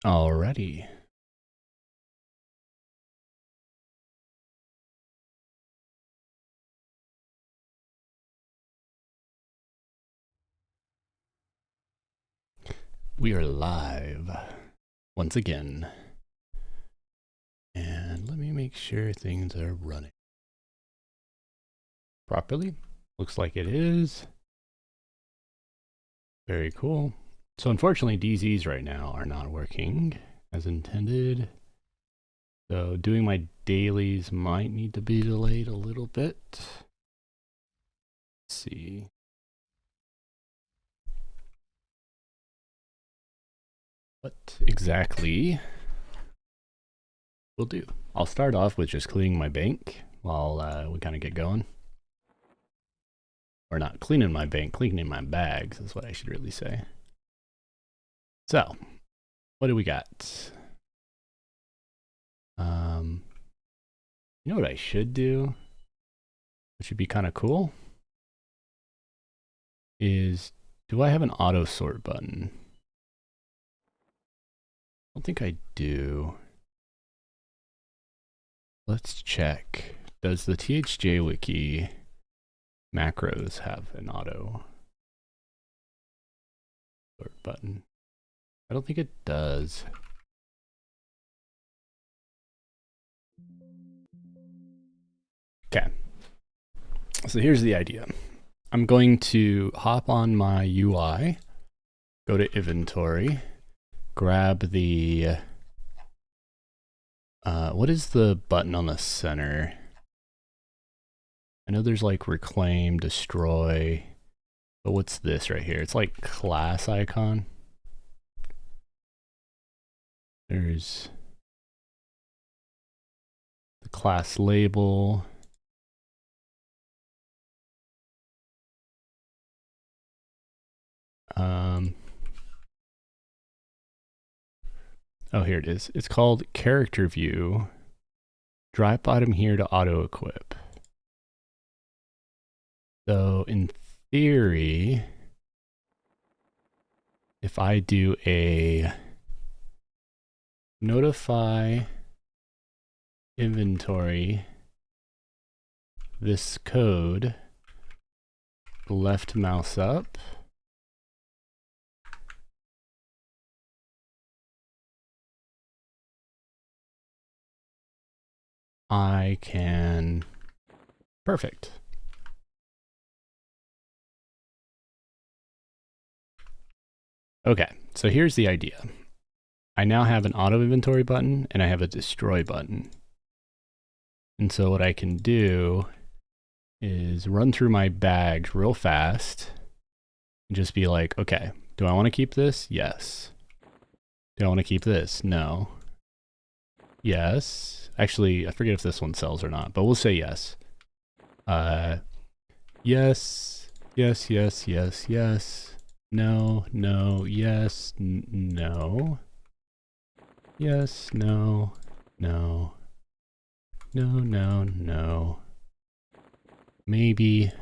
Alrighty. We are live once again. And let me make sure things are running properly. Looks like it is. Very cool. So unfortunately, DZs right now are not working as intended. So doing my dailies might need to be delayed a little bit. Let's see. What exactly we'll do? I'll start off with just cleaning my bank while we kind of get going. Or not cleaning my bank, cleaning my bags is what I should really say. So, what do we got? You know what I should do? Which would be kind of cool is, do I have an auto sort button? I don't think I do. Let's check. Does the THJ wiki macros have an auto sort button? I don't think it does. Okay. So here's the idea. I'm going to hop on my UI, go to inventory, grab the, what is the button on the center? I know there's like reclaim, destroy, but what's this right here? It's like class icon. There's the class label. Oh, here it is. It's called character view. Drop item here to auto equip. So in theory, if I do a notify inventory this code, left mouse up, I can, perfect. Okay, so here's the idea. I now have an auto inventory button and I have a destroy button. And so what I can do is run through my bags real fast and just be like, okay, do I want to keep this? Yes. Do I want to keep this? No. Yes. Actually, I forget if this one sells or not, but we'll say yes. Yes, yes, yes, yes, yes. No, no, yes, no. Yes, no, no. No, no, no. Maybe,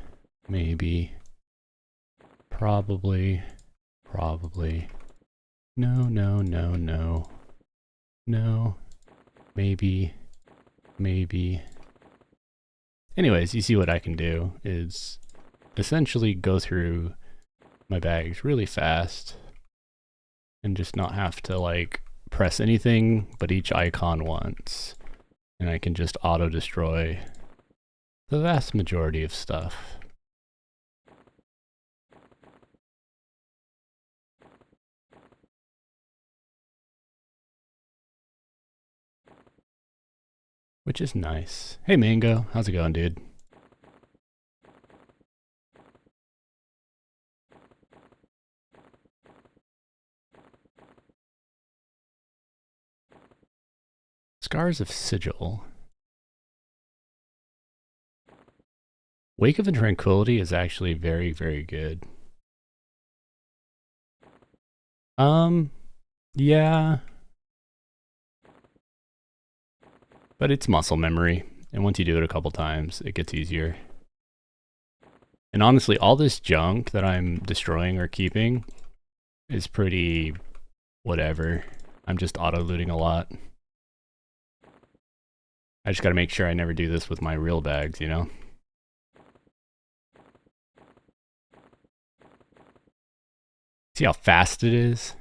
maybe. Probably, probably. No, no, no, no. No. Maybe, maybe. Anyways, you see what I can do is essentially go through my bags really fast and just not have to like press anything but each icon once. And I can just auto destroy the vast majority of stuff. Which is nice. Hey Mango, how's it going, dude? Scars of Sigil. Wake of Tranquility is actually very, very good. Yeah. But it's muscle memory, and once you do it a couple times, it gets easier. And honestly, all this junk that I'm destroying or keeping is pretty whatever. I'm just auto-looting a lot. I just gotta make sure I never do this with my real bags, you know? See how fast it is?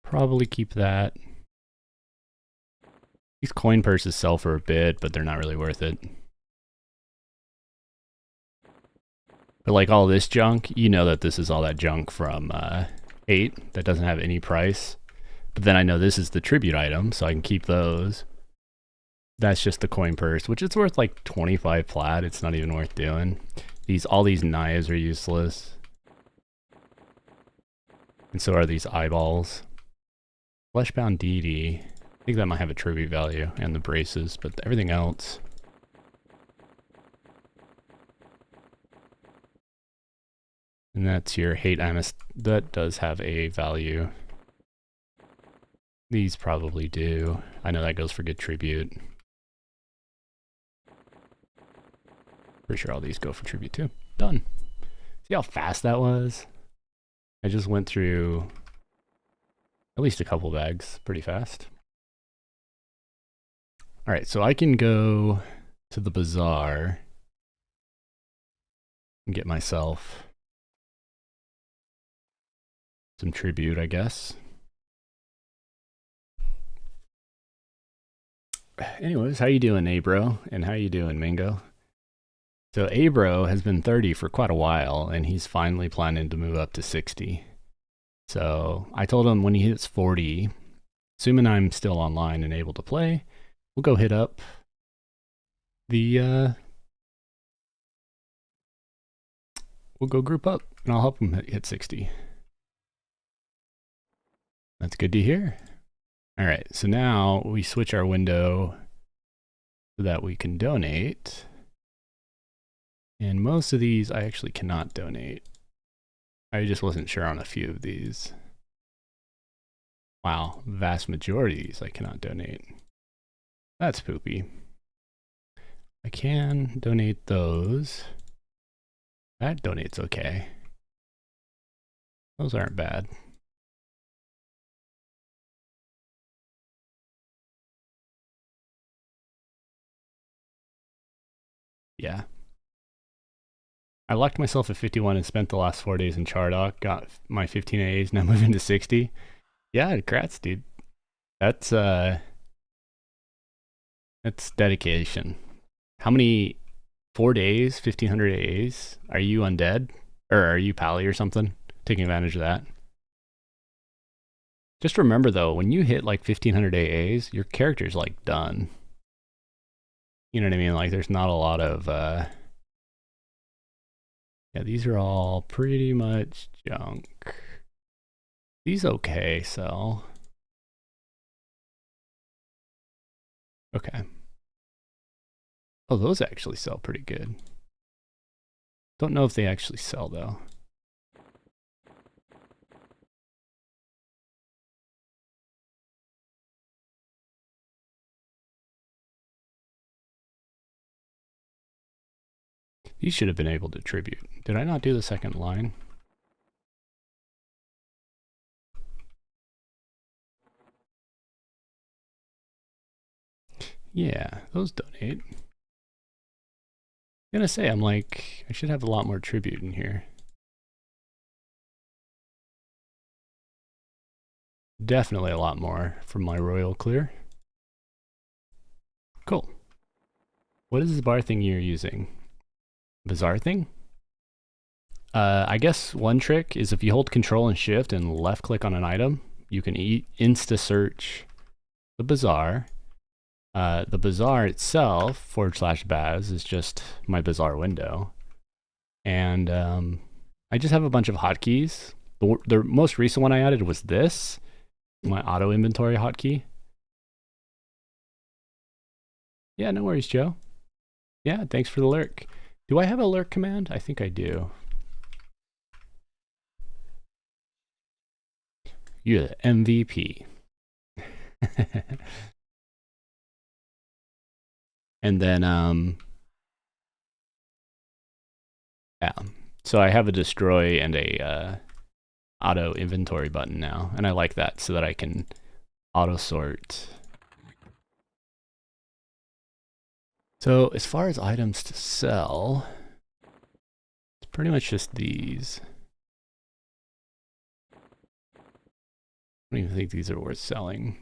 Probably keep that. These coin purses sell for a bit, but they're not really worth it. But like all this junk, you know that this is all that junk from 8 that doesn't have any price. But then I know this is the tribute item, so I can keep those. That's just the coin purse, which is worth like 25 plat. It's not even worth doing. All these knives are useless. And so are these eyeballs. Fleshbound deity. I think that might have a tribute value, and the braces, but everything else. And that's your hate amethyst. That does have a value. These probably do. I know that goes for good tribute. Pretty sure all these go for tribute too. Done. See how fast that was? I just went through at least a couple bags pretty fast. All right, so I can go to the bazaar and get myself some tribute, I guess. Anyways, how you doing, Abro? And how you doing, Mingo? So Abro has been 30 for quite a while, and he's finally planning to move up to 60. So I told him when he hits 40, assuming I'm still online and able to play, we'll go hit up the, we'll go group up, and I'll help him hit 60. That's good to hear. All right, so now we switch our window so that we can donate. And most of these I actually cannot donate. I just wasn't sure on a few of these. Wow, vast majority of these I cannot donate. That's poopy. I can donate those. That donates okay. Those aren't bad. Yeah. I locked myself at 51 and spent the last 4 days in Chardock, got my 15 A's, now moving to 60. Yeah, congrats, dude. That's dedication. How many 4 days, 1500 A's? Are you undead? Or are you Pally or something? Taking advantage of that. Just remember though, when you hit like 1500 AAs, your character's like done. You know what I mean? Like there's not a lot of yeah, these are all pretty much junk. These okay sell. Okay. Oh, those actually sell pretty good. Don't know if they actually sell though. These should have been able to tribute. Did I not do the second line? Yeah, those donate. I'm gonna say, I'm like, I should have a lot more tribute in here. Definitely a lot more from my royal clear. Cool. What is this bar thing you're using? Bizarre thing? I guess one trick is if you hold Control and Shift and left click on an item, you can insta search the bazaar. The bazaar itself, /Baz, is just my bazaar window. And I just have a bunch of hotkeys. The most recent one I added was this, my auto inventory hotkey. Yeah, no worries, Joe. Yeah, thanks for the lurk. Do I have a lurk command? I think I do. You're the MVP. And then, yeah. So I have a destroy and a auto inventory button now, and I like that so that I can auto sort. So as far as items to sell, it's pretty much just these. I don't even think these are worth selling.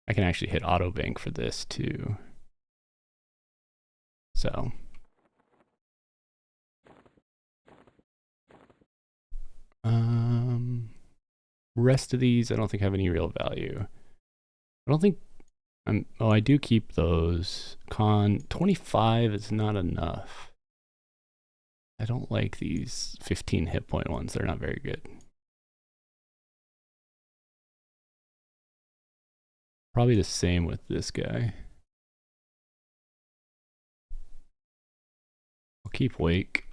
I can actually hit auto bank for this too. So rest of these I don't think have any real value. I don't think oh, I do keep those. Con 25 is not enough. I don't like these 15 hit point ones. They're not very good. Probably the same with this guy. I'll keep wake.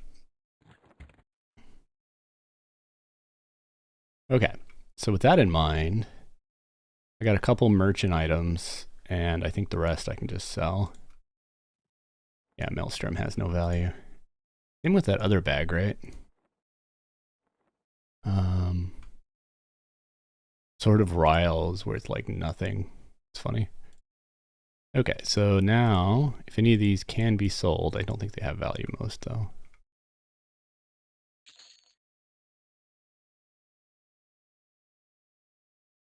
Okay, so with that in mind, I got a couple merchant items, and I think the rest I can just sell. Yeah, Maelstrom has no value. Same with that other bag, right? Sort of Ryle is worth like nothing. It's funny. Okay, so now, if any of these can be sold, I don't think they have value most though.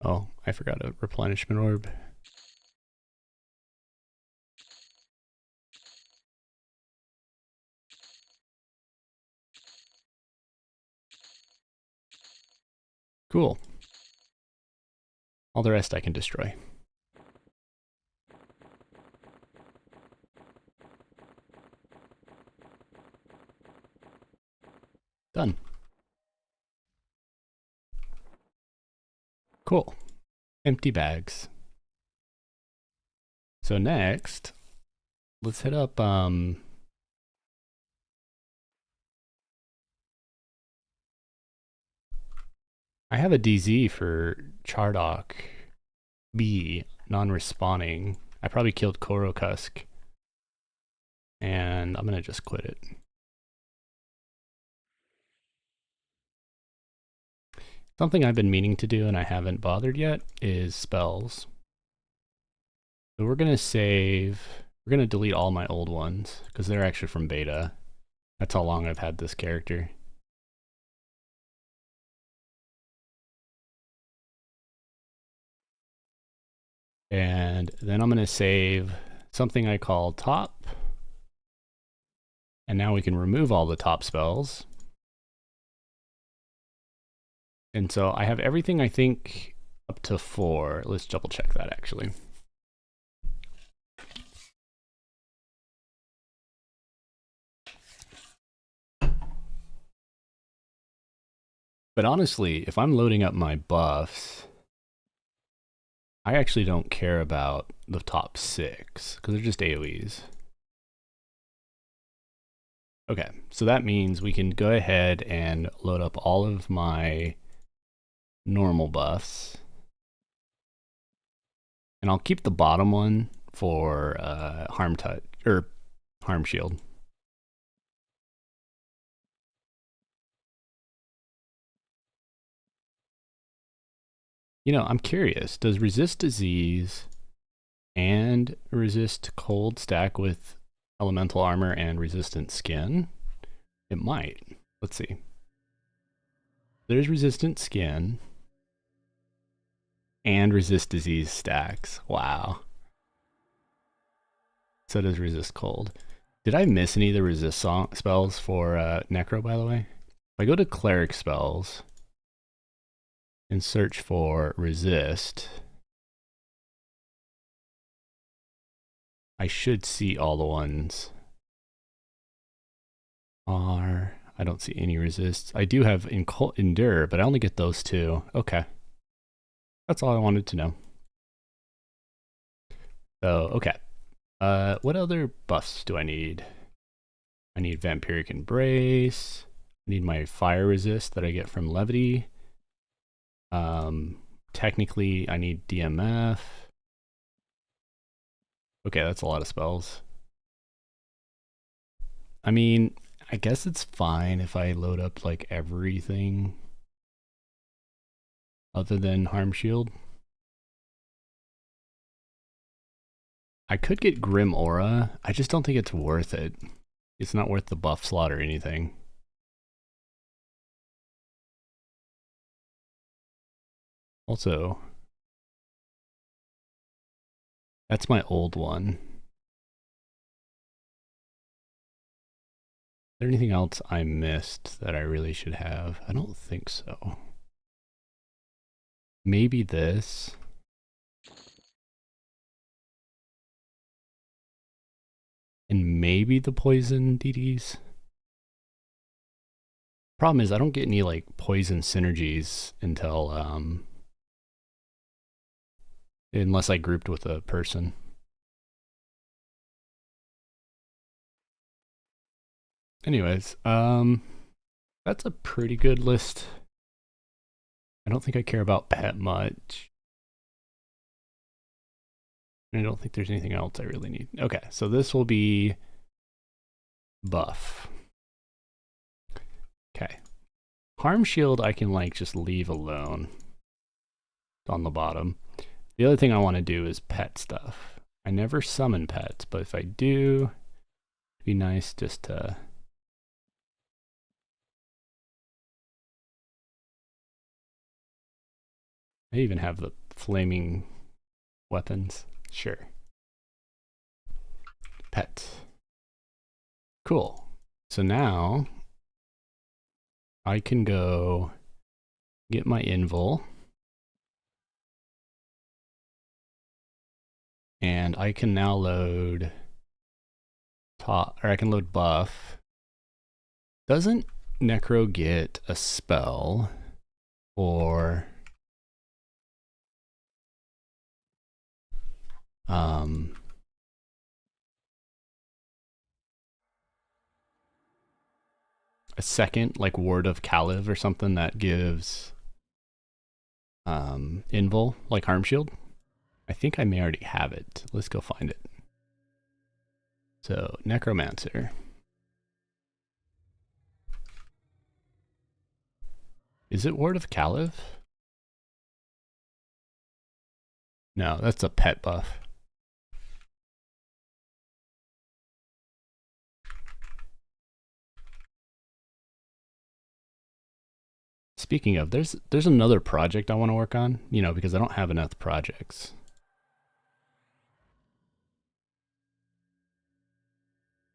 Oh, I forgot a replenishment orb. Cool. All the rest I can destroy. Done. Cool. Empty bags. So next, let's hit up I have a DZ for Chardock B, non-respawning. I probably killed Korokusk, and I'm gonna just quit it. Something I've been meaning to do and I haven't bothered yet is spells. So we're gonna delete all my old ones because they're actually from beta. That's how long I've had this character. And then I'm gonna save something I call top. And now we can remove all the top spells. And so I have everything, I think, up to 4. Let's double check that actually. But honestly, if I'm loading up my buffs, I actually don't care about the top 6 because they're just AoEs. Okay, so that means we can go ahead and load up all of my normal buffs. And I'll keep the bottom one for harm touch or harm shield. You know, I'm curious, does resist disease and resist cold stack with elemental armor and resistant skin? It might. Let's see. There's resistant skin and resist disease stacks. Wow. So does resist cold. Did I miss any of the resist spells for Necro, by the way? If I go to cleric spells and search for resist, I should see all the ones. I don't see any resists. I do have endure, but I only get those 2. Okay. That's all I wanted to know. So, okay. What other buffs do I need? I need Vampiric Embrace. I need my fire resist that I get from Levity. Technically, I need DMF. Okay, that's a lot of spells. I mean, I guess it's fine if I load up like everything other than Harm Shield. I could get Grim Aura. I just don't think it's worth it. It's not worth the buff slot or anything. Also, that's my old one. Is there anything else I missed that I really should have? I don't think so. Maybe this. And maybe the poison DDs. Problem is I don't get any like poison synergies until unless I grouped with a person. Anyways, that's a pretty good list. I don't think I care about pet much. I don't think there's anything else I really need. Okay, so this will be buff. Okay. Harm Shield I can like just leave alone on the bottom. The other thing I want to do is pet stuff. I never summon pets, but if I do, it'd be nice just to... I even have the flaming weapons. Sure. Pet. Cool. So now I can go get my invul. And I can now load top, or I can load buff. Doesn't Necro get a spell or a second like Ward of Kaliv or something that gives invul like Harm Shield? I think I may already have it. Let's go find it. So Necromancer. Is it Ward of Kaliv? No, that's a pet buff. Speaking of, there's another project I want to work on, you know, because I don't have enough projects.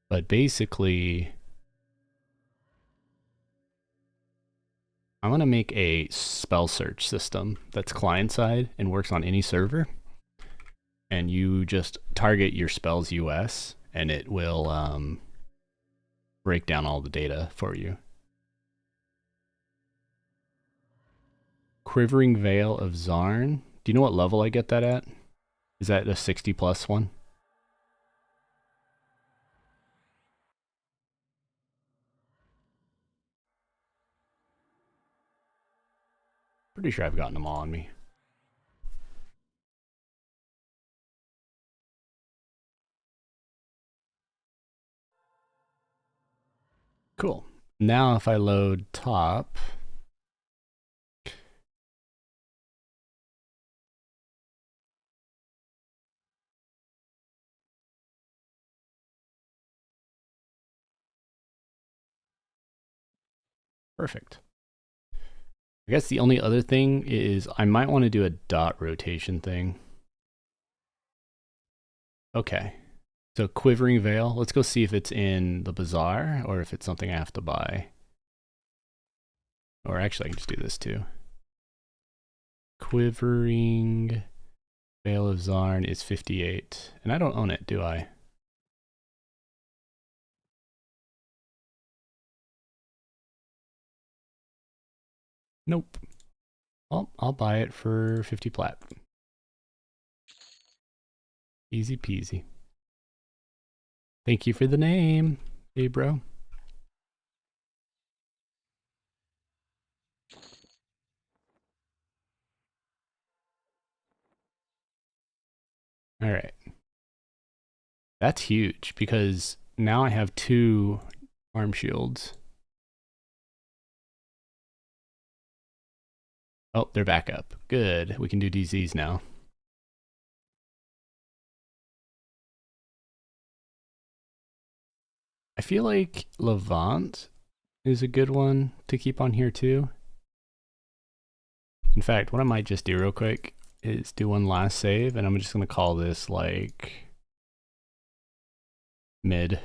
But basically, I want to make a spell search system that's client side and works on any server. And you just target your spells US and it will break down all the data for you. Quivering Veil of Zarn. Do you know what level I get that at? Is that a 60 plus one? Pretty sure I've gotten them all on me. Cool. Now if I load top, perfect. I guess the only other thing is I might want to do a dot rotation thing. Okay. So Quivering Veil, let's go see if it's in the bazaar or if it's something I have to buy. Or actually I can just do this too. Quivering Veil of Zarn is 58. And I don't own it, do I? Nope. Well, I'll buy it for 50 plat. Easy peasy. Thank you for the name. Hey, bro. All right. That's huge because now I have 2 arm shields. Oh, they're back up. Good. We can do DZs now. I feel like Levant is a good one to keep on here too. In fact, what I might just do real quick is do one last save, and I'm just going to call this like mid.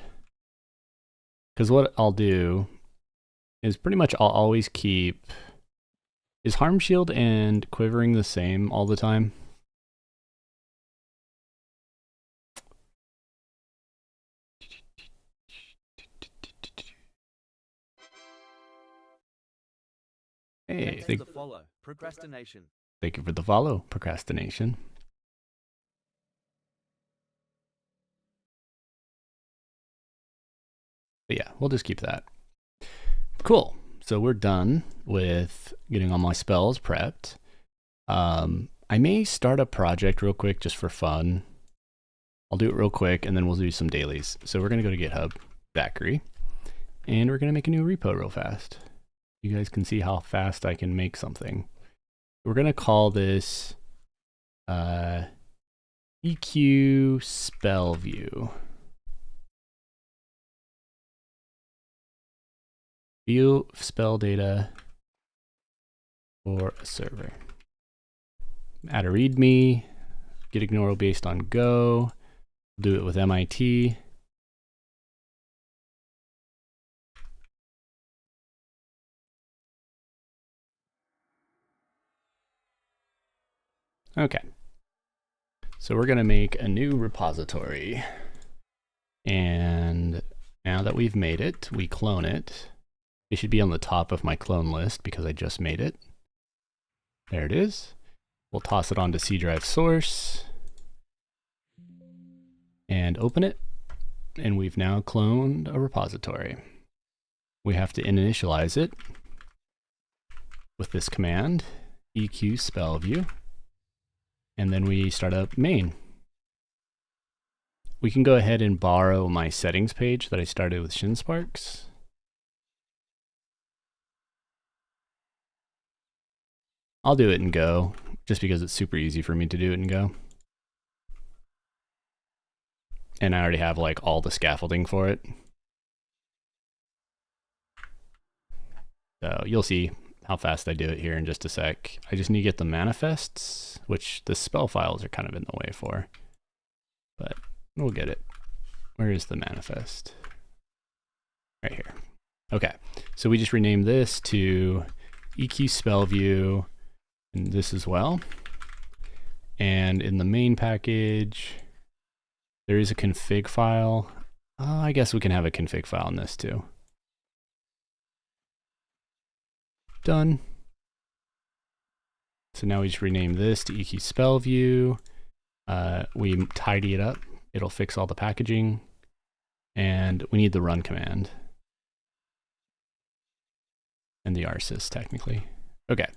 Because what I'll do is pretty much I'll always keep... Is Harm Shield and Quivering the same all the time? Hey, thank you for the follow, procrastination. Thank you for the follow, procrastination. But yeah, we'll just keep that. Cool. So we're done with getting all my spells prepped. I may start a project real quick just for fun. I'll do it real quick and then we'll do some dailies. So we're going to go to GitHub, Zachary, and we're going to make a new repo real fast. You guys can see how fast I can make something. We're going to call this EQ spell view. View spell data for a server. Add a README, get ignorable based on Go, do it with MIT. Okay. So we're going to make a new repository. And now that we've made it, we clone it. It should be on the top of my clone list because I just made it. There it is. We'll toss it onto C drive source and open it. And we've now cloned a repository. We have to initialize it with this command, EQ spell view. And then we start up main. We can go ahead and borrow my settings page that I started with ShinSparks. I'll do it in Go, just because it's super easy for me to do it in Go. And I already have like all the scaffolding for it. So you'll see how fast I do it here in just a sec. I just need to get the manifests, which the spell files are kind of in the way for, but we'll get it. Where is the manifest? Right here. Okay, so we just renamed this to EQ spell view, and this as well. And in the main package, there is a config file. I guess we can have a config file in this too. Done. So now we just rename this to EQ spell view. We tidy it up. It'll fix all the packaging. And we need the run command. And the rsys technically. Okay.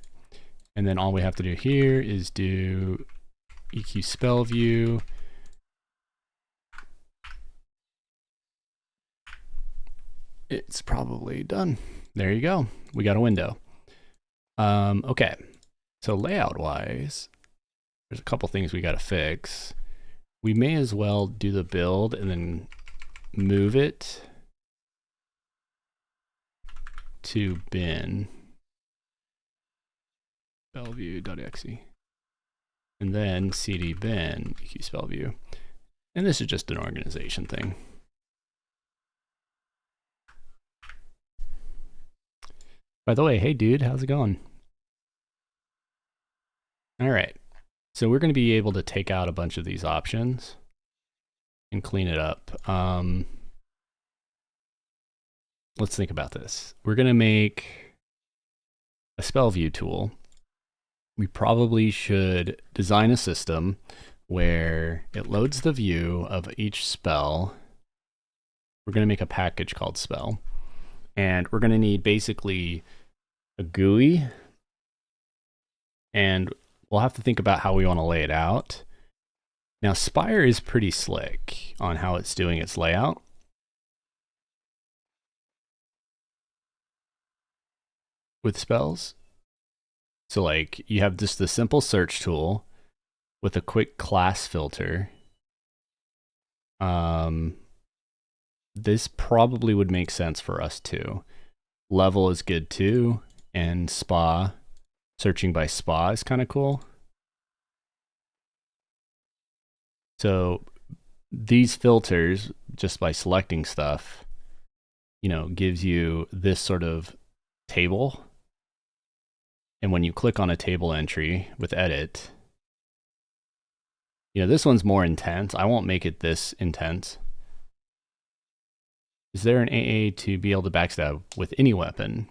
And then all we have to do here is do EQ spell view. It's probably done. There you go. We got a window. Okay, so layout wise, there's a couple things we got to fix. We may as well do the build and then move it to bin spellview.exe and then cd bin EQ spell view. And this is just an organization thing. By the way, hey dude, how's it going? All right, so we're going to be able to take out a bunch of these options and clean it up. Let's think about this. We're going to make a spell view tool. We probably should design a system where it loads the view of each spell. We're going to make a package called spell. And we're going to need basically a GUI, and we'll have to think about how we want to lay it out. Now Spire is pretty slick on how it's doing its layout. With spells. So like you have just the simple search tool with a quick class filter. This probably would make sense for us too. Level is good too, and spa, searching by spa is kind of cool. So these filters, just by selecting stuff, you know, gives you this sort of table. And when you click on a table entry with edit, you know, this one's more intense. I won't make it this intense. Is there an AA to be able to backstab with any weapon?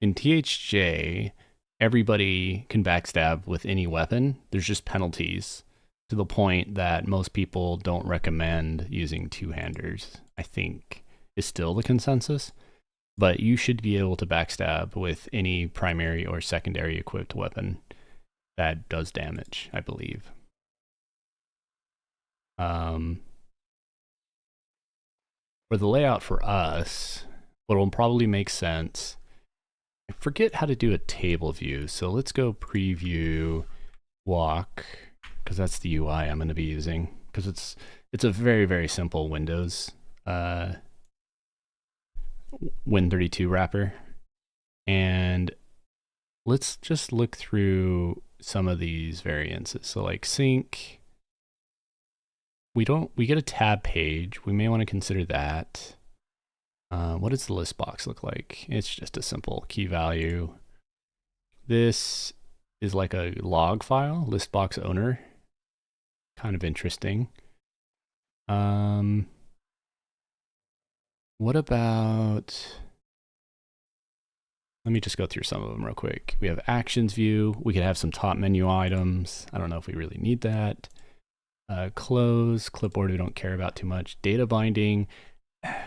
In THJ, everybody can backstab with any weapon. There's just penalties to the point that most people don't recommend using two-handers, I think, is still the consensus. But you should be able to backstab with any primary or secondary equipped weapon that does damage, I believe. For the layout for us, what will probably make sense, I forget how to do a table view, so let's go preview walk, because that's the UI I'm going to be using, because it's a very, very simple Windows Win32 wrapper. And let's just look through some of these variances. So like sync, we get a tab page. We may want to consider that. What does the list box look like? It's just a simple key value. This is like a log file, list box owner. Kind of interesting. What about, let me just go through some of them real quick. We have actions view. We could have some top menu items. I don't know if we really need that. Close, clipboard we don't care about too much. Data binding,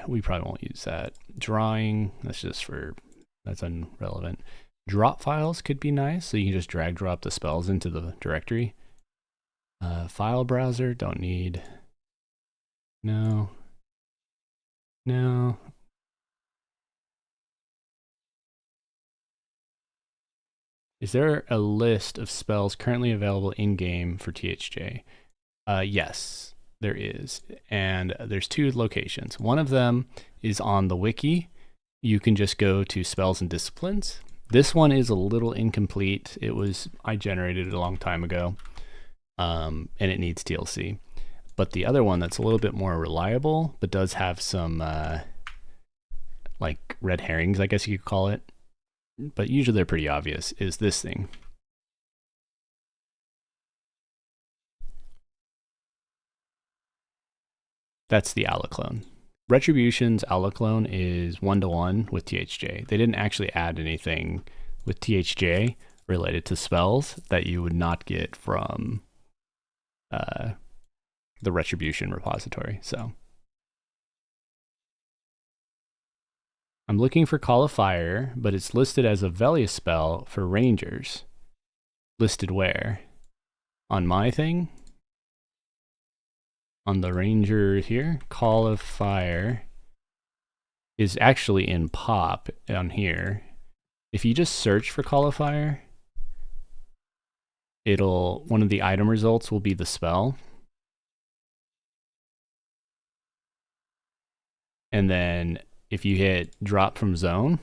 we probably won't use that. Drawing, that's irrelevant. Drop files could be nice, so you can just drag drop the spells into the directory. File browser, don't need. No. Is there a list of spells currently available in-game for THJ? Yes, there is. And there's two locations. One of them is on the wiki. You can just go to spells and disciplines. This one is a little incomplete. I generated it a long time ago, and it needs TLC. But the other one that's a little bit more reliable, but does have some like red herrings, I guess you could call it, but usually they're pretty obvious, is this thing. That's the alloclone. Retribution's alloclone is 1-to-1 with THJ. They didn't actually add anything with THJ related to spells that you would not get from the Retribution repository. So I'm looking for Call of Fire, but it's listed as a Velius spell for Rangers. Listed where? On my thing? On the Ranger here? Call of Fire is actually in POP on here. If you just search for Call of Fire, one of the item results will be the spell. And then if you hit drop from zone,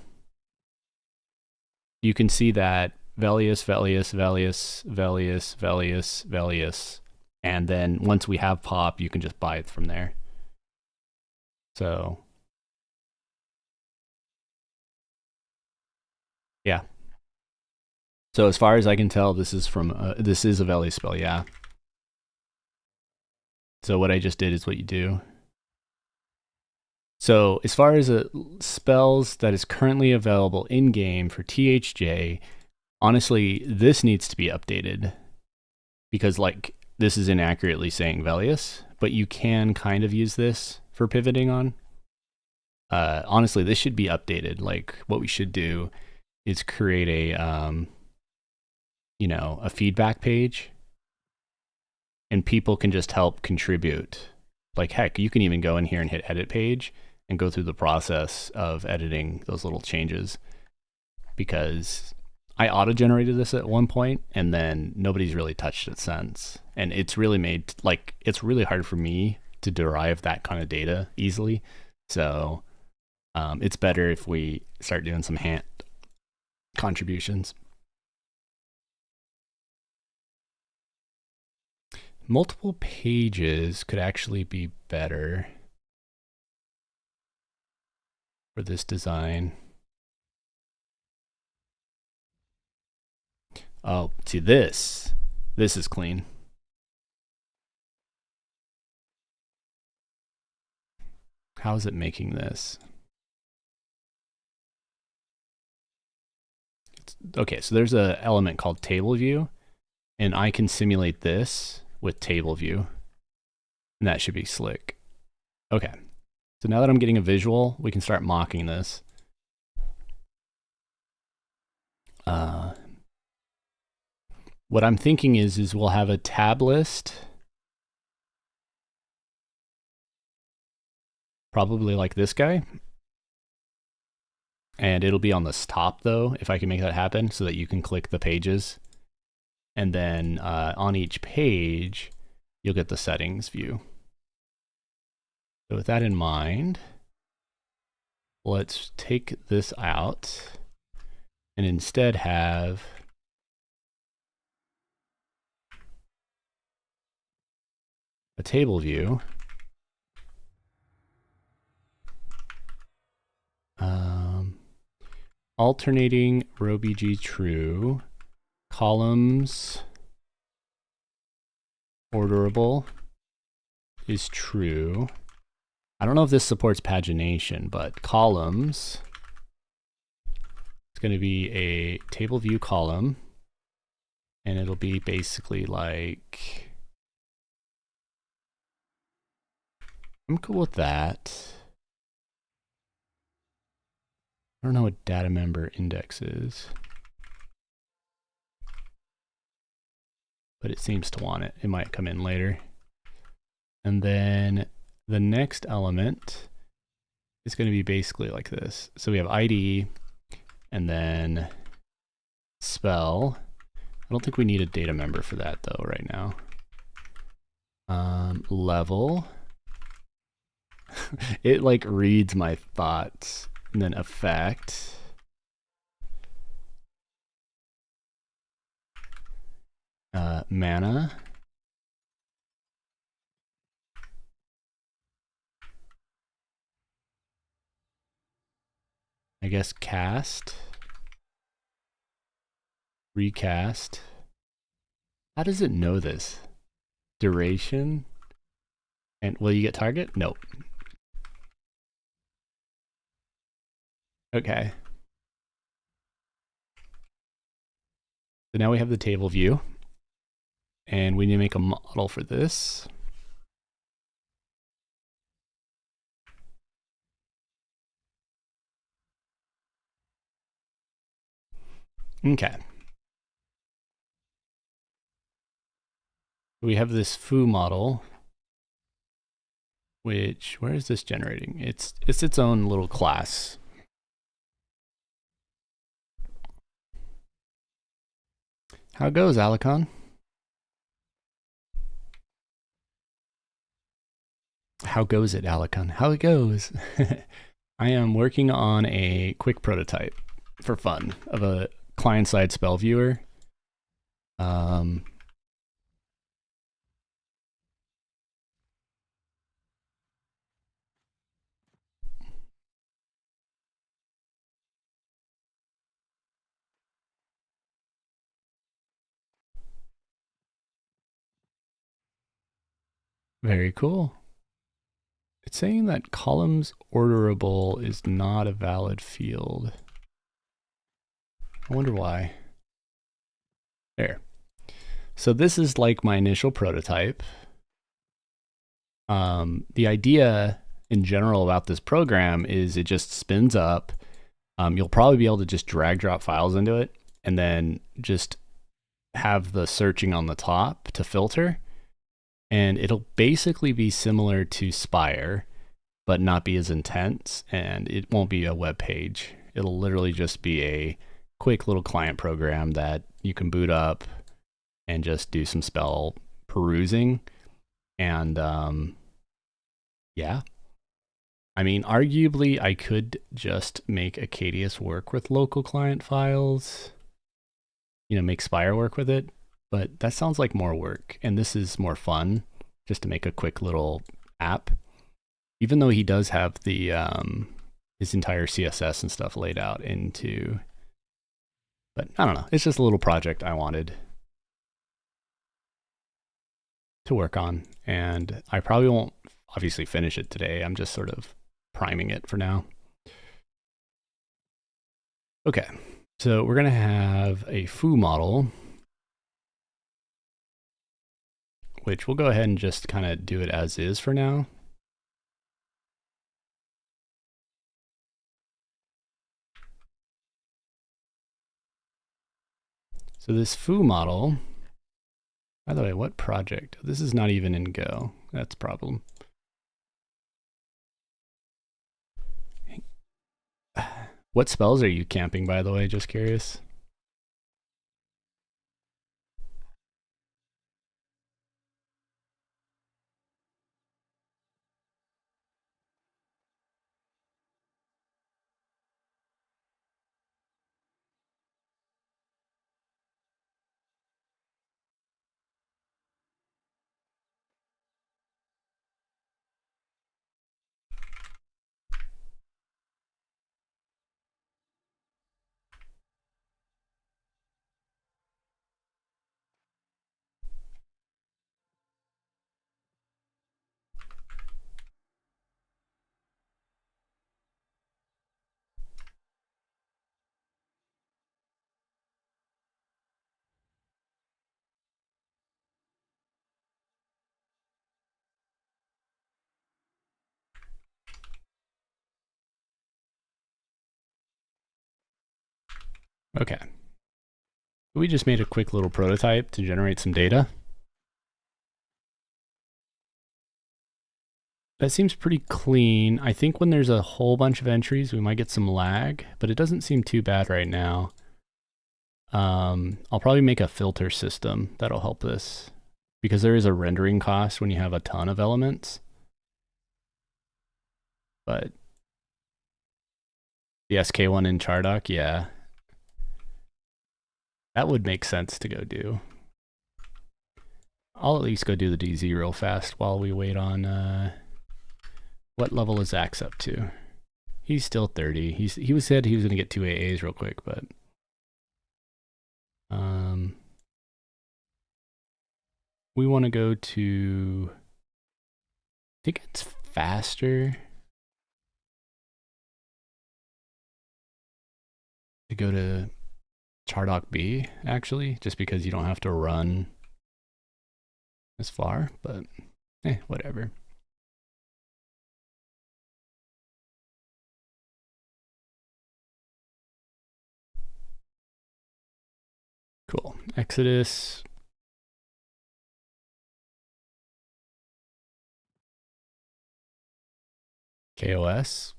you can see that Velius. And then once we have pop, you can just buy it from there. So yeah. So as far as I can tell, this is a Velius spell, yeah. So what I just did is what you do. So as far as spells that is currently available in-game for THJ, honestly, this needs to be updated because like this is inaccurately saying Velius, but you can kind of use this for pivoting on. Honestly, this should be updated. Like what we should do is create a feedback page and people can just help contribute. Like, heck, you can even go in here and hit edit page and go through the process of editing those little changes, because I auto-generated this at one point and then nobody's really touched it since. And it's really made, like, it's really hard for me to derive that kind of data easily. So it's better if we start doing some hand contributions. Multiple pages could actually be better for this design. Oh, see, this is clean. How is it making this? Okay, so there's an element called table view, and I can simulate this with table view, and that should be slick. Okay, so now that I'm getting a visual, we can start mocking this. What I'm thinking is we'll have a tab list, probably like this guy, and it'll be on the top though, if I can make that happen, so that you can click the pages, and then on each page you'll get the settings view. So with that in mind, let's take this out and instead have a table view. Alternating row BG true, columns orderable is true. I don't know if this supports pagination, but columns, it's going to be a table view column, and it'll be basically like, I'm cool with that. I don't know what data member index is, but it seems to want it. It might come in later. And then the next element is going to be basically like this. So we have ID and then spell. I don't think we need a data member for that though right now. Level. It like reads my thoughts. And then effect. Mana. I guess cast. Recast. How does it know this? Duration. And will you get target? Nope. Okay. So now we have the table view, and we need to make a model for this. Okay. We have this foo model, which, where is this generating? It's its own little class. How it goes, Alicon? How goes it, Alicon? How it goes? I am working on a quick prototype for fun of a client-side spell viewer. Very cool. It's saying that columns orderable is not a valid field. I wonder why. There. So this is like my initial prototype. The idea in general about this program is it just spins up. You'll probably be able to just drag drop files into it and then just have the searching on the top to filter. And it'll basically be similar to Spire, but not be as intense, and it won't be a web page. It'll literally just be a quick little client program that you can boot up and just do some spell perusing. And yeah, I mean, arguably I could just make Acadius work with local client files, you know, make Spire work with it, but that sounds like more work, and this is more fun just to make a quick little app. Even though he does have the his entire CSS and stuff laid out into, but I don't know. It's just a little project I wanted to work on, and I probably won't obviously finish it today. I'm just sort of priming it for now. Okay, so we're gonna have a foo model, which we'll go ahead and just kind of do it as is for now. So this foo model, by the way, what project? This is not even in Go. That's a problem. What spells are you camping, by the way? Just curious. Okay. We just made a quick little prototype to generate some data. That seems pretty clean. I think when there's a whole bunch of entries, we might get some lag, but it doesn't seem too bad right now. I'll probably make a filter system that'll help this, because there is a rendering cost when you have a ton of elements. But the SK1 in Chardock, yeah. That would make sense to go do. I'll at least go do the DZ real fast while we wait on, what level is Zach's up to? He's still 30. He said he was gonna get 2 AAs real quick, but we want to go to, I think it's faster to go to Chardock B, actually, just because you don't have to run as far, but whatever. Cool. Exodus. KOS.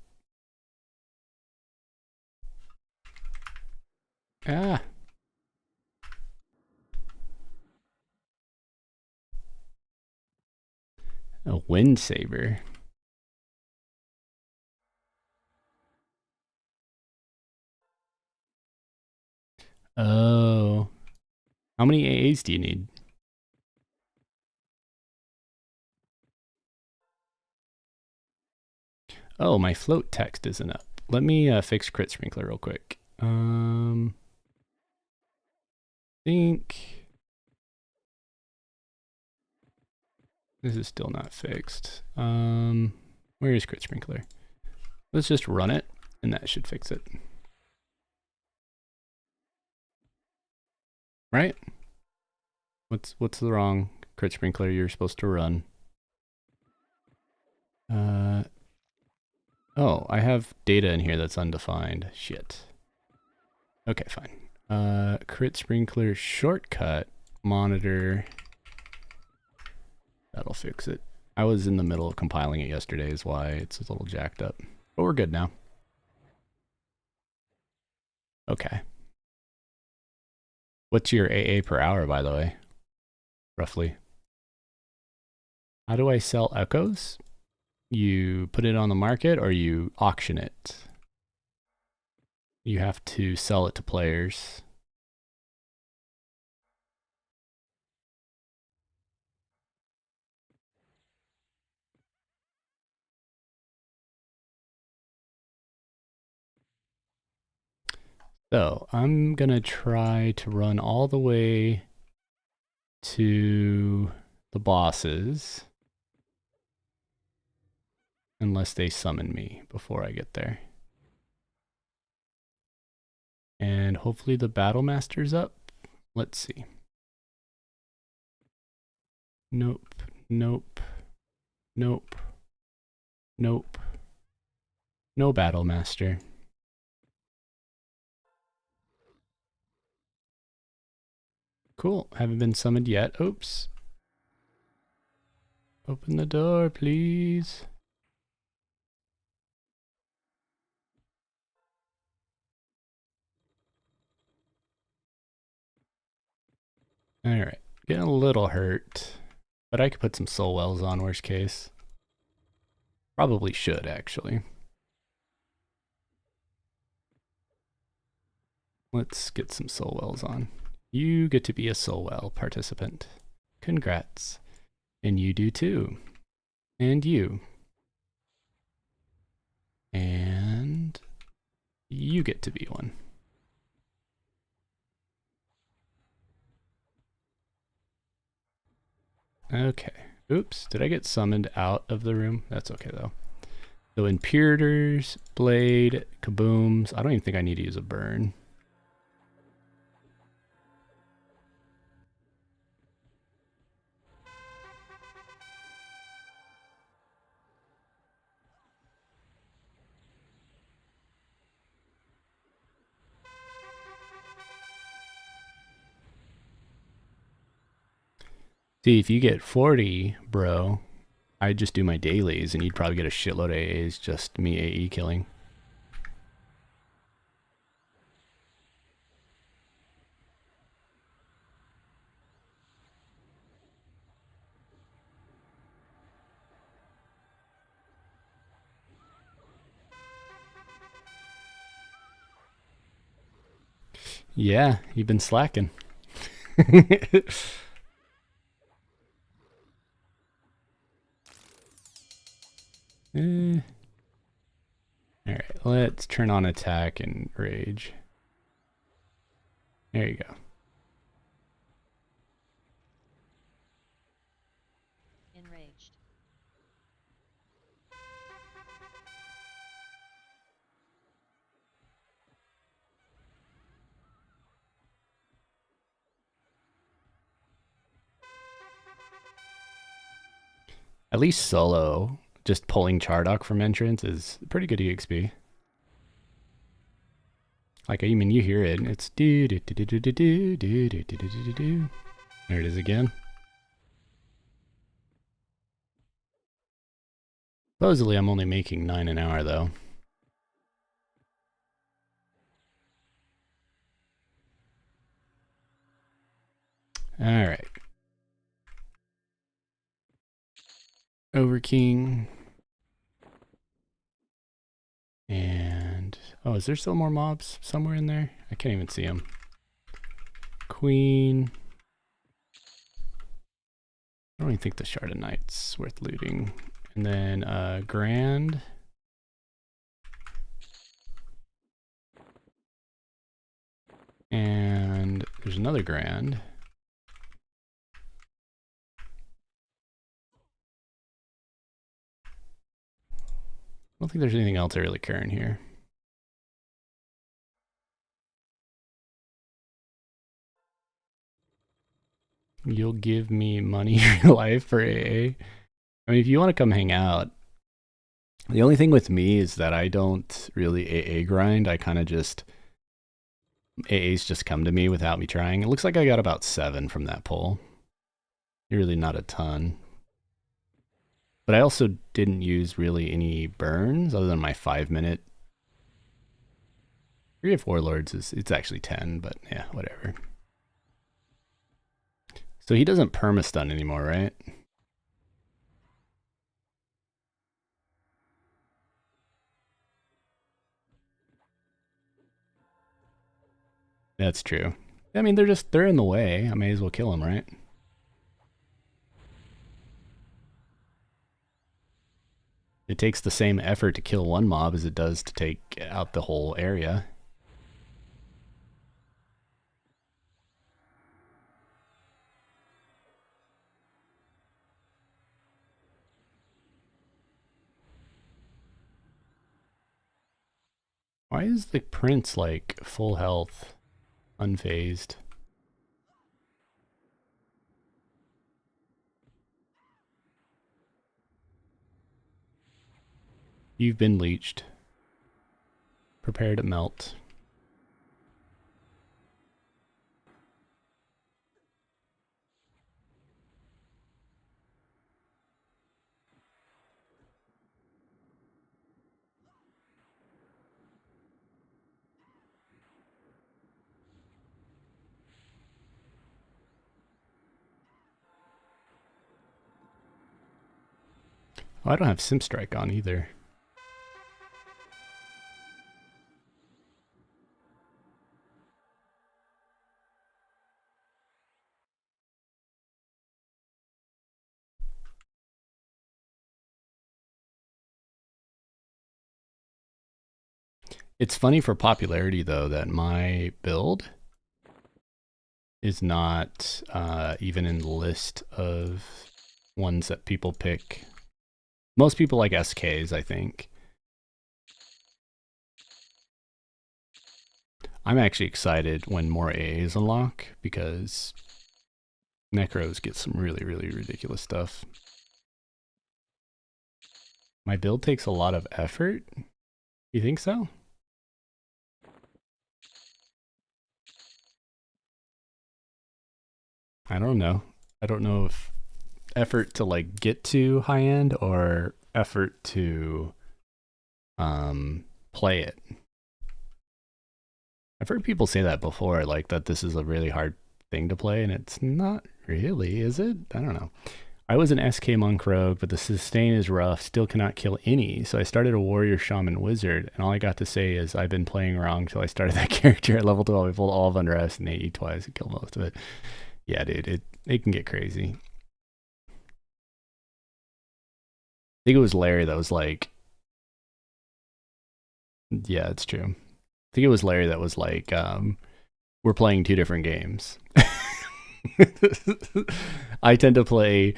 Ah. A wind saber. Oh. How many AAs do you need? Oh, my float text isn't up. Let me fix crit sprinkler real quick. Think this is still not fixed. Where is crit sprinkler? Let's just run it, and that should fix it. Right? What's the wrong crit sprinkler you're supposed to run? Oh, I have data in here that's undefined. Shit. Okay, fine. Crit sprinkler shortcut monitor That'll fix it. I was in the middle of compiling it yesterday is why it's a little jacked up. But we're good now. Okay. What's your AA per hour, by the way? Roughly. How do I sell echoes? You put it on the market or you auction it? You have to sell it to players. So I'm gonna try to run all the way to the bosses unless they summon me before I get there. And hopefully the battle master's up. Let's see. Nope, nope, nope, nope. No battle master. Cool, haven't been summoned yet. Oops. Open the door, please. Alright, getting a little hurt, but I could put some soul wells on, worst case. Probably should, actually. Let's get some soul wells on. You get to be a soul well participant. Congrats. And you do too. And you. And you get to be one. Okay. Oops, did I get summoned out of the room? That's okay though. So Imperators, Blade, Kabooms. I don't even think I need to use a burn. See, if you get 40, bro, I'd just do my dailies and you'd probably get a shitload of AAs, just me AE killing. Yeah, you've been slacking. Alright, let's turn on attack and rage. There you go. Enraged. At least solo, just pulling Chardock from entrance is pretty good EXP. Like, I mean, you hear it, it's do do do do do do do do do do do do. There it is again. Supposedly, I'm only making 9 an hour, though. Alright. Overking. And... oh, is there still more mobs somewhere in there? I can't even see them. Queen. I don't even think the Shard of Knight's worth looting. And then Grand. And there's another Grand. I don't think there's anything else I really care in here. You'll give me money in your life for AA? I mean, if you want to come hang out, the only thing with me is that I don't really AA grind. I kind of just, AAs just come to me without me trying. It looks like I got about 7 from that poll. Really not a ton. But I also didn't use really any burns other than my 5-minute. 3 of Warlords it's actually 10, but yeah, whatever. So he doesn't perma-stun anymore, right? That's true. I mean, they're in the way. I may as well kill them, right? It takes the same effort to kill one mob as it does to take out the whole area. Why is the prince like full health, unfazed? You've been leeched. Prepare to melt. Oh, I don't have Sim Strike on either. It's funny for popularity though that my build is not even in the list of ones that people pick. Most people like SKs, I think. I'm actually excited when more A's unlock because Necros get some really, really ridiculous stuff. My build takes a lot of effort. You think so? I don't know. I don't know if effort to like get to high end or effort to play it. I've heard people say that before, like that this is a really hard thing to play, and it's not really, is it? I don't know. I was an SK Monk Rogue, but the sustain is rough, still cannot kill any, so I started a Warrior Shaman Wizard, and all I got to say is I've been playing wrong till I started that character at level 12. I pulled all of Unrest and AE twice and killed most of it. Yeah, dude, it can get crazy. I think it was Larry that was like, yeah, it's true. I think it was Larry that was like, we're playing 2 different games. I tend to play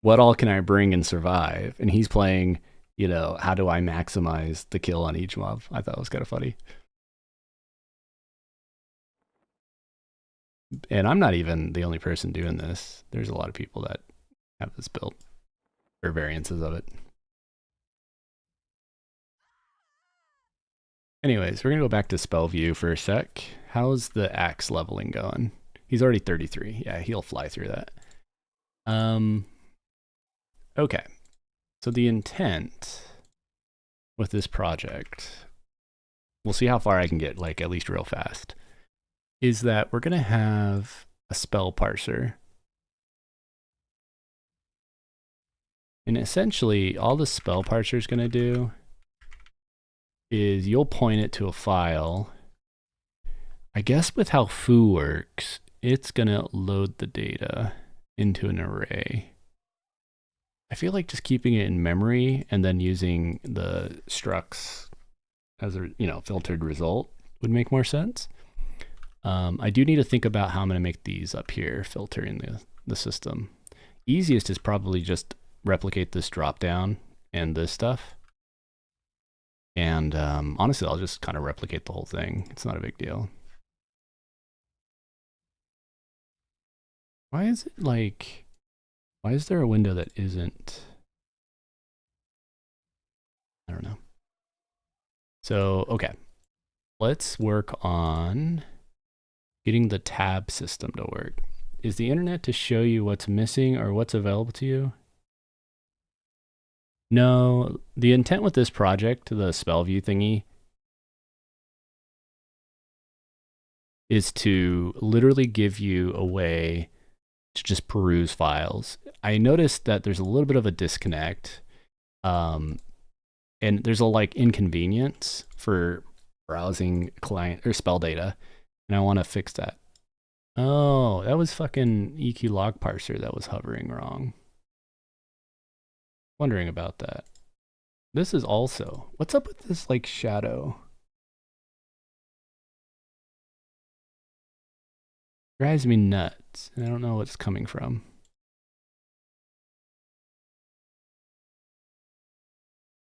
what all can I bring and survive, and he's playing, you know, how do I maximize the kill on each mob. I thought it was kind of funny. And I'm not even the only person doing this. There's a lot of people that have this built, or variances of it. Anyways, we're gonna go back to spell view for a sec. How's the axe leveling going? He's already 33. Yeah, he'll fly through that. Okay. So the intent with this project, we'll see how far I can get, like at least real fast, is that we're gonna have a spell parser. And essentially all the spell parser is gonna do is you'll point it to a file. I guess with how foo works, it's gonna load the data into an array. I feel like just keeping it in memory and then using the structs as a, you know, filtered result would make more sense. I do need to think about how I'm gonna make these up here, filtering the system. Easiest is probably just replicate this drop down and this stuff. And honestly, I'll just kind of replicate the whole thing. It's not a big deal. Why is it like, why is there a window that isn't? I don't know. So, okay. Let's work on getting the tab system to work. Is the internet to show you what's missing or what's available to you? No, the intent with this project, the spell view thingy, is to literally give you a way to just peruse files. I noticed that there's a little bit of a disconnect, and there's a like inconvenience for browsing client or spell data, and I want to fix that. Oh, that was fucking EQ log parser that was hovering wrong. Wondering about that. This is also, what's up with this like shadow? Drives me nuts. I don't know what's coming from.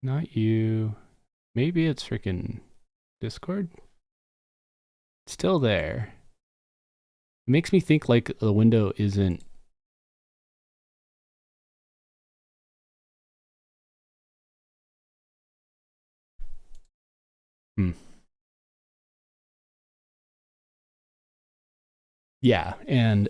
Not you. Maybe it's freaking Discord. It's still there. It makes me think like the window isn't. Yeah, and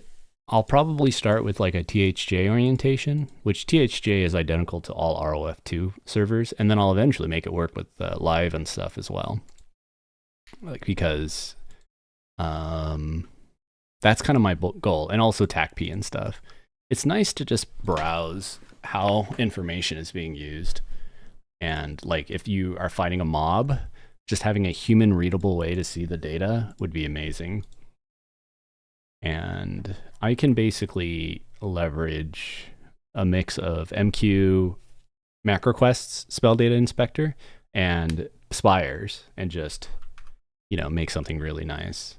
I'll probably start with like a THJ orientation, which THJ is identical to all ROF2 servers, and then I'll eventually make it work with live and stuff as well. Like because that's kind of my goal, and also TACP and stuff. It's nice to just browse how information is being used, and like if you are fighting a mob, just having a human readable way to see the data would be amazing. And I can basically leverage a mix of MQ, MacroQuest's spell data inspector, and Spires, and just, you know, make something really nice.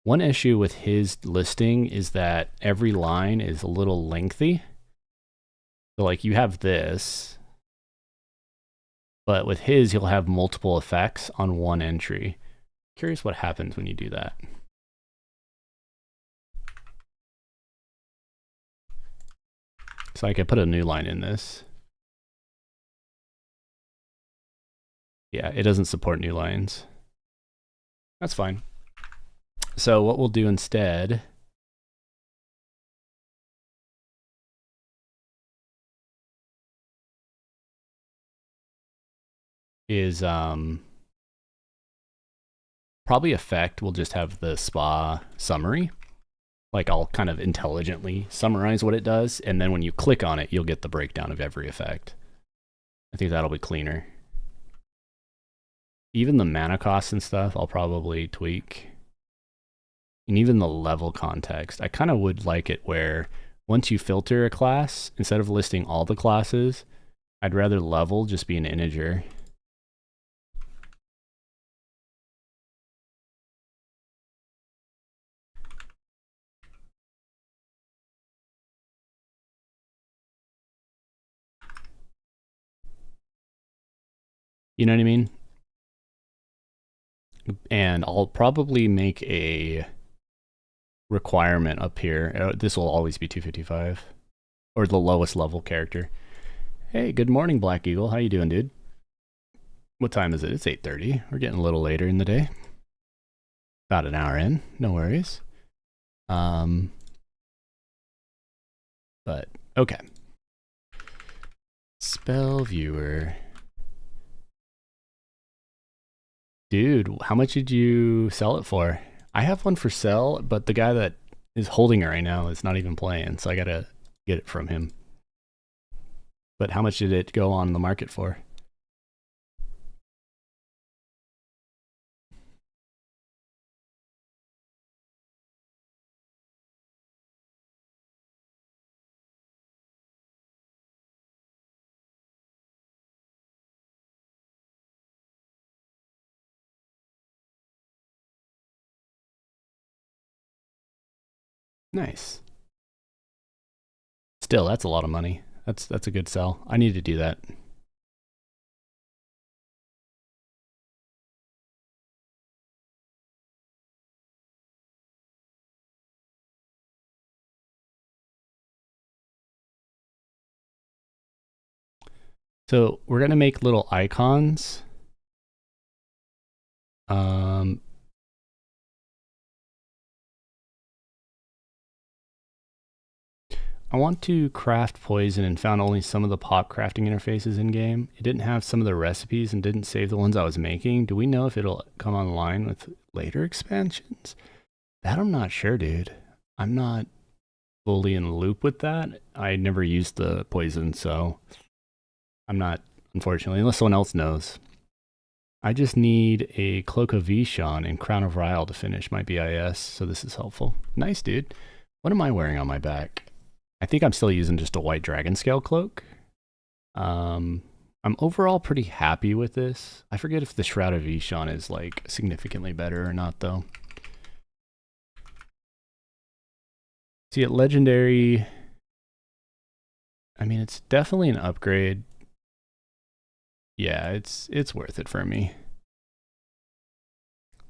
One issue with his listing is that every line is a little lengthy. So like you have this, but with his, you'll have multiple effects on one entry. Curious what happens when you do that. So I could put a new line in this. Yeah, it doesn't support new lines. That's fine. So what we'll do instead is probably effect. We'll just have the spa summary. Like I'll kind of intelligently summarize what it does, and then when you click on it, you'll get the breakdown of every effect. I think that'll be cleaner. Even the mana costs and stuff, I'll probably tweak. And even the level context. I kind of would like it where once you filter a class, instead of listing all the classes, I'd rather level just be an integer. You know what I mean? And I'll probably make a requirement up here. This will always be 255, or the lowest level character. Hey, good morning, Black Eagle. How you doing, dude? What time is it? It's 8:30. We're getting a little later in the day. About an hour in. No worries. But okay. Spell viewer. Dude, how much did you sell it for? I have one for sale, but the guy that is holding it right now is not even playing, so I gotta get it from him. But how much did it go on the market for? Nice. Still, that's a lot of money. That's a good sell. I need to do that. So we're gonna make little icons. I I want to craft poison and found only some of the pop crafting interfaces in game. It didn't have some of the recipes and didn't save the ones I was making. Do we know if it'll come online with later expansions? That I'm not sure, dude. I'm not fully in the loop with that. I never used the poison, so I'm not, unfortunately, unless someone else knows. I just need a Cloak of Vishon and Crown of Ryle to finish my BIS, so this is helpful. Nice, dude. What am I wearing on my back? I think I'm still using just a white dragon scale cloak. I'm overall pretty happy with this. I forget if the Shroud of Vishon is like significantly better or not though. See, at Legendary, I mean, it's definitely an upgrade. Yeah, it's worth it for me.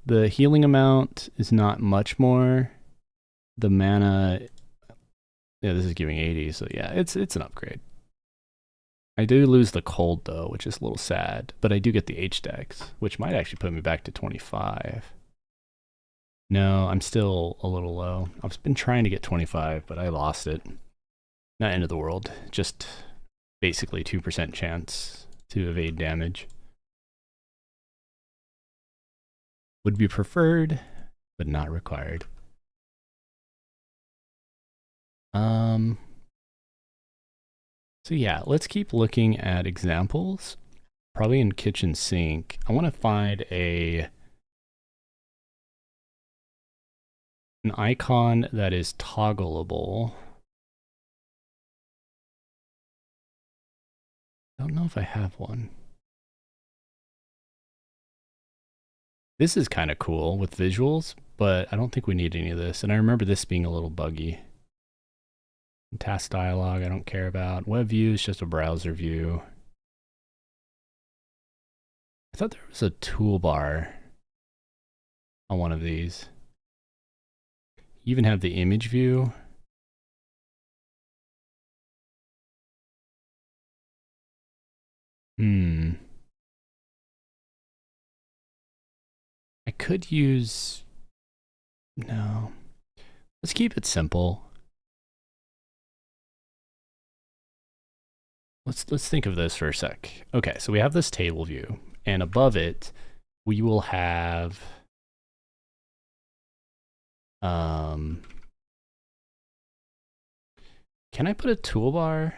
The healing amount is not much more. The mana, yeah, this is giving 80, so yeah, it's an upgrade. I do lose the cold though, which is a little sad, but I do get the H-Dex, which might actually put me back to 25. No, I'm still a little low. I've been trying to get 25, but I lost it. Not end of the world, just basically 2% chance to evade damage. Would be preferred, but not required. So yeah, let's keep looking at examples. Probably in kitchen sink. I want to find an icon that is toggleable. I don't know if I have one. This is kind of cool with visuals, but I don't think we need any of this. And I remember this being a little buggy. Task dialog, I don't care about. Web view is just a browser view. I thought there was a toolbar on one of these. You even have the image view. I could use, no. Let's keep it simple. Let's think of this for a sec. Okay, so we have this table view, and above it, we will have can I put a toolbar?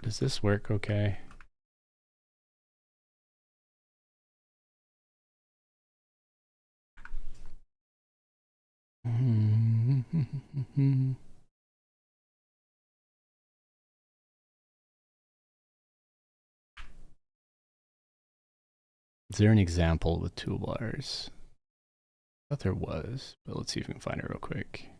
Does this work okay? Is there an example with toolbars? I thought there was, but let's see if we can find it real quick.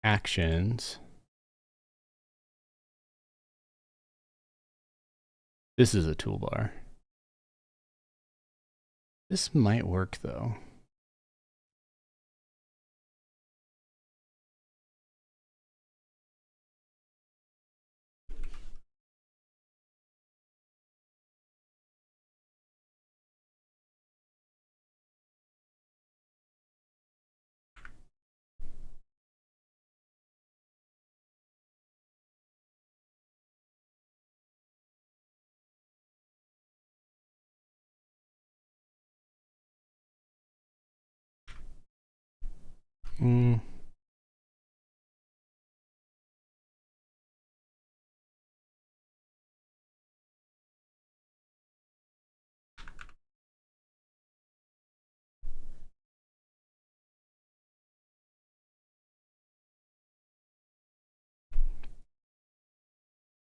Actions. This is a toolbar. This might work though.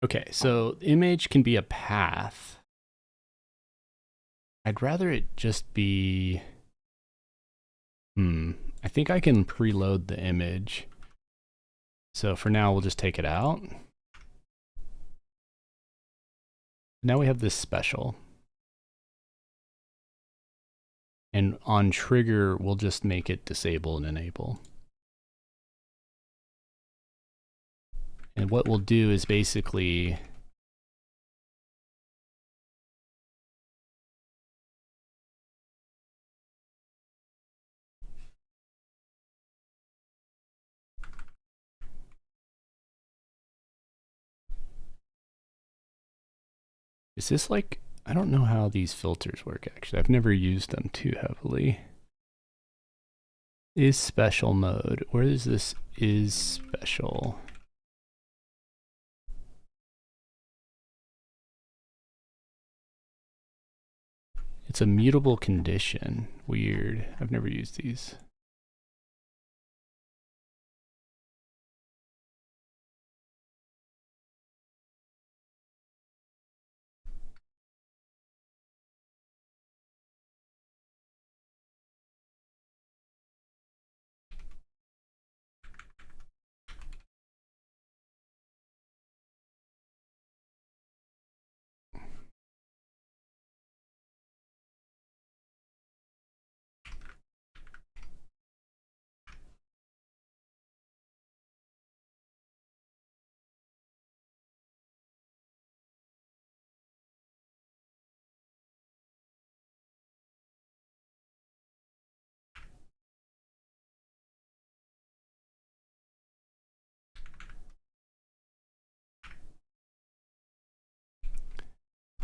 Okay, so image can be a path. I'd rather it just be, I think I can preload the image. So for now, we'll just take it out. Now we have this special. And on trigger, we'll just make it disable and enable. And what we'll do is basically Is this like, I don't know how these filters work actually. I've never used them too heavily. Is special mode. Where is this is special? It's a mutable condition. Weird. I've never used these.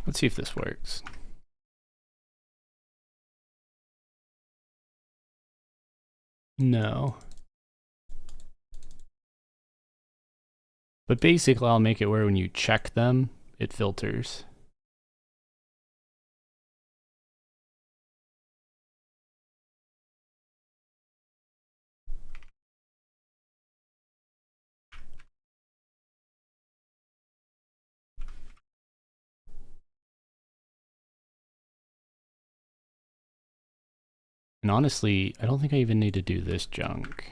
Let's see if this works. No. But basically I'll make it where when you check them, it filters. And honestly, I don't think I even need to do this junk.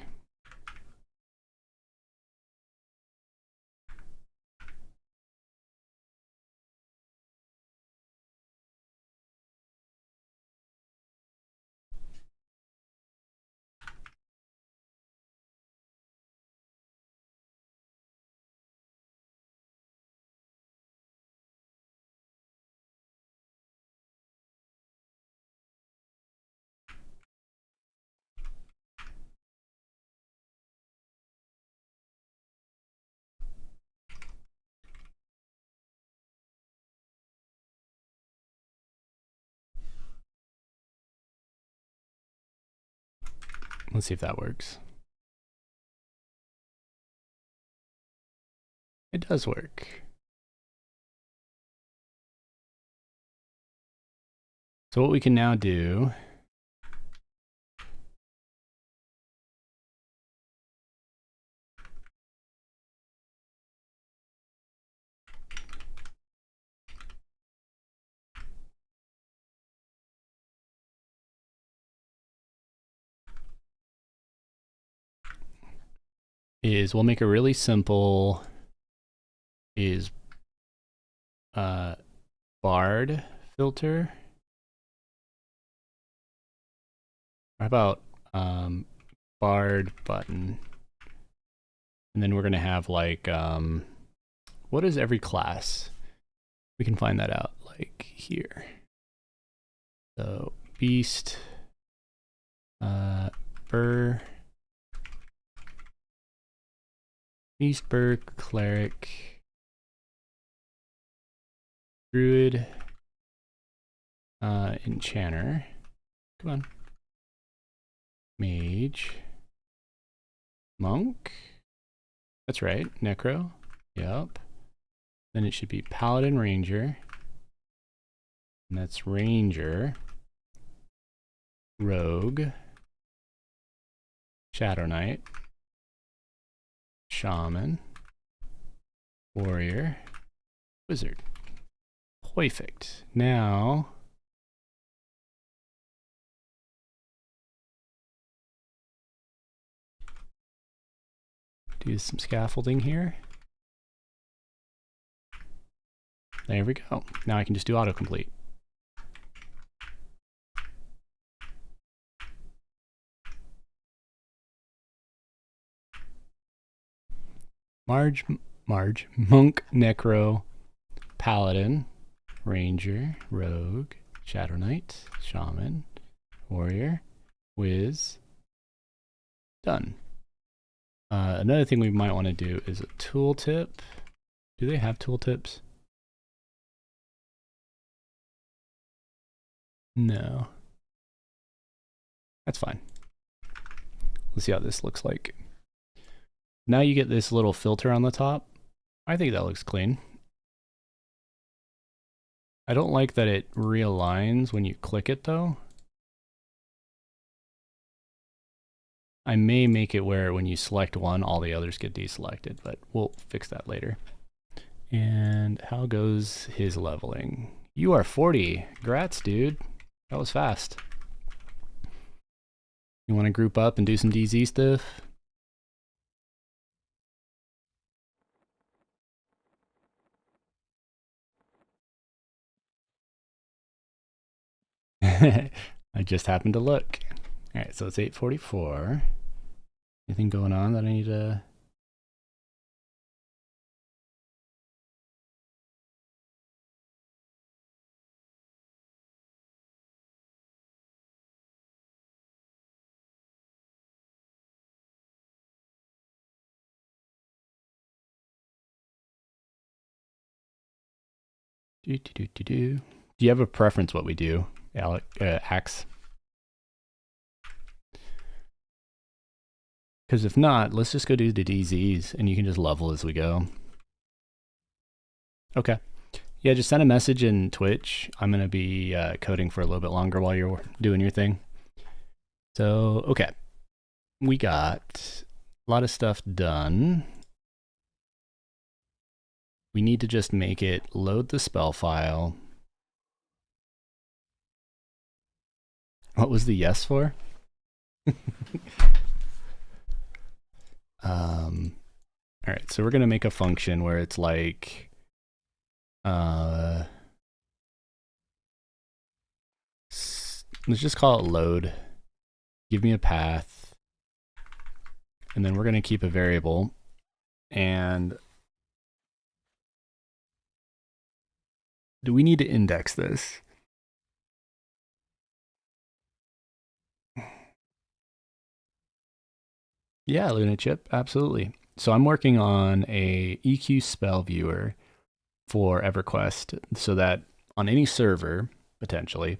Let's see if that works. It does work. So what we can now do is we'll make a really simple is barred filter. How about barred button? And then we're gonna have like what is every class? We can find that out like here. So beast, burr, beast, burr, cleric, druid, enchanter. Come on. Mage, monk. That's right. Necro. Yep. Then it should be paladin, ranger. And that's ranger, rogue, shadow knight, shaman, warrior, wizard. Perfect. Now do some scaffolding here. There we go. Now I can just do autocomplete. Marge, monk, necro, paladin, ranger, rogue, shadow knight, shaman, warrior, wiz. Done. Another thing we might want to do is a tooltip. Do they have tooltips? No. That's fine. Let's see how this looks like. Now you get this little filter on the top. I think that looks clean. I don't like that it realigns when you click it though. I may make it where when you select one, all the others get deselected, but we'll fix that later. And how goes his leveling? You are 40. Grats, dude. That was fast. You want to group up and do some DZ stuff? I just happened to look. All right, so it's 8:44. Anything going on that I need to... Do you have a preference what we do, Axe? Because if not, let's just go do the DZs and you can just level as we go. Okay. Yeah, just send a message in Twitch. I'm going to be coding for a little bit longer while you're doing your thing. So, okay. We got a lot of stuff done. We need to just make it load the spell file. What was the yes for? All right, so we're going to make a function where it's like, let's just call it load. Give me a path. And then we're going to keep a variable. And do we need to index this? Yeah, Luna Chip, absolutely. So I'm working on a EQ spell viewer for EverQuest so that on any server, potentially,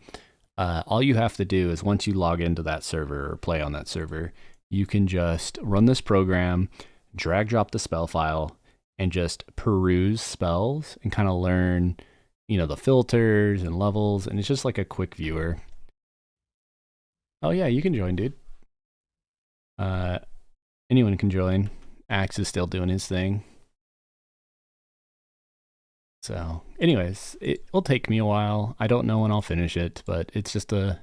all you have to do is once you log into that server or play on that server, you can just run this program, drag drop the spell file, and just peruse spells and kind of learn, you know, the filters and levels. And it's just like a quick viewer. Oh yeah, you can join, dude. Anyone can join. Axe is still doing his thing. So anyways, it will take me a while. I don't know when I'll finish it, but it's just a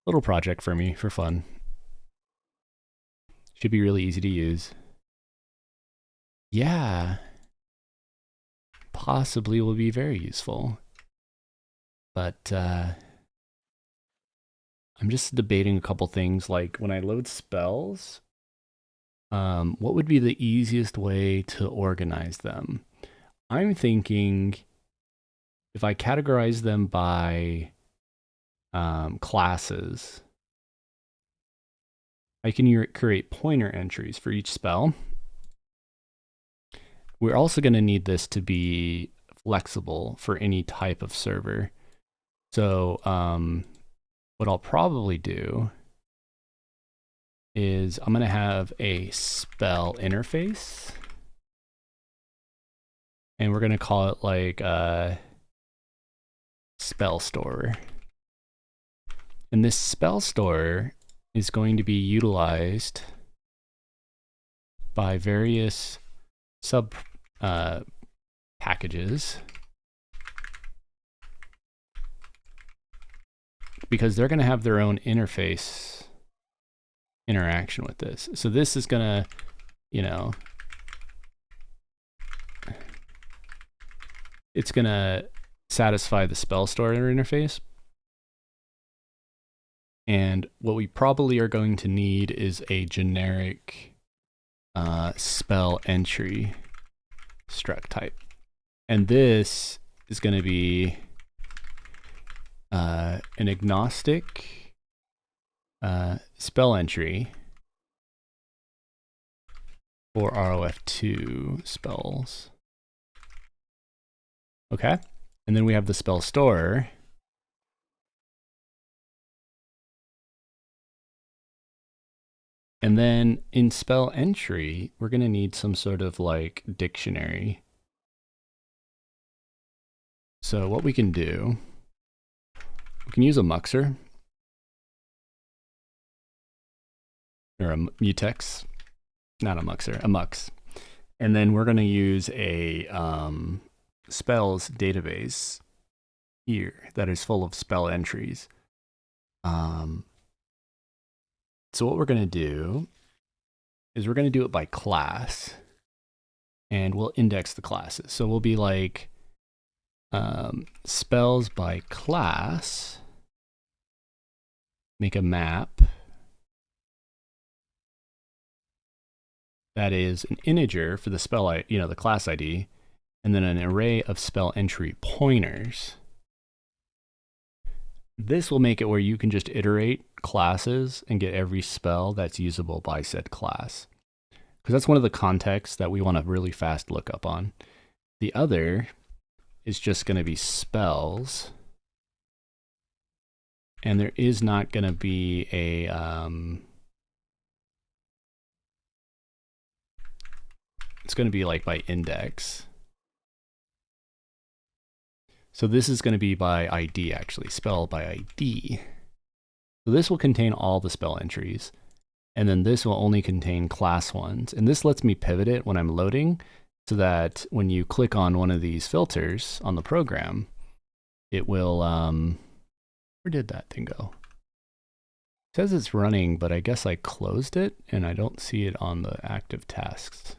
little project for me for fun. Should be really easy to use. Yeah. Possibly will be very useful. But I'm just debating a couple things, like when I load spells, what would be the easiest way to organize them? I'm thinking if I categorize them by classes, I can create pointer entries for each spell. We're also going to need this to be flexible for any type of server. So what I'll probably do is I'm going to have a spell interface. And we're going to call it like spell store. And this spell store is going to be utilized by various sub packages because they're going to have their own interface interaction with this. So this is going to, you know, it's going to satisfy the spell store interface. And what we probably are going to need is a generic spell entry struct type. And this is going to be an agnostic spell entry for ROF2 spells. . Okay, and then we have the spell store, And then in spell entry, we're going to need some sort of like dictionary. So what we can do, we can use a muxer or a mutex, not a muxer, a mux. And then we're going to use a spells database here that is full of spell entries. So what we're going to do is we're going to do it by class, and we'll index the classes. So we'll be like spells by class, make a map that is an integer for the spell, the class ID, and then an array of spell entry pointers. This will make it where you can just iterate classes and get every spell that's usable by said class. Because that's one of the contexts that we want to really fast look up on. The other is just going to be spells. And there is not going to be a... it's going to be like by index. So this is going to be by ID, actually, spell by ID. So this will contain all the spell entries, and then this will only contain class ones. And this lets me pivot it when I'm loading, so that when you click on one of these filters on the program, it will, where did that thing go? It says it's running, but I guess I closed it, and I don't see it on the active tasks.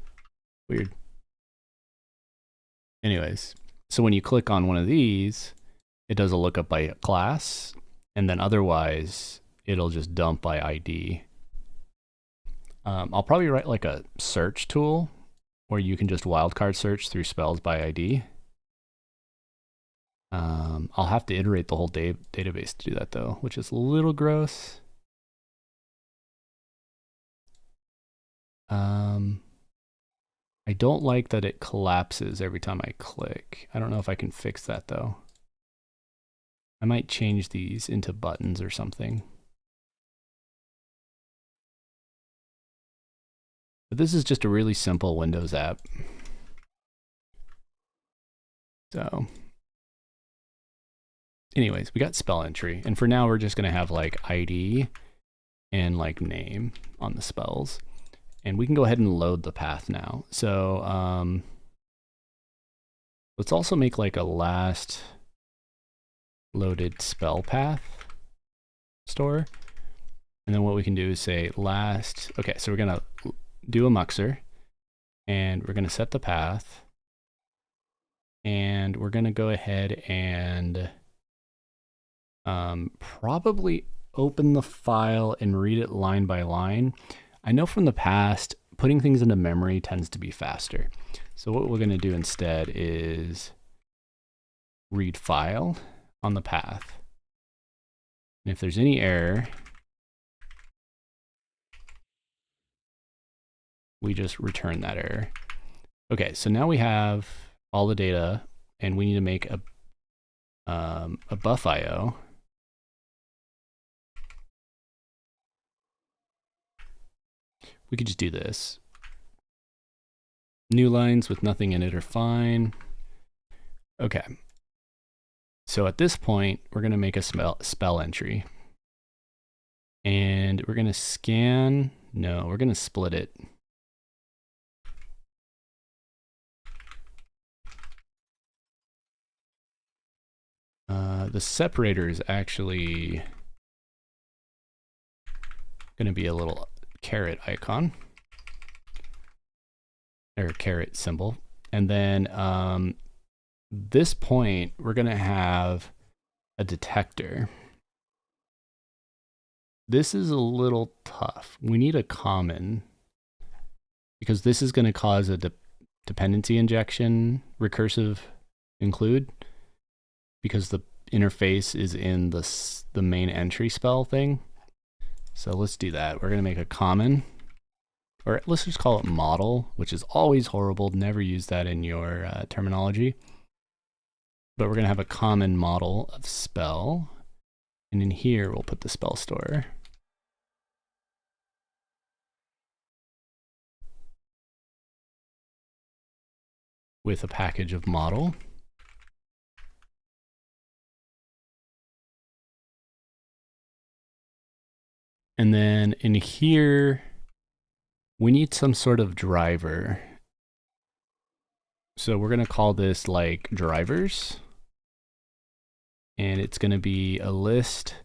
Weird. Anyways. So when you click on one of these, it does a lookup by class, and then otherwise it'll just dump by ID. I'll probably write like a search tool where you can just wildcard search through spells by ID. I'll have to iterate the whole database to do that though, which is a little gross. I don't like that it collapses every time I click. I don't know if I can fix that though. I might change these into buttons or something. But this is just a really simple Windows app. So anyways, we got spell entry. And for now, we're just going to have like ID and like name on the spells. And we can go ahead and load the path now. So let's also make like a last loaded spell path store. And then what we can do is say last, okay, so we're gonna do a muxer and we're gonna set the path. And we're gonna go ahead and probably open the file and read it line by line. I know from the past, putting things into memory tends to be faster. So what we're going to do instead is read file on the path. And if there's any error, we just return that error. Okay, so now we have all the data, and we need to make a buff IO. We could just do this. New lines with nothing in it are fine. Okay. So at this point, we're going to make a spell entry. And we're going to scan. No, we're going to split it. The separator is actually going to be a little caret icon or caret symbol. And then this point, we're going to have a detector. This is a little tough. We need a common because this is going to cause a dependency injection recursive include because the interface is in the main entry spell thing. So let's do that. We're going to make a common, or let's just call it model, which is always horrible. Never use that in your terminology. But we're going to have a common model of spell. And in here, we'll put the spell store. with a package of model. And then in here, we need some sort of driver. So we're going to call this like drivers. And it's going to be a list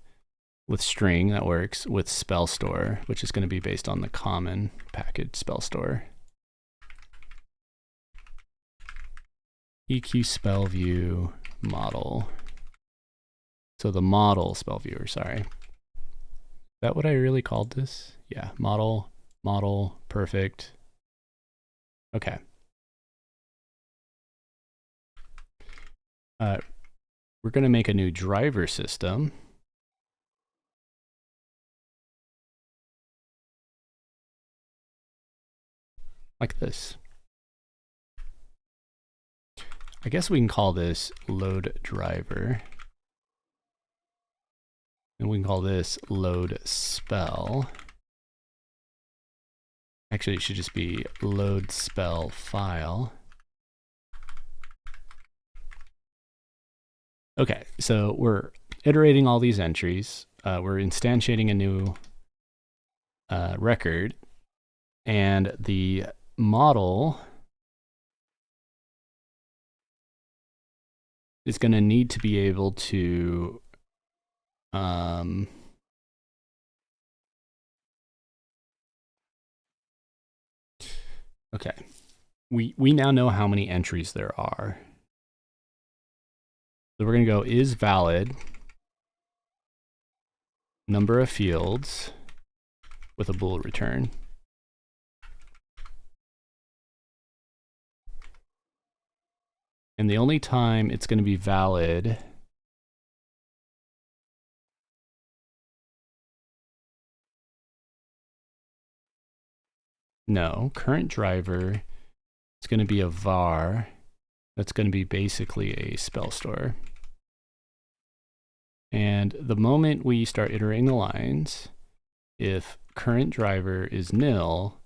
with string that works with spell store, which is going to be based on the common package spell store. EQ spell view model. So the model spell viewer, sorry. Is that what I really called this? Yeah, model, perfect. Okay. We're going to make a new driver system. Like this. I guess we can call this load driver. And we can call this load spell. Actually, it should just be load spell file. Okay, so we're iterating all these entries. We're instantiating a new record, and the model is going to need to be able to okay, we now know how many entries there are. So we're going to go is valid number of fields with a bool return. And the only time it's going to be valid current driver, it's going to be a var that's going to be basically a spell store. And the moment we start iterating the lines, if current driver is nil,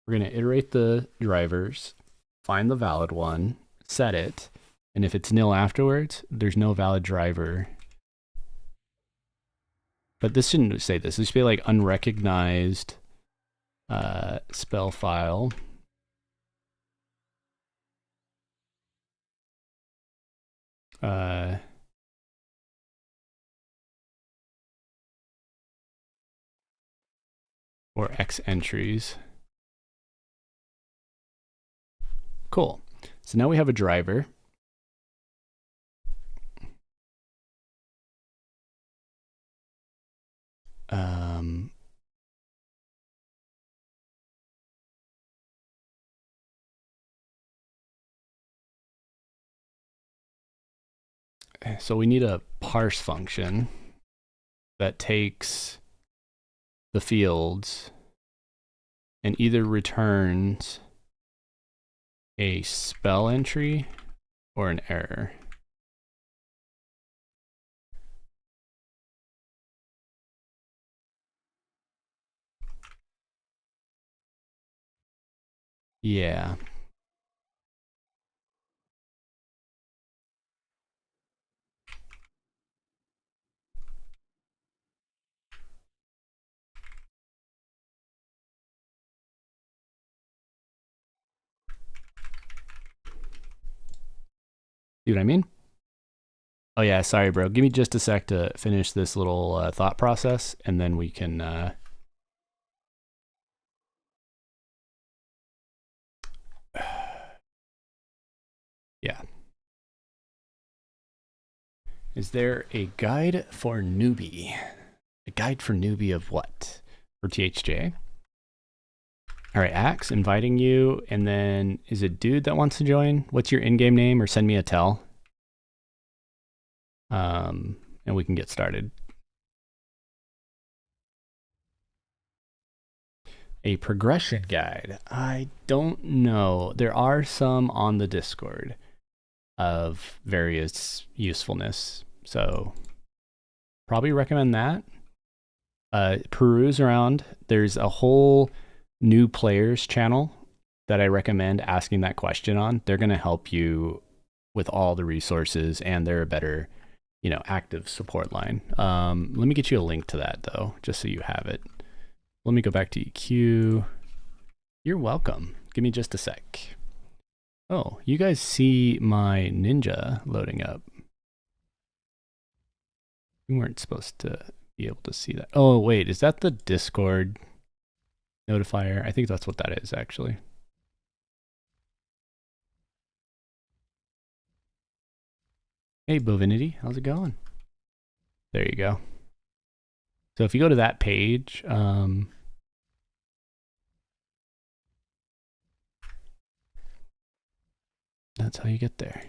we're going to iterate the drivers, find the valid one, set it, and if it's nil afterwards, there's no valid driver. But this shouldn't say this. This should be like unrecognized spell file. Or X entries. Cool. So now we have a driver. So we need a parse function that takes the fields and either returns a spell entry or an error. Yeah. See what I mean? Oh yeah, sorry, bro. Give me just a sec to finish this little thought process, and then we can... yeah. Is there a guide for newbie? A guide for newbie of what? For THJ? All right, Axe, inviting you, and then is it dude that wants to join? What's your in-game name, or send me a tell? And we can get started. A progression guide. I don't know. There are some on the Discord of various usefulness, so probably recommend that. Peruse around. There's a whole new players channel that I recommend asking that question on. They're going to help you with all the resources, and they're a better, active support line. Let me get you a link to that though, just so you have it. Let me go back to EQ. You're welcome. Give me just a sec. Oh, you guys see my ninja loading up. You weren't supposed to be able to see that. Oh, wait, is that the Discord notifier? I think that's what that is, actually. Hey, Bovinity, how's it going? There you go. So if you go to that page, that's how you get there.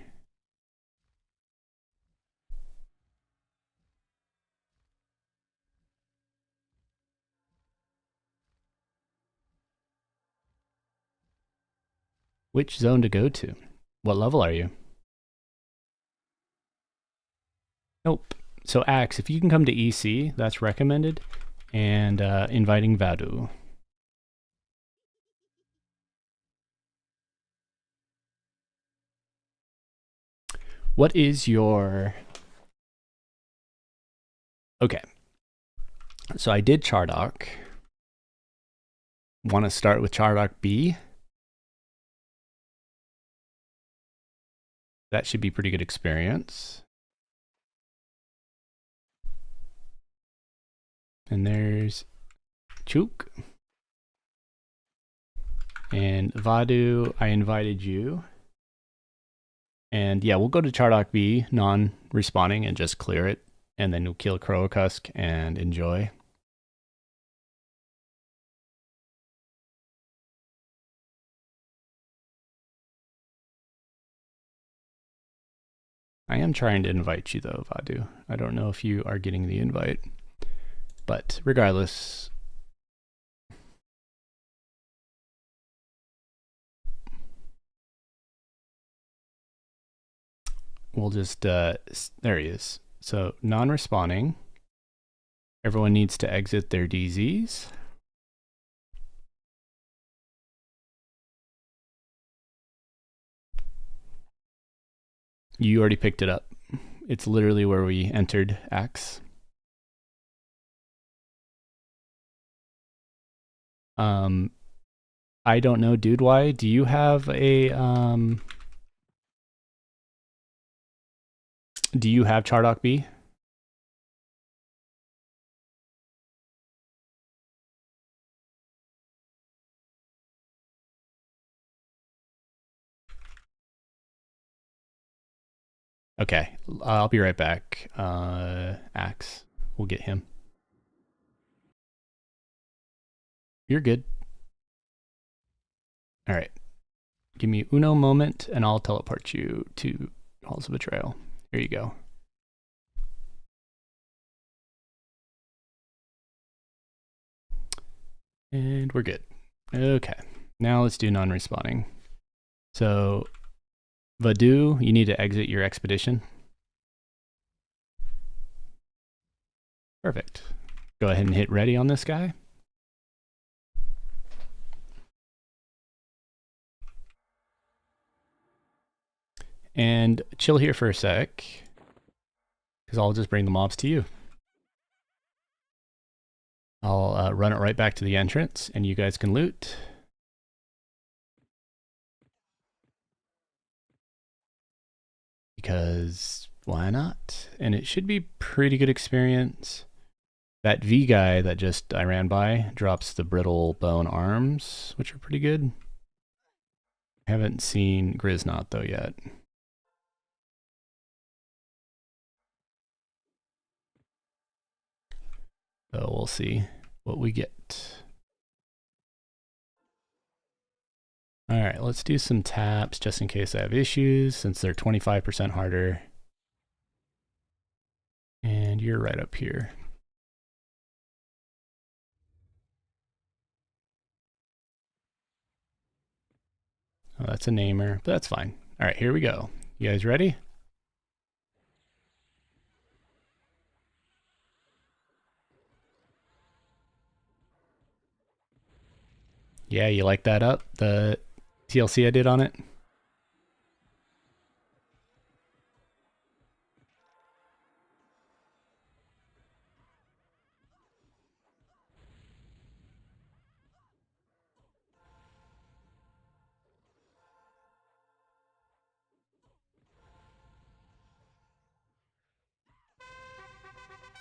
Which zone to go to? What level are you? Nope. So Axe, if you can come to EC, that's recommended. And inviting Vadu. What is your... Okay. So I did Chardock. Want to start with Chardock B? That should be pretty good experience. And there's Chook. And Vadu, I invited you. And yeah, we'll go to Chardock B, non-respawning, and just clear it. And then we'll kill Croacusk and enjoy. I am trying to invite you though, Vadu. I don't know if you are getting the invite. But regardless, we'll just, there he is. So non-respawning, everyone needs to exit their DZs. You already picked it up. It's literally where we entered Axe. I don't know, dude. Why? Do you have a do you have Chardock B? Okay, I'll be right back. Axe, we'll get him. You're good. All right. Give me uno moment and I'll teleport you to Halls of Betrayal. Here you go. And we're good. Okay. Now let's do non-respawning. So, Vadu, you need to exit your expedition. Perfect. Go ahead and hit ready on this guy. And chill here for a sec, because I'll just bring the mobs to you. I'll run it right back to the entrance, and you guys can loot. Because why not? And it should be pretty good experience. That V guy that just I ran by drops the brittle bone arms, which are pretty good. I haven't seen Griznot though yet. So we'll see what we get. All right, let's do some taps just in case I have issues, since they're 25% harder. And you're right up here. Oh, that's a namer, but that's fine. All right, here we go. You guys ready? Yeah, you like that up? The TLC I did on it.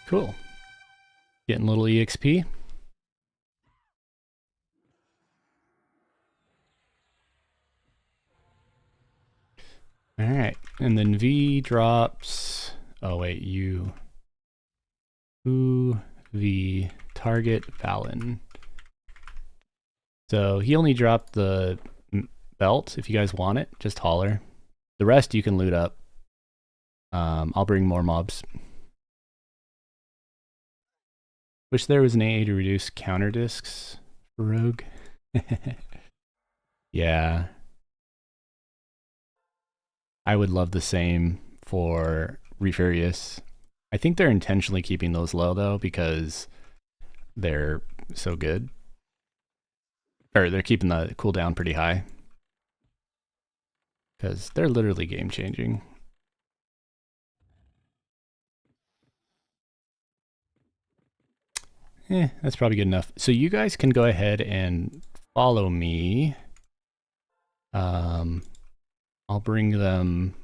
Cool. Getting a little EXP. All right, and then V drops. Oh wait, V target Valen. So he only dropped the belt. If you guys want it, just holler. The rest you can loot up. I'll bring more mobs. Wish there was an AA to reduce counter discs for Rogue. Yeah. I would love the same for Refurious. I think they're intentionally keeping those low though because they're so good. Or they're keeping the cooldown pretty high. Because they're literally game changing. That's probably good enough. So you guys can go ahead and follow me. I'll bring them.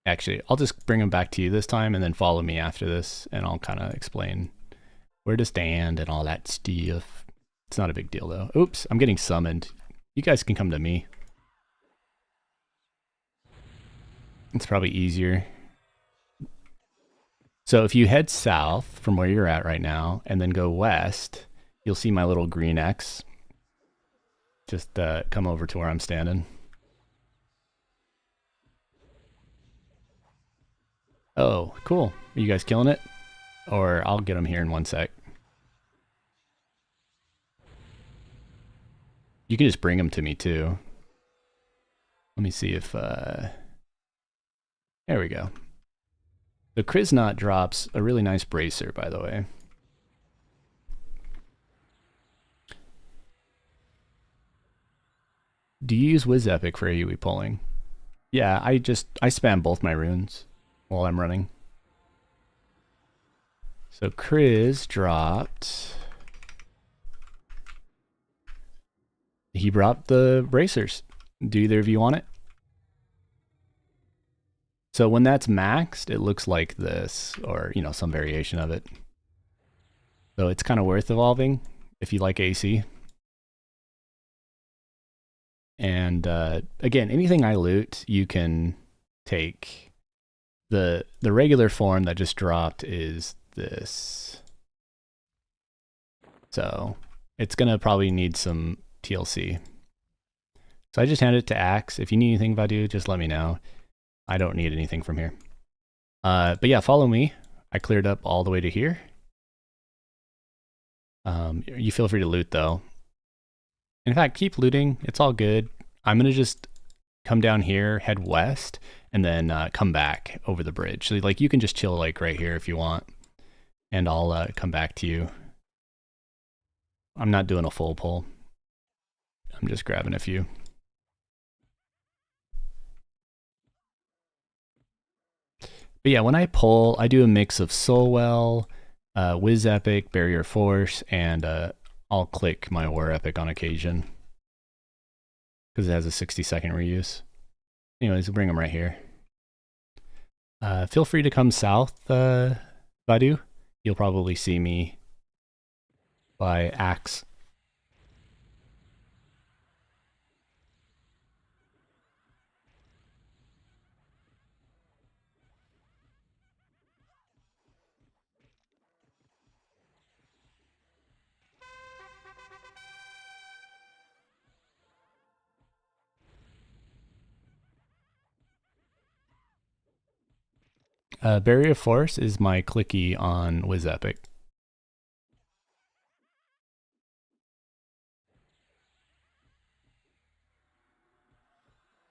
Actually, I'll just bring them back to you this time and then follow me after this and I'll kind of explain where to stand and all that stuff. It's not a big deal though. Oops, I'm getting summoned. You guys can come to me. It's probably easier. So if you head south from where you're at right now and then go west, you'll see my little green X. Just come over to where I'm standing. Oh, cool. Are you guys killing it? Or I'll get them here in one sec. You can just bring them to me too. Let me see if... there we go. The Kriznot drops a really nice bracer, by the way. Do you use Wiz Epic for AoE pulling? Yeah, I spam both my runes while I'm running. So Kriz dropped... He brought the bracers. Do either of you want it? So when that's maxed, it looks like this, or, you know, some variation of it. So it's kind of worth evolving if you like AC. And again, anything I loot, you can take. The regular form that just dropped is this. So it's going to probably need some TLC. So I just handed it to Axe. If you need anything, Vadu, just let me know. I don't need anything from here. But yeah, follow me. I cleared up all the way to here. You feel free to loot though. In fact, keep looting. It's all good. I'm going to just come down here, head west, and then come back over the bridge. So like you can just chill like right here if you want. And I'll come back to you. I'm not doing a full pull. I'm just grabbing a few. But yeah, when I pull, I do a mix of Soulwell, Wiz Epic, Barrier Force, and I'll click my War Epic on occasion. Because it has a 60-second reuse. Anyways, we'll bring them right here. Feel free to come south, Vadu. You'll probably see me by Axe. Barrier Force is my clicky on Wiz Epic.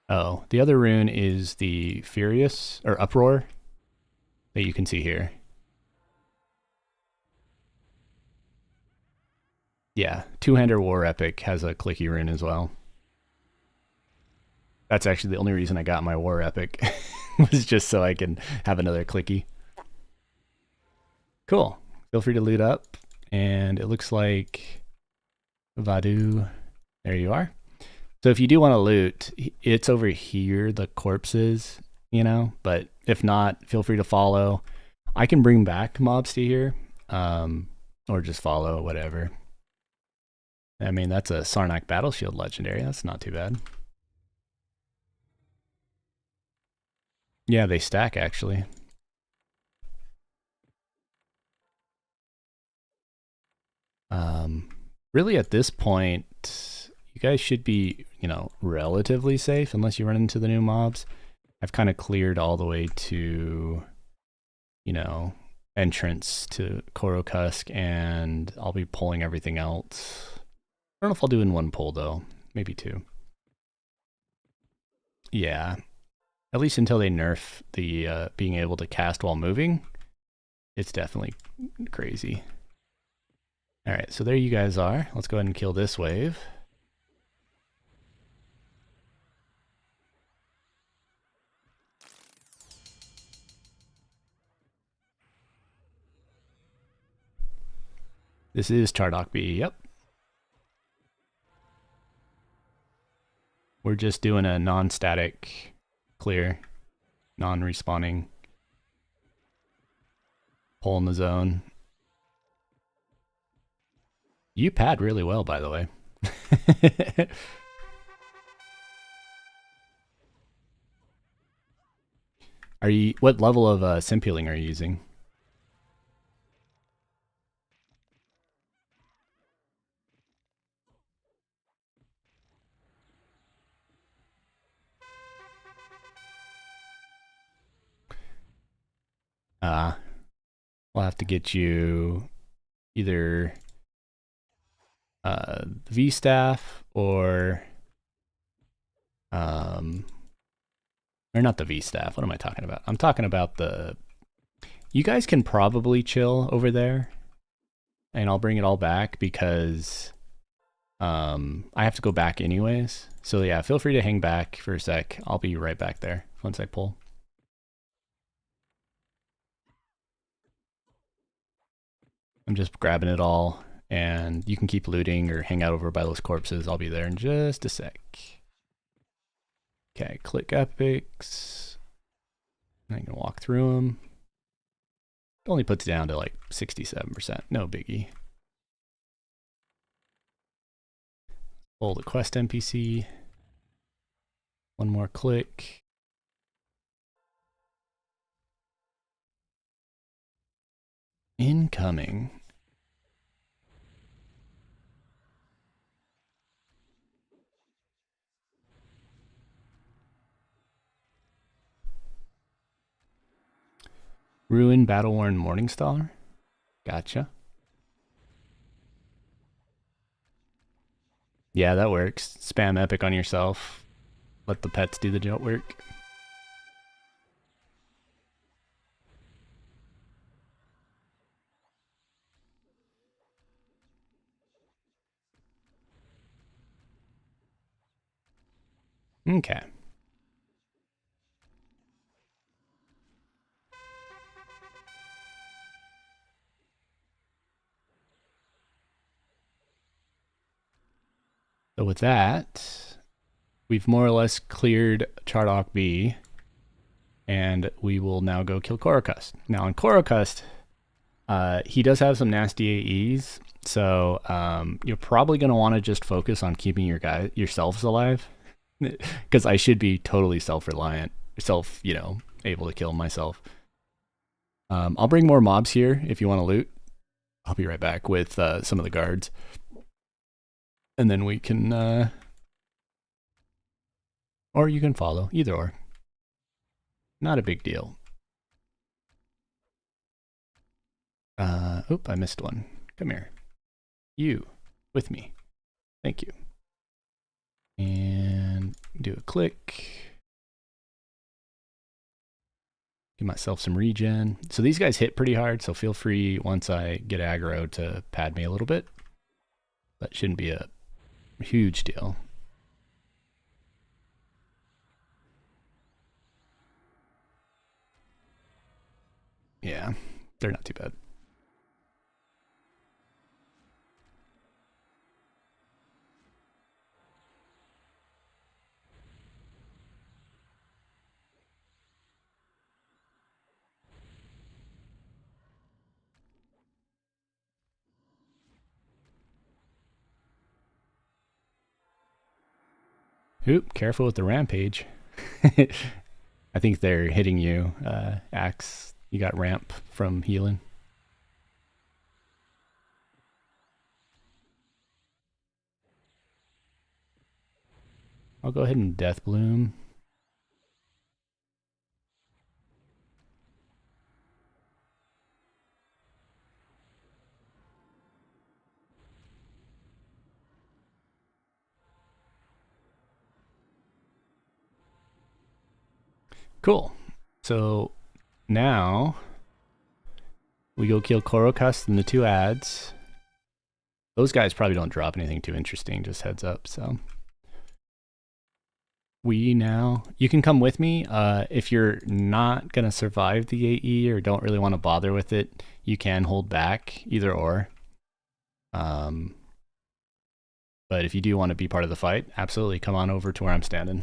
Oh, the other rune is the Furious, or Uproar, that you can see here. Yeah, Two-Hander War Epic has a clicky rune as well. That's actually the only reason I got my war epic was just so I can have another clicky. Cool. Feel free to loot up. And it looks like Vadu, there you are. So if you do want to loot, it's over here, the corpses, you know, but if not, feel free to follow. I can bring back mobs to here, or just follow, whatever. I mean, that's a Sarnak Battle Shield legendary. That's not too bad. Yeah, they stack, actually. Really, at this point, you guys should be, you know, relatively safe unless you run into the new mobs. I've kind of cleared all the way to, you know, entrance to Korokusk, and I'll be pulling everything else. I don't know if I'll do in one pull, though. Maybe two. Yeah. At least until they nerf the being able to cast while moving. It's definitely crazy. All right, so there you guys are. Let's go ahead and kill this wave. This is Chardok B, yep. We're just doing a non-static clear, non-respawning pull in the zone. You pad really well, by the way. Are you? What level of simp healing are you using? We'll have to get you either V staff or not the V staff. What am I talking about? I'm talking about the. You guys can probably chill over there, and I'll bring it all back because I have to go back anyways. So yeah, feel free to hang back for a sec. I'll be right back there once I pull. I'm just grabbing it all, and you can keep looting or hang out over by those corpses. I'll be there in just a sec. Okay, click epics. I can walk through them. It only puts down to like 67%. No biggie. Pull the quest NPC. One more click. Incoming. Ruin Battle-Worn Morningstar. Gotcha. Yeah, that works. Spam epic on yourself. Let the pets do the job work. Okay. So with that, we've more or less cleared Chardok B, and we will now go kill Korokusk. Now on Korokusk, he does have some nasty AEs, so you're probably going to want to just focus on keeping yourselves alive, because I should be totally self-reliant, you know, able to kill myself. I'll bring more mobs here if you want to loot. I'll be right back with some of the guards. And then we can, or you can follow, either or. Not a big deal. Oop, I missed one. Come here. You, with me. Thank you. And do a click. Give myself some regen. So these guys hit pretty hard, so feel free once I get aggro to pad me a little bit. That shouldn't be a huge deal. Yeah, they're not too bad. Oop, careful with the rampage. I think they're hitting you, Axe. You got ramp from healing. I'll go ahead and Death Bloom. Cool. So now we go kill Korokust and the two ads. Those guys probably don't drop anything too interesting, just heads up. So you can come with me. If you're not going to survive the AE or don't really want to bother with it, you can hold back, either or. But if you do want to be part of the fight, absolutely come on over to where I'm standing.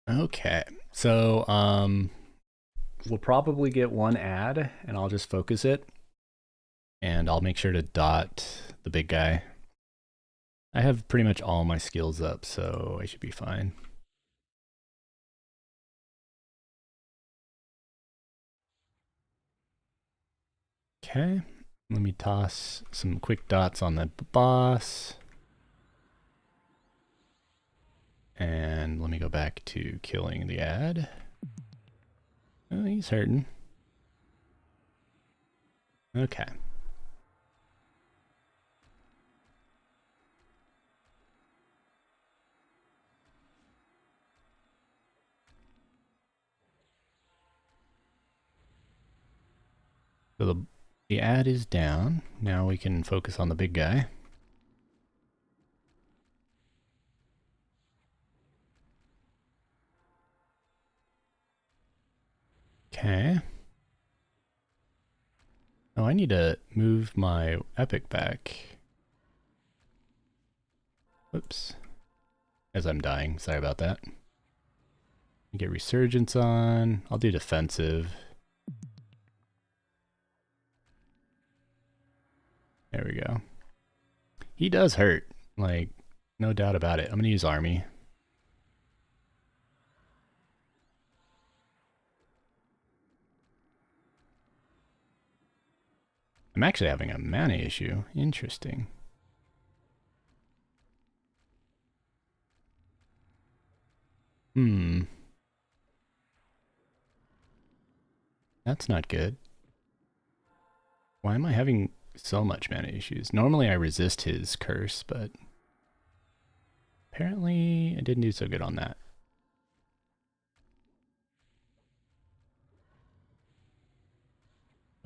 Okay, so we'll probably get one ad and I'll just focus it. And I'll make sure to dot the big guy. I have pretty much all my skills up, so I should be fine. Okay, let me toss some quick dots on the boss. And let me go back to killing the ad. Oh, he's hurting. Okay. So the ad is down. Now we can focus on the big guy. Okay. Oh, I need to move my epic back. Whoops. As I'm dying. Sorry about that. Get resurgence on. I'll do defensive. There we go. He does hurt. Like, no doubt about it. I'm going to use army. I'm actually having a mana issue. Interesting. That's not good. Why am I having so much mana issues? Normally I resist his curse, but apparently I didn't do so good on that.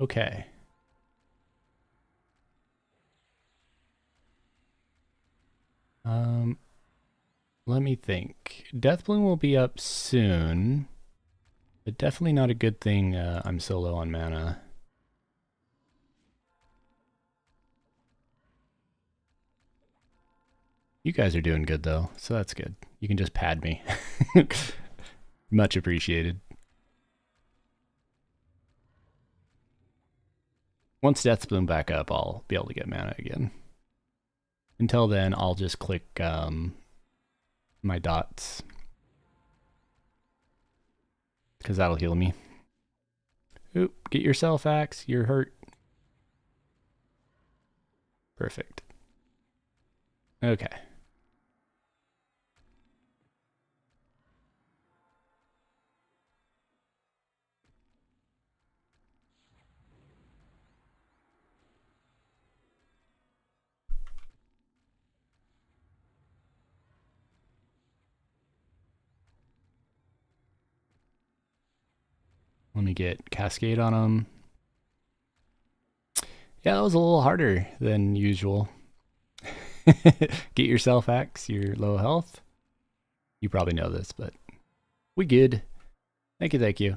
Okay. Let me think. Deathbloom will be up soon, but definitely not a good thing I'm so low on mana. You guys are doing good though, so that's good. You can just pad me. Much appreciated. Once Deathbloom back up, I'll be able to get mana again. Until then, I'll just click my dots, because that'll heal me. Oop, get yourself, Axe. You're hurt. Perfect. Okay. Let me get Cascade on him. Yeah, that was a little harder than usual. Get yourself, Axe. You're low health. You probably know this, but we good. Thank you, thank you.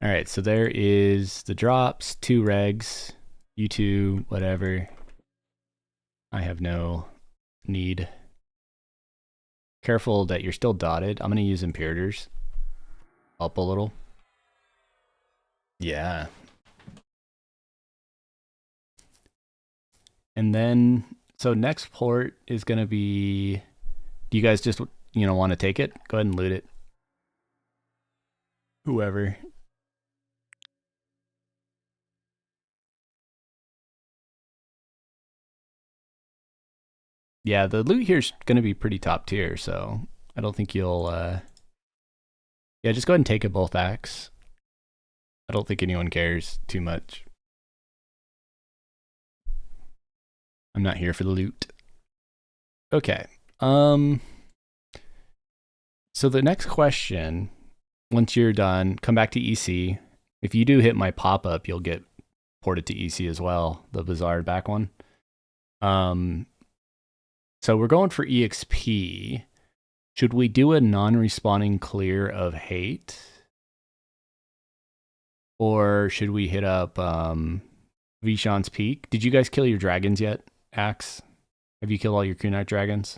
All right, so there is the drops, 2 regs, you 2, whatever. I have no need. Careful that you're still dotted. I'm going to use imperators. Up a little. Yeah. And then, so next port is going to be, do you guys just, want to take it? Go ahead and loot it. Whoever. Yeah, the loot here is going to be pretty top tier, so I don't think you'll, yeah, just go ahead and take it both acts. I don't think anyone cares too much. I'm not here for the loot. Okay. So the next question, once you're done, come back to EC. If you do hit my pop-up, you'll get ported to EC as well, the bizarre back one. So we're going for EXP. Should we do a non-respawning clear of hate? Or should we hit up Vishan's Peak? Did you guys kill your dragons yet, Axe? Have you killed all your kunite dragons?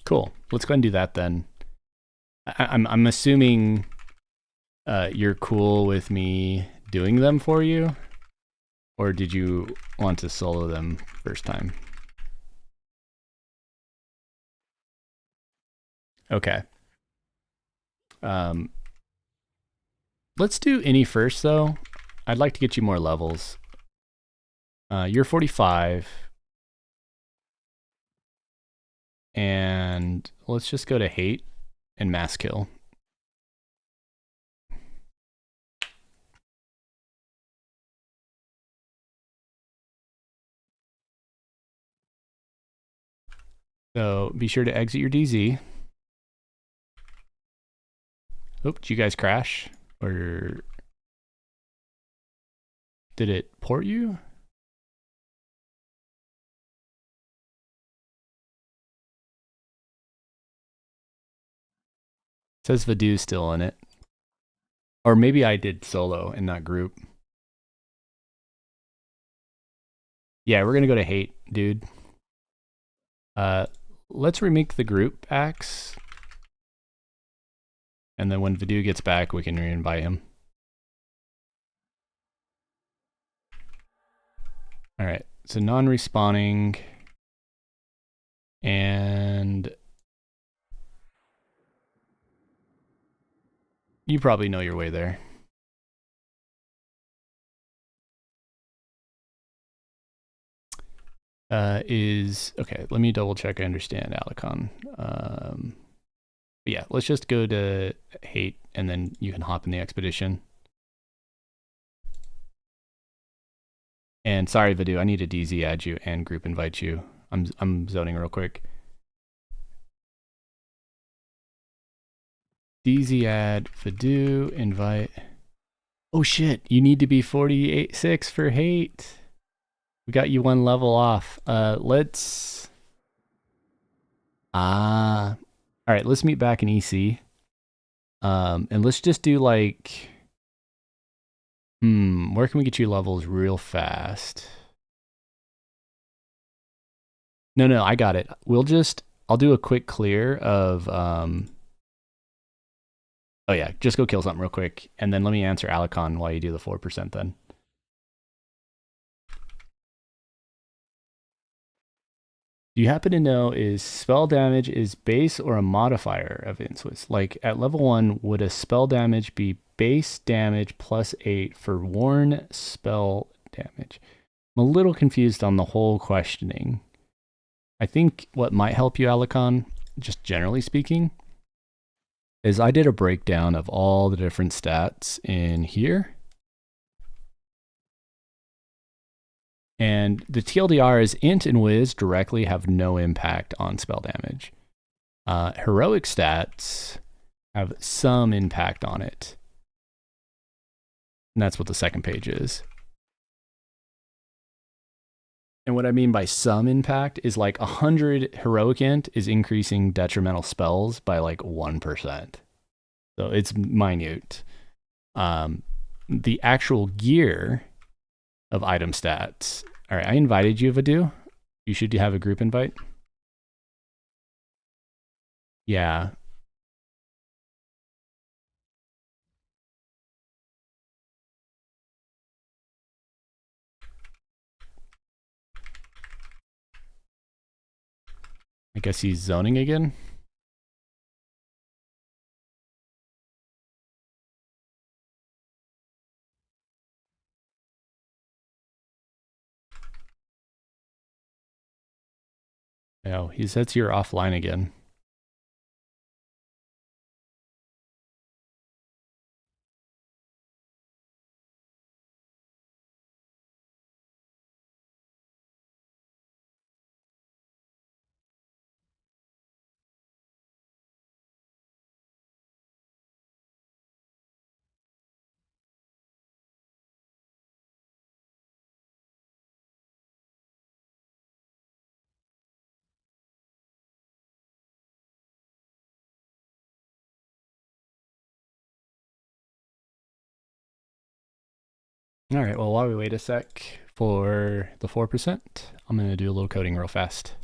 Cool. Let's go ahead and do that then. I'm assuming you're cool with me doing them for you, or did you want to solo them first time? Okay. Let's do any first though. I'd like to get you more levels. You're 45. And let's just go to hate and mass kill. So be sure to exit your DZ. Oh, did you guys crash? Or did it port you? It says Vadoo's still in it. Or maybe I did solo and not group. Yeah, we're gonna go to hate, dude. Let's remake the group axe. And then when Vadoo gets back, we can re-invite him. All right, so non-respawning. And you probably know your way there. Okay, let me double check I understand Alicon. Yeah, let's just go to hate and then you can hop in the expedition. And sorry, Vadoo, I need to DZ add you and group invite you. I'm zoning real quick. DZ add Vadoo invite. Oh shit, you need to be 48.6 for hate. We got you 1 level off. Let's all right, let's meet back in EC. And let's just do like where can we get you levels real fast? No, I got it. I'll do a quick clear of oh yeah, just go kill something real quick and then let me answer Alicon while you do the 4% then. Do you happen to know is spell damage is base or a modifier of Inswitz? Like at level 1, would a spell damage be base damage plus 8 for worn spell damage? I'm a little confused on the whole questioning. I think what might help you, Alicon, just generally speaking, is I did a breakdown of all the different stats in here. And the TLDR is int and whiz directly have no impact on spell damage. Heroic stats have some impact on it. And that's what the second page is. And what I mean by some impact is like 100 heroic int is increasing detrimental spells by like 1%. So it's minute. The actual gear of item stats. All right, I invited you, Vadu. You should have a group invite. Yeah. I guess he's zoning again. Oh, he says you're offline again. All right, well, while we wait a sec for the 4%, I'm going to do a little coding real fast.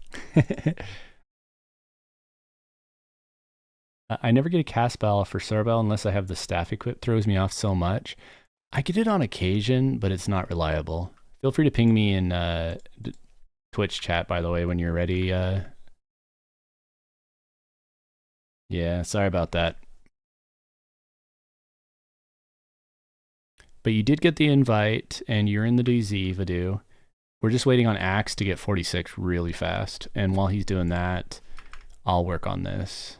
I never get a cast spell for Cerbel unless I have the staff equipped. Throws me off so much. I get it on occasion, but it's not reliable. Feel free to ping me in Twitch chat, by the way, when you're ready. Yeah, sorry about that. But you did get the invite, and you're in the DZ, Vadu. We're just waiting on Axe to get 46 really fast. And while he's doing that, I'll work on this.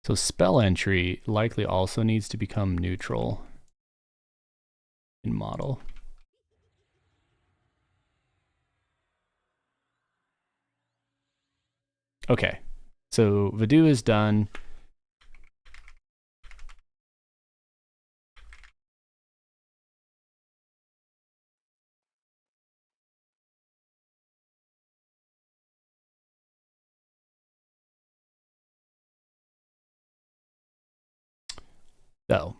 So spell entry likely also needs to become neutral in model. Okay, so Vadu is done. So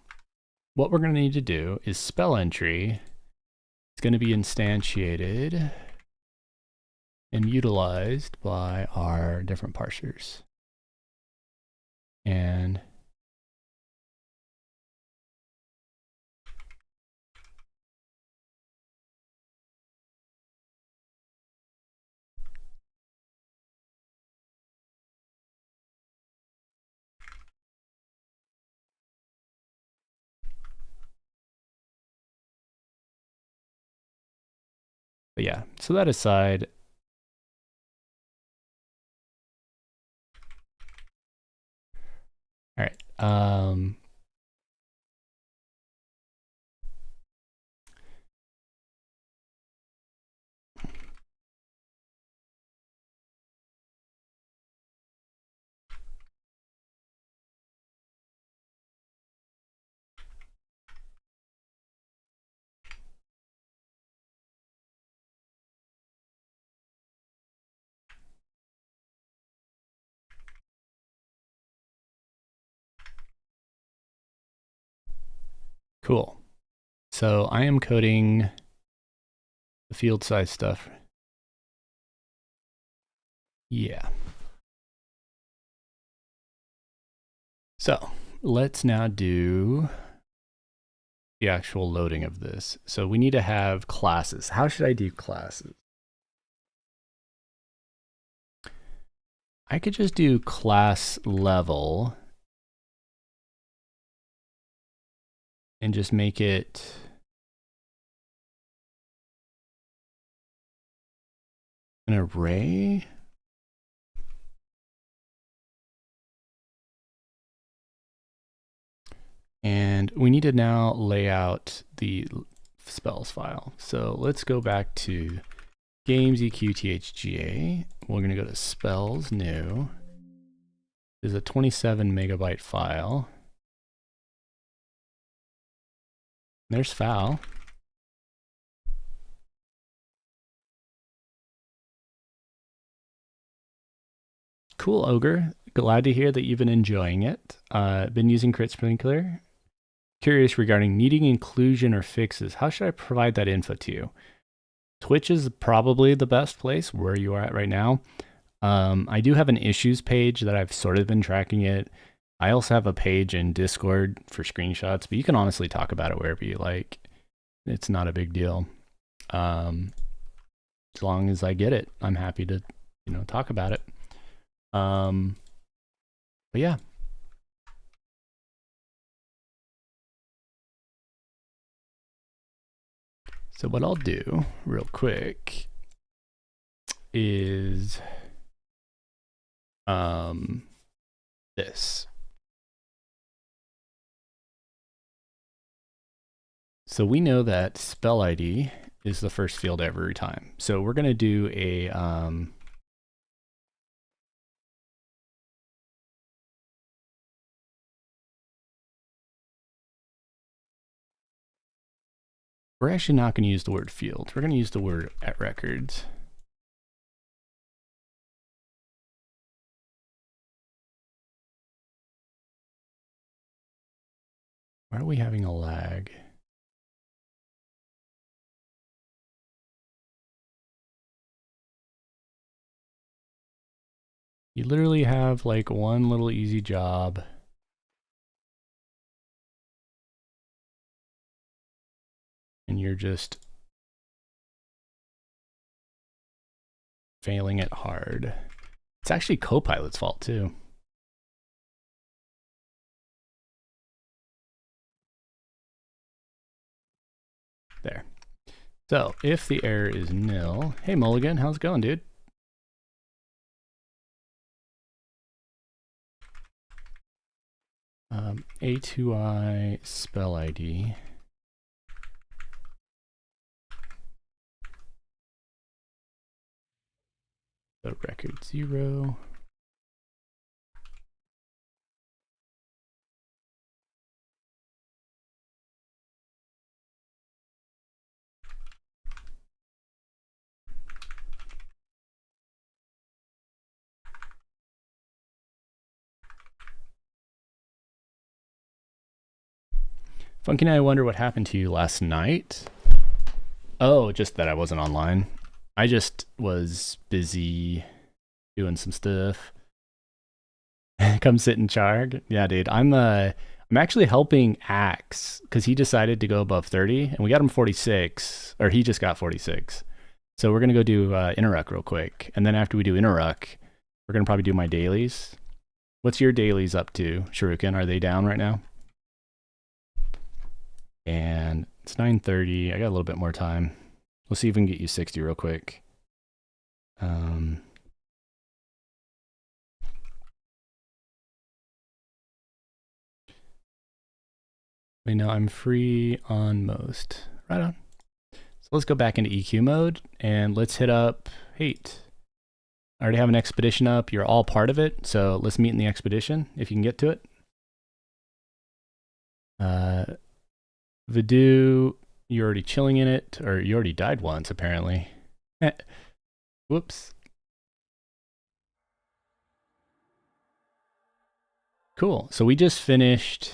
what we're going to need to do is spell entry is going to be instantiated and utilized by our different parsers. And but yeah, so that aside, all right. Cool. So I am coding the field size stuff. Yeah. So let's now do the actual loading of this. So we need to have classes. How should I do classes? I could just do class level and just make it an array. And we need to now lay out the spells file. So let's go back to games EQ THJ. We're going to go to spells new. There's a 27 megabyte file. There's foul. Cool, Ogre. Glad to hear that you've been enjoying it. Been using Crit Sprinkler. Curious regarding needing inclusion or fixes. How should I provide that info to you? Twitch is probably the best place where you are at right now. I do have an issues page that I've sort of been tracking it. I also have a page in Discord for screenshots, but you can honestly talk about it wherever you like. It's not a big deal. As long as I get it, I'm happy to, talk about it. But yeah. So what I'll do real quick is this. So we know that spell ID is the first field every time. So we're going to do a we're actually not going to use the word field. We're going to use the word at records. Why are we having a lag? You literally have like one little easy job. And you're just failing it hard. It's actually Copilot's fault too. There. So if the error is nil, hey Mulligan, how's it going, dude? A2I spell ID. So record 0. Funky and I wonder what happened to you last night. Oh, just that I wasn't online. I just was busy doing some stuff. Come sit in Charg. Yeah, dude. I'm actually helping Axe because he decided to go above 30 and we got him 46, or he just got 46. So we're gonna go do Interruck real quick. And then after we do Interruck, we're gonna probably do my dailies. What's your dailies up to, Shuriken? Are they down right now? And it's 9:30. I got a little bit more time. We'll see if we can get you 60 real quick. Wait, no, I'm free on most. Right on. So let's go back into EQ mode and let's hit up hate. I already have an expedition up. You're all part of it. So let's meet in the expedition if you can get to it. Vidu, you're already chilling in it, or you already died once apparently. Whoops. Cool. So we just finished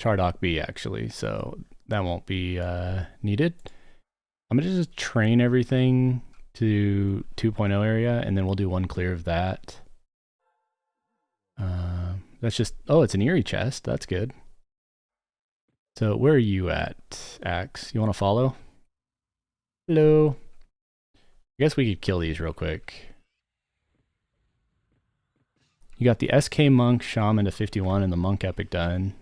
Chardock B actually, so that won't be needed. I'm gonna just train everything to 2.0 area, and then we'll do one clear of that. That's just, oh, it's an eerie chest. That's good. So where are you at, Axe? You want to follow? Hello. I guess we could kill these real quick. You got the SK Monk Shaman to 51 and the Monk Epic done.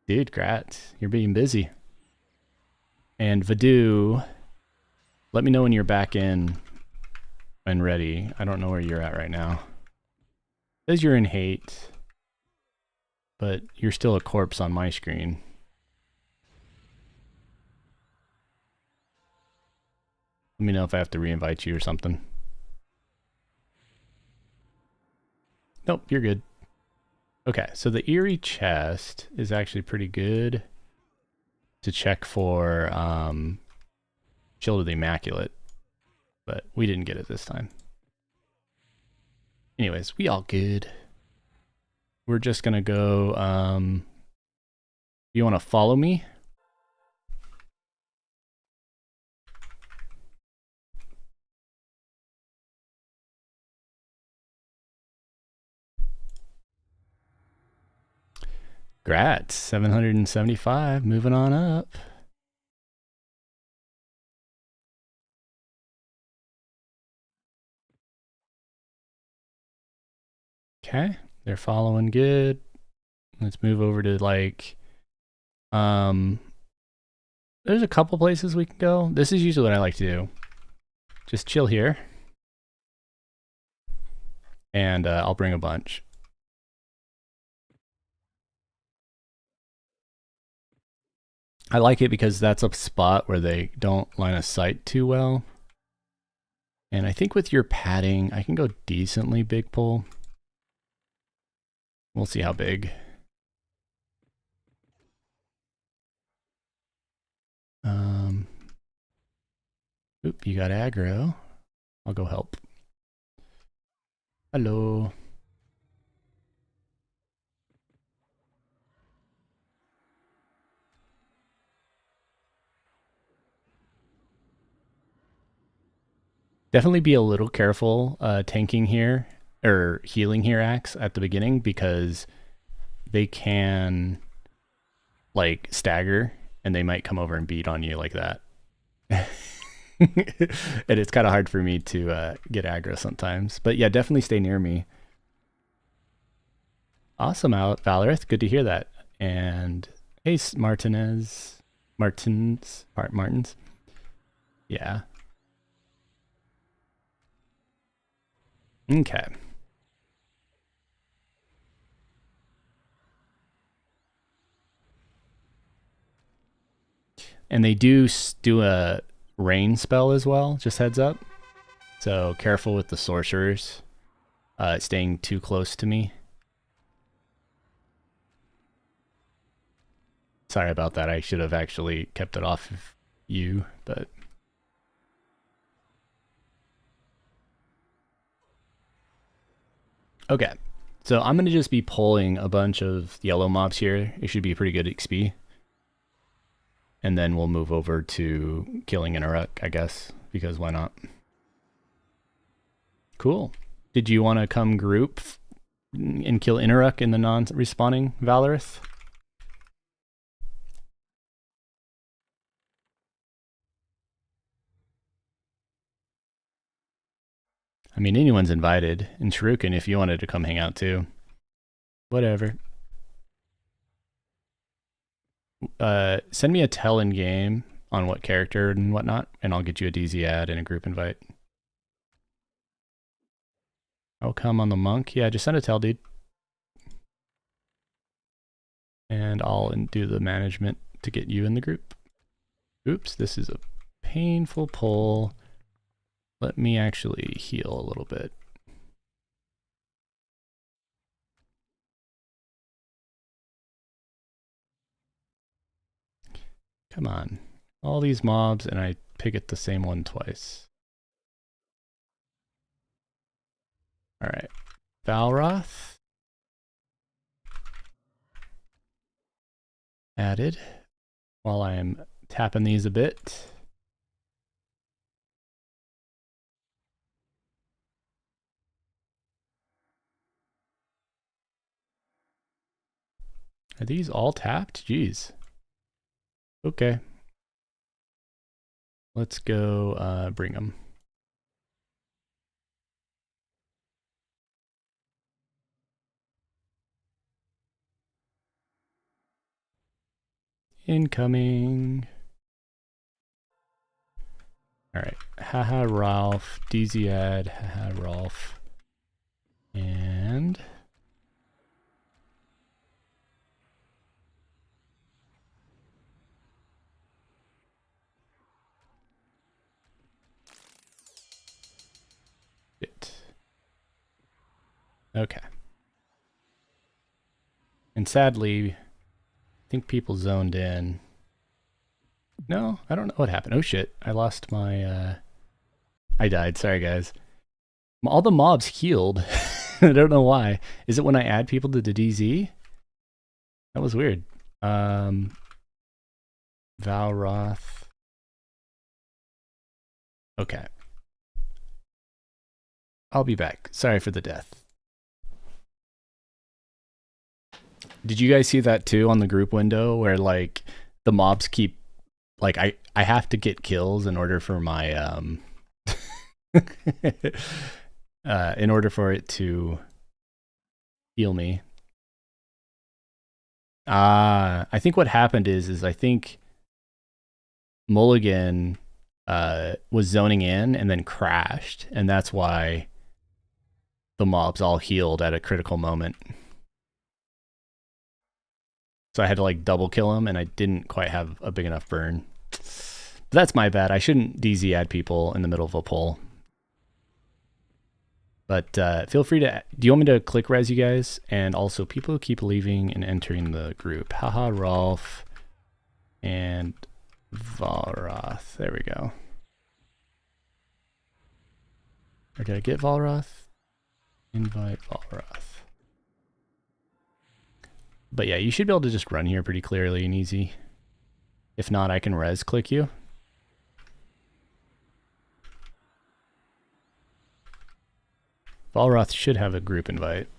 Dude, grats. You're being busy. And Vidu, let me know when you're back in. and ready. I don't know where you're at right now. It says you're in hate, but you're still a corpse on my screen. Let me know if I have to reinvite you or something. Nope, you're good. Okay, so the eerie chest is actually pretty good to check for Shield of the Immaculate, but we didn't get it this time. Anyways, we all good. We're just gonna go, you wanna follow me? Grats, 775, moving on up. Okay, they're following good. Let's move over to like, there's a couple places we can go. This is usually what I like to do. Just chill here. And I'll bring a bunch. I like it because that's a spot where they don't line of sight too well. And I think with your padding, I can go decently big pull. We'll see how big. Oop, you got aggro. I'll go help. Hello. Definitely be a little careful tanking here, or healing here, Axe, at the beginning, because they can like stagger and they might come over and beat on you like that. And it's kind of hard for me to get aggro sometimes. But yeah, definitely stay near me. Awesome out, Valorith. Good to hear that. And hey, Martins. Yeah. Okay. And they do a rain spell as well, just heads up. So careful with the sorcerers staying too close to me. Sorry about that. I should have actually kept it off of you, but... Okay, so I'm going to just be pulling a bunch of yellow mobs here. It should be pretty good XP. And then we'll move over to killing Inaruk, I guess, because why not? Cool. Did you want to come group and kill Inaruk in the non-respawning Valorith? I mean, anyone's invited. And Shuriken, if you wanted to come hang out too. Whatever. Send me a tell in game on what character and whatnot, and I'll get you a DZ ad and a group invite. I'll come on the monk. Yeah, just send a tell, dude. And I'll do the management to get you in the group. Oops, this is a painful pull. Let me actually heal a little bit. Come on. All these mobs, and I pick it the same one twice. All right. Valroth. Added. While I'm tapping these a bit. Are these all tapped? Jeez. Okay. Let's go bring them. Incoming. Alright, haha Ralph, DZ add, haha Ralph, and it. Okay. And sadly, I think people zoned in. No, I don't know what happened. Oh shit, I lost my, I died, sorry guys. All the mobs healed. I don't know why. Is it when I add people to the DZ? That was weird. Valroth. Okay. I'll be back. Sorry for the death. Did you guys see that too on the group window where like the mobs keep like I have to get kills in order for my in order for it to heal me. I think what happened is I think Mulligan was zoning in and then crashed, and that's why the mobs all healed at a critical moment. So I had to like double kill him, and I didn't quite have a big enough burn. But that's my bad. I shouldn't DZ add people in the middle of a poll. But feel free to, do you want me to click res you guys? And also people who keep leaving and entering the group. Haha Rolf and Valroth. There we go. Or did I get Valroth? Invite Valroth. But yeah, you should be able to just run here pretty clearly and easy. If not, I can res click you. Valroth should have a group invite.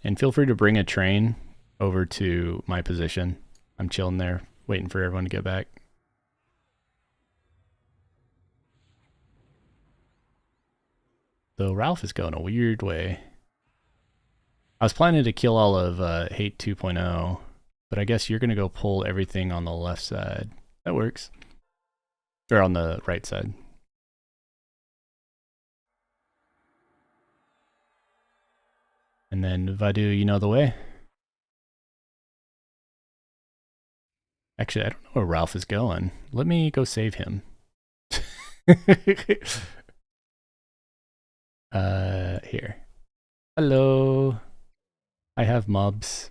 And feel free to bring a train over to my position. I'm chilling there, waiting for everyone to get back. Though Ralph is going a weird way. I was planning to kill all of Hate 2.0, but I guess you're going to go pull everything on the left side. That works. Or on the right side. And then Vadu, you know the way? Actually, I don't know where Ralph is going. Let me go save him. Here. Hello. I have mobs.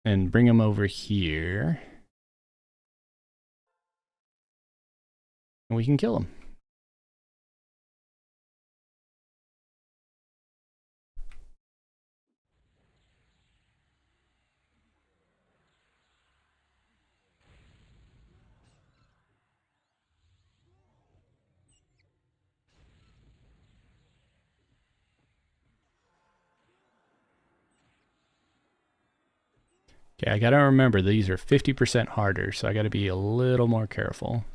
And bring them over here. And we can kill them. Okay, I gotta remember these are 50% harder, so I gotta be a little more careful.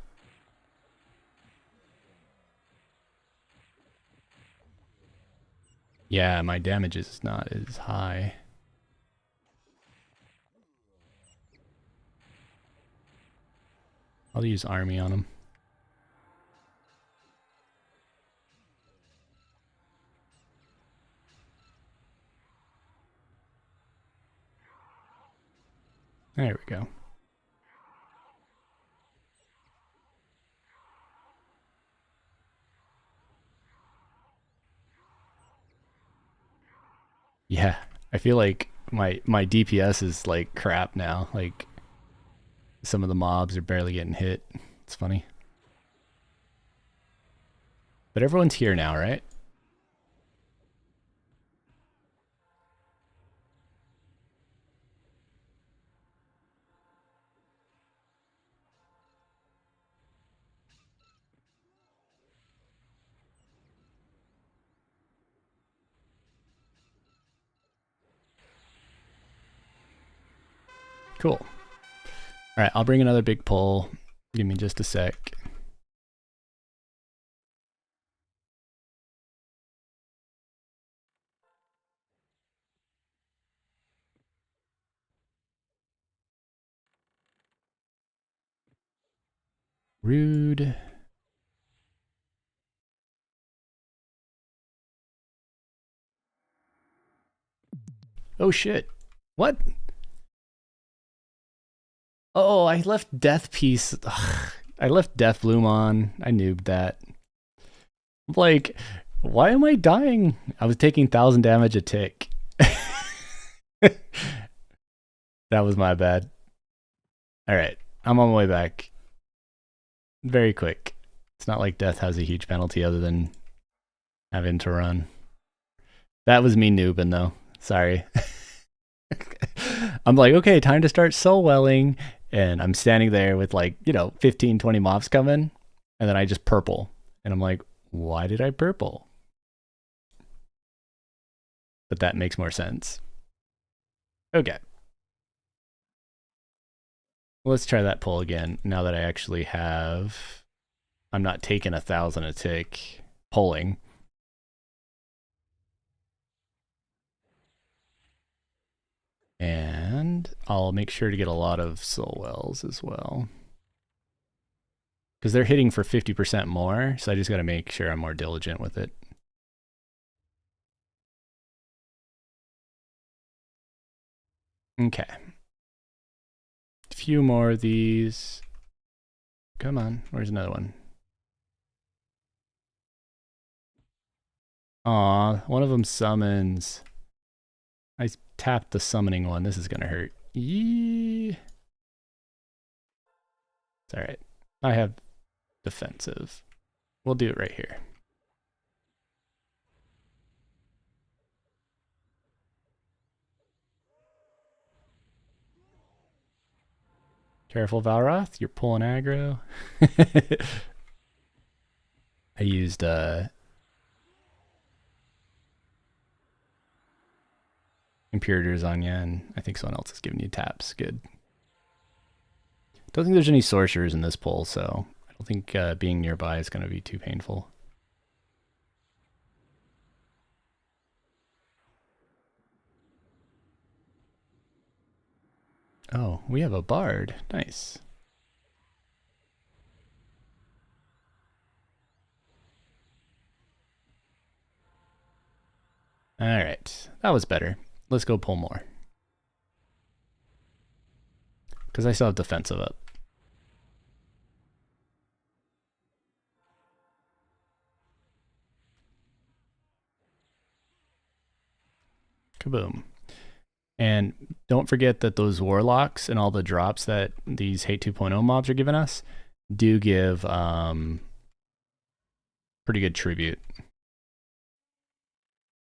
Yeah, my damage is not as high. I'll use army on him. There we go. Yeah, I feel like my DPS is like crap now. Like some of the mobs are barely getting hit. It's funny. But everyone's here now, right? Cool. All right, I'll bring another big pull. Give me just a sec. Rude. Oh shit. What? Oh, I left Death Piece. Ugh. I left Death Bloom on. I noobed that. Like, why am I dying? I was taking 1,000 damage a tick. That was my bad. Alright, I'm on my way back. Very quick. It's not like death has a huge penalty other than having to run. That was me noobing though. Sorry. I'm like, okay, time to start soul welling. And I'm standing there with like, 15, 20 mobs coming. And then I just purple. And I'm like, why did I purple? But that makes more sense. Okay. Let's try that pull again. Now that I actually have, I'm not taking 1,000 a tick pulling. And I'll make sure to get a lot of soul wells as well. Because they're hitting for 50% more, so I just got to make sure I'm more diligent with it. Okay. A few more of these. Come on, where's another one? Aw, one of them summons. I tapped the summoning one. This is gonna hurt. Yee. It's alright. I have defensive. We'll do it right here. Careful, Valroth. You're pulling aggro. I used Imperators on you, and I think someone else is giving you taps. Good. Don't think there's any sorcerers in this pull, so I don't think being nearby is going to be too painful. Oh, we have a bard. Nice. All right, that was better. Let's go pull more. Because I still have defensive up. Kaboom. And don't forget that those warlocks and all the drops that these Hate 2.0 mobs are giving us do give pretty good tribute.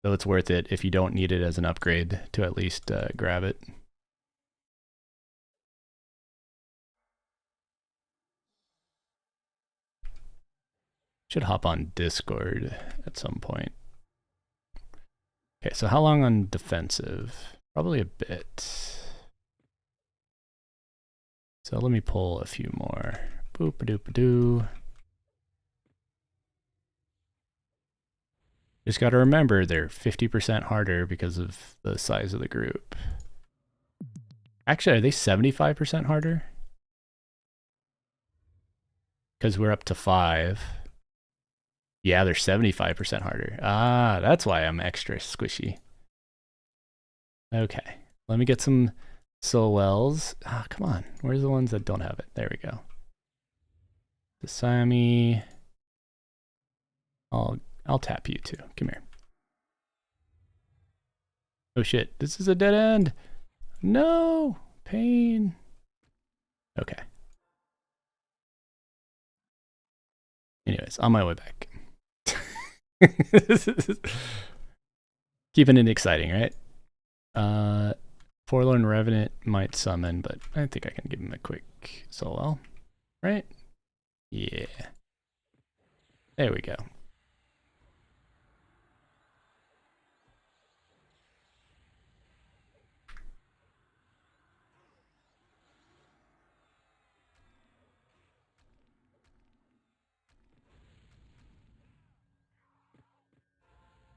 So it's worth it if you don't need it as an upgrade to at least grab it. Should hop on Discord at some point. Okay, so how long on defensive? Probably a bit. So let me pull a few more. Boop-a-doop-a-doo. Just got to remember they're 50% harder because of the size of the group. Actually, are they 75% harder? Because we're up to 5. Yeah, they're 75% harder. Ah, that's why I'm extra squishy. Okay, let me get some soul wells. Ah, come on. Where's the ones that don't have it? There we go. The Sami. I'll tap you too. Come here. Oh shit, this is a dead end. No, pain. Okay. Anyways, on my way back. Keeping it exciting, right? Forlorn Revenant might summon, but I think I can give him a quick soul well. Right? Yeah. There we go.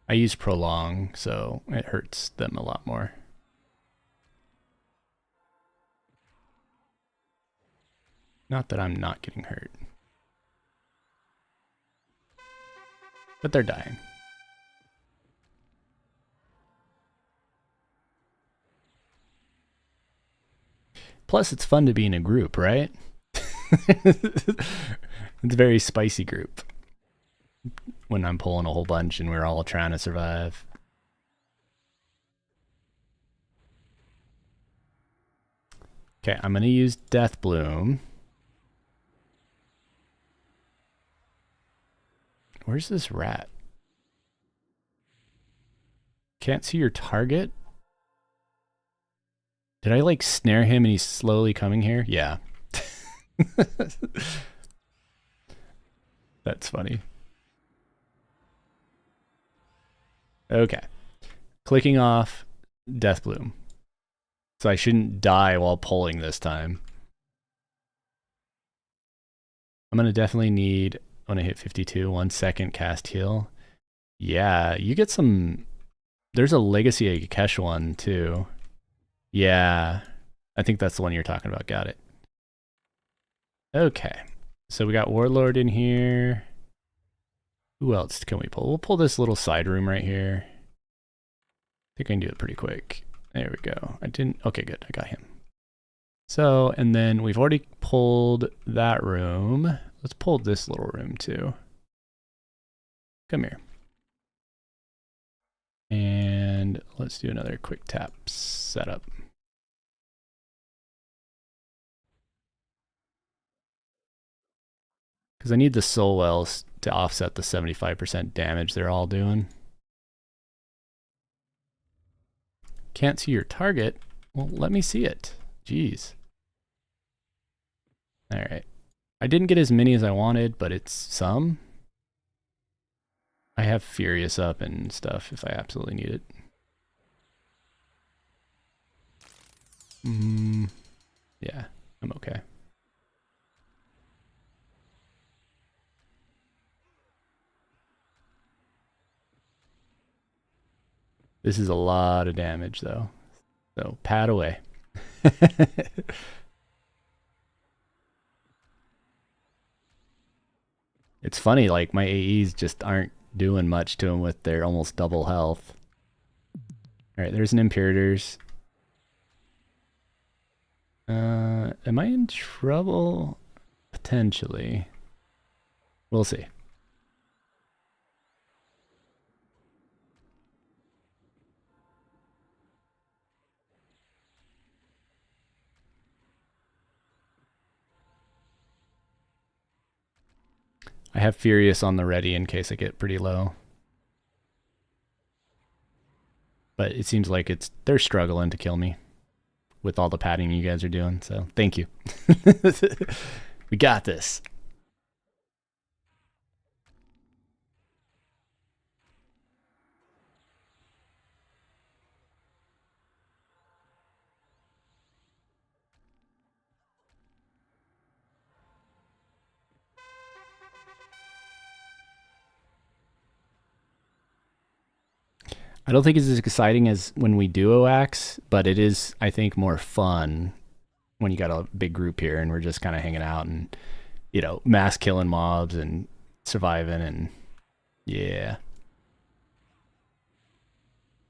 I use prolong, so it hurts them a lot more. Not that I'm not getting hurt. But they're dying. Plus, it's fun to be in a group, right? It's a very spicy group. When I'm pulling a whole bunch and we're all trying to survive. Okay, I'm going to use Death Bloom. Where's this rat? Can't see your target? Did I like snare him and he's slowly coming here? Yeah. That's funny. Okay. Clicking off Death Bloom. So I shouldn't die while pulling this time. I'm going to definitely need, when I hit 52, 1 second cast heal. Yeah, you get some, there's a Legacy Akesh one too. Yeah, I think that's the one you're talking about. Got it. Okay, so we got Warlord in here. Who else can we pull? We'll pull this little side room right here. I think I can do it pretty quick. There we go. I didn't, okay, good, I got him. So, and then we've already pulled that room. Let's pull this little room too. Come here. And let's do another quick tap setup. Because I need the soul wells to offset the 75% damage they're all doing. Can't see your target? Well, let me see it. Jeez. All right. I didn't get as many as I wanted, but it's some. I have Furious up and stuff if I absolutely need it. Yeah, I'm okay. This is a lot of damage though. So pad away. It's funny, like my AEs just aren't doing much to him with their almost double health. All right, there's an Imperators. Am I in trouble? Potentially. We'll see. I have Furious on the ready in case I get pretty low. But it seems like they're struggling to kill me with all the padding you guys are doing. So thank you. We got this. I don't think it's as exciting as when we duo axe, but it is, I think, more fun when you got a big group here and we're just kind of hanging out and, you know, mass killing mobs and surviving and yeah.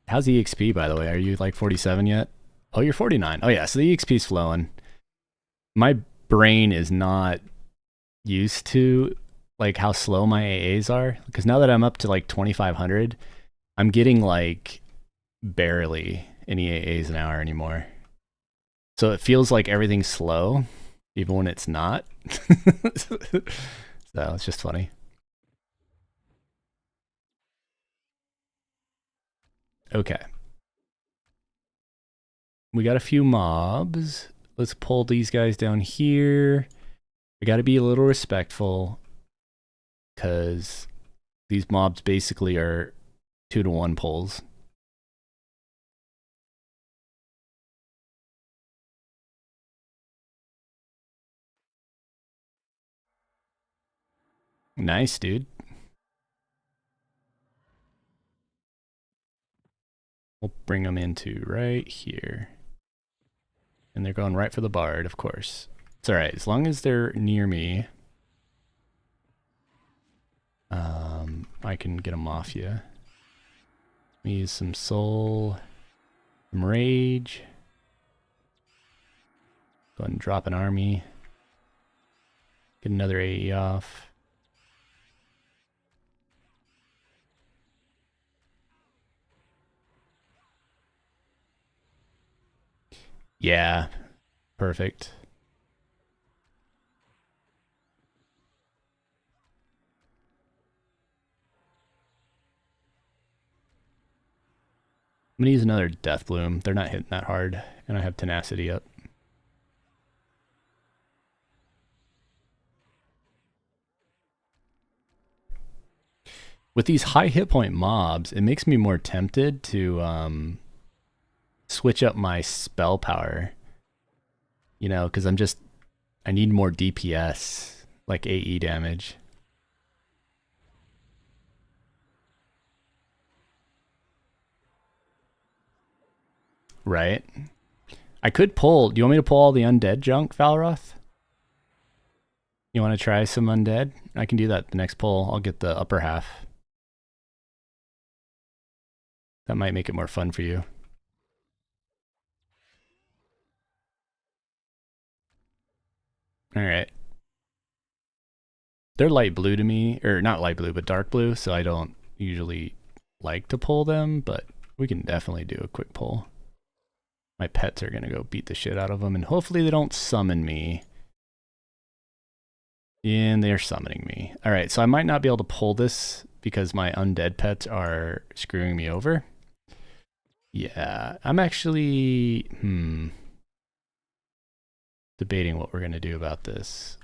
How's the EXP, by the way? Are you like 47 yet? Oh, you're 49. Oh yeah, so the EXP's flowing. My brain is not used to like how slow my AAs are because now that I'm up to like 2500, I'm getting like barely any AAs an hour anymore. So it feels like everything's slow, even when it's not. So it's just funny. Okay. We got a few mobs. Let's pull these guys down here. We got to be a little respectful because these mobs basically are 2-to-1 pulls. Nice, dude. We'll bring them into right here. And they're going right for the bard, of course. It's alright, as long as they're near me. I can get them off you. Let me use some soul, some rage. Go ahead and drop an army. Get another AE off. Yeah, perfect. I'm gonna use another Death Bloom. They're not hitting that hard, and I have Tenacity up. With these high hit point mobs, it makes me more tempted to switch up my spell power. You know, because I need more DPS, like AE damage. Right? I could pull. Do you want me to pull all the undead junk, Valroth? You want to try some undead? I can do that the next pull. I'll get the upper half. That might make it more fun for you. Alright. They're light blue to me, or not light blue, but dark blue, so I don't usually like to pull them, but we can definitely do a quick pull. My pets are going to go beat the shit out of them, and hopefully they don't summon me. And they're summoning me. Alright, so I might not be able to pull this because my undead pets are screwing me over. Yeah, I'm actually debating what we're going to do about this.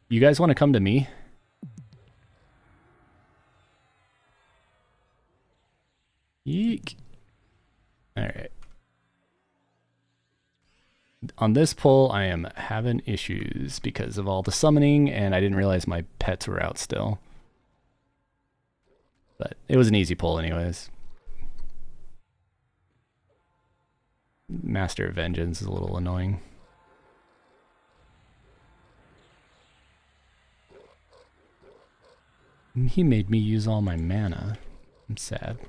You guys want to come to me? Yeek. Alright. On this pull, I am having issues because of all the summoning, and I didn't realize my pets were out still. But it was an easy pull anyways. Master of Vengeance is a little annoying. He made me use all my mana. I'm sad.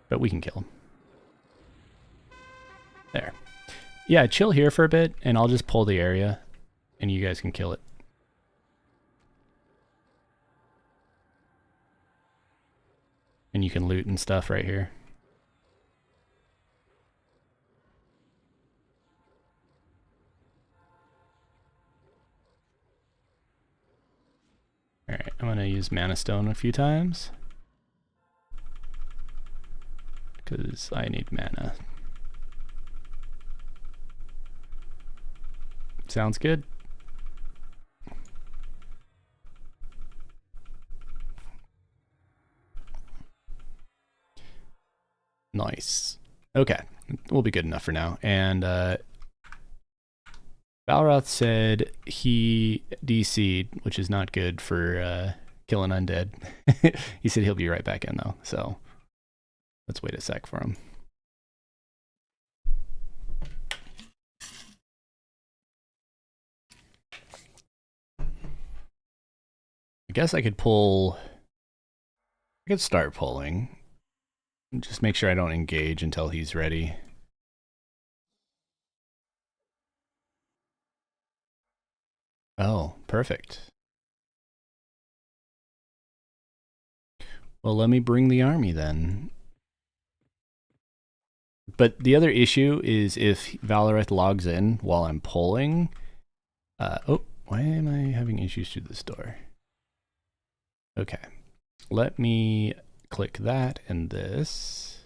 But we can kill him. There. Yeah, chill here for a bit, and I'll just pull the area, and you guys can kill it. And you can loot and stuff right here. Alright, I'm going to use Mana Stone a few times. Because I need mana. Sounds good. Nice. Okay, we'll be good enough for now. And Valroth said he DC'd, which is not good for killing undead. He said he'll be right back in though, so let's wait a sec for him. I guess I could pull. I could start pulling. Just make sure I don't engage until he's ready. Oh, perfect. Well, let me bring the army then. But the other issue is if Valoreth logs in while I'm pulling. Oh, why am I having issues through this door? Okay, let me click that and this.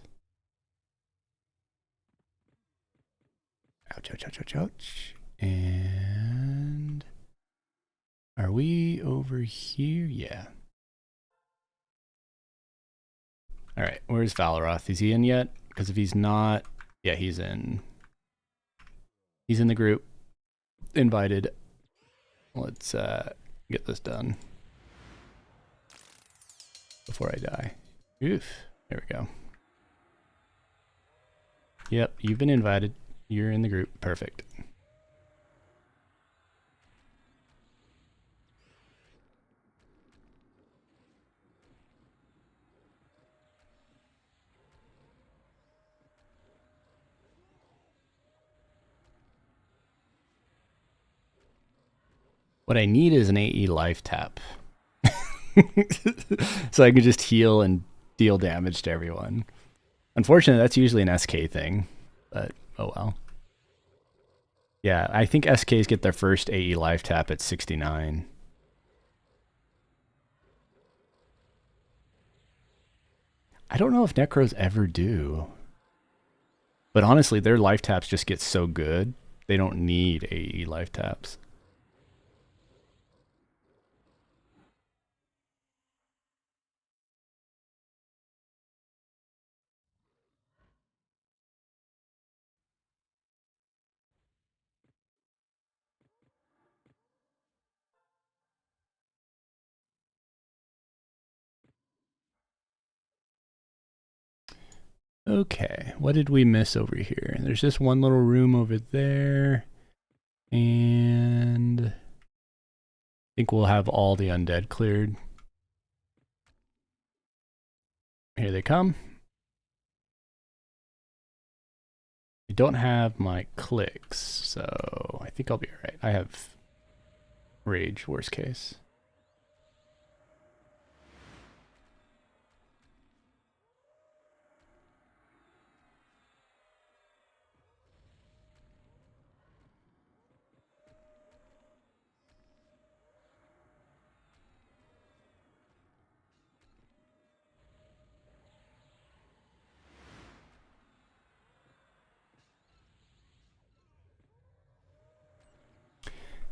Ouch, ouch, ouch, ouch, ouch. And are we over here? Yeah. All right, where's Valoroth? Is he in yet? Because if he's not, yeah, he's in. He's in the group. Invited. Let's get this done before I die. Oof. There we go. Yep, you've been invited. You're in the group. Perfect. What I need is an AE life tap. So I can just heal and deal damage to everyone. Unfortunately, that's usually an SK thing, but oh well. Yeah, I think SKs get their first AE life tap at 69. I don't know if Necros ever do. But honestly, their life taps just get so good, they don't need AE life taps. Okay, what did we miss over here? There's just one little room over there. And I think we'll have all the undead cleared. Here they come. I don't have my clicks, so I think I'll be alright. I have rage, worst case.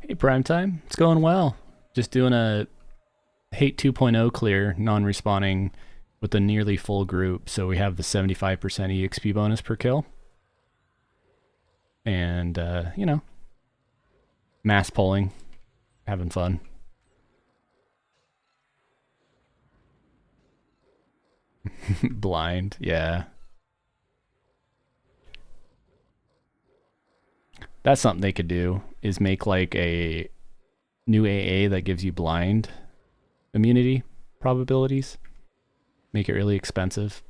Hey, Primetime. It's going well. Just doing a Hate 2.0 clear, non-respawning with a nearly full group. So we have the 75% EXP bonus per kill. And, you know, mass polling, having fun. Blind, yeah. That's something they could do, is make like a new AA that gives you blind immunity probabilities. Make it really expensive.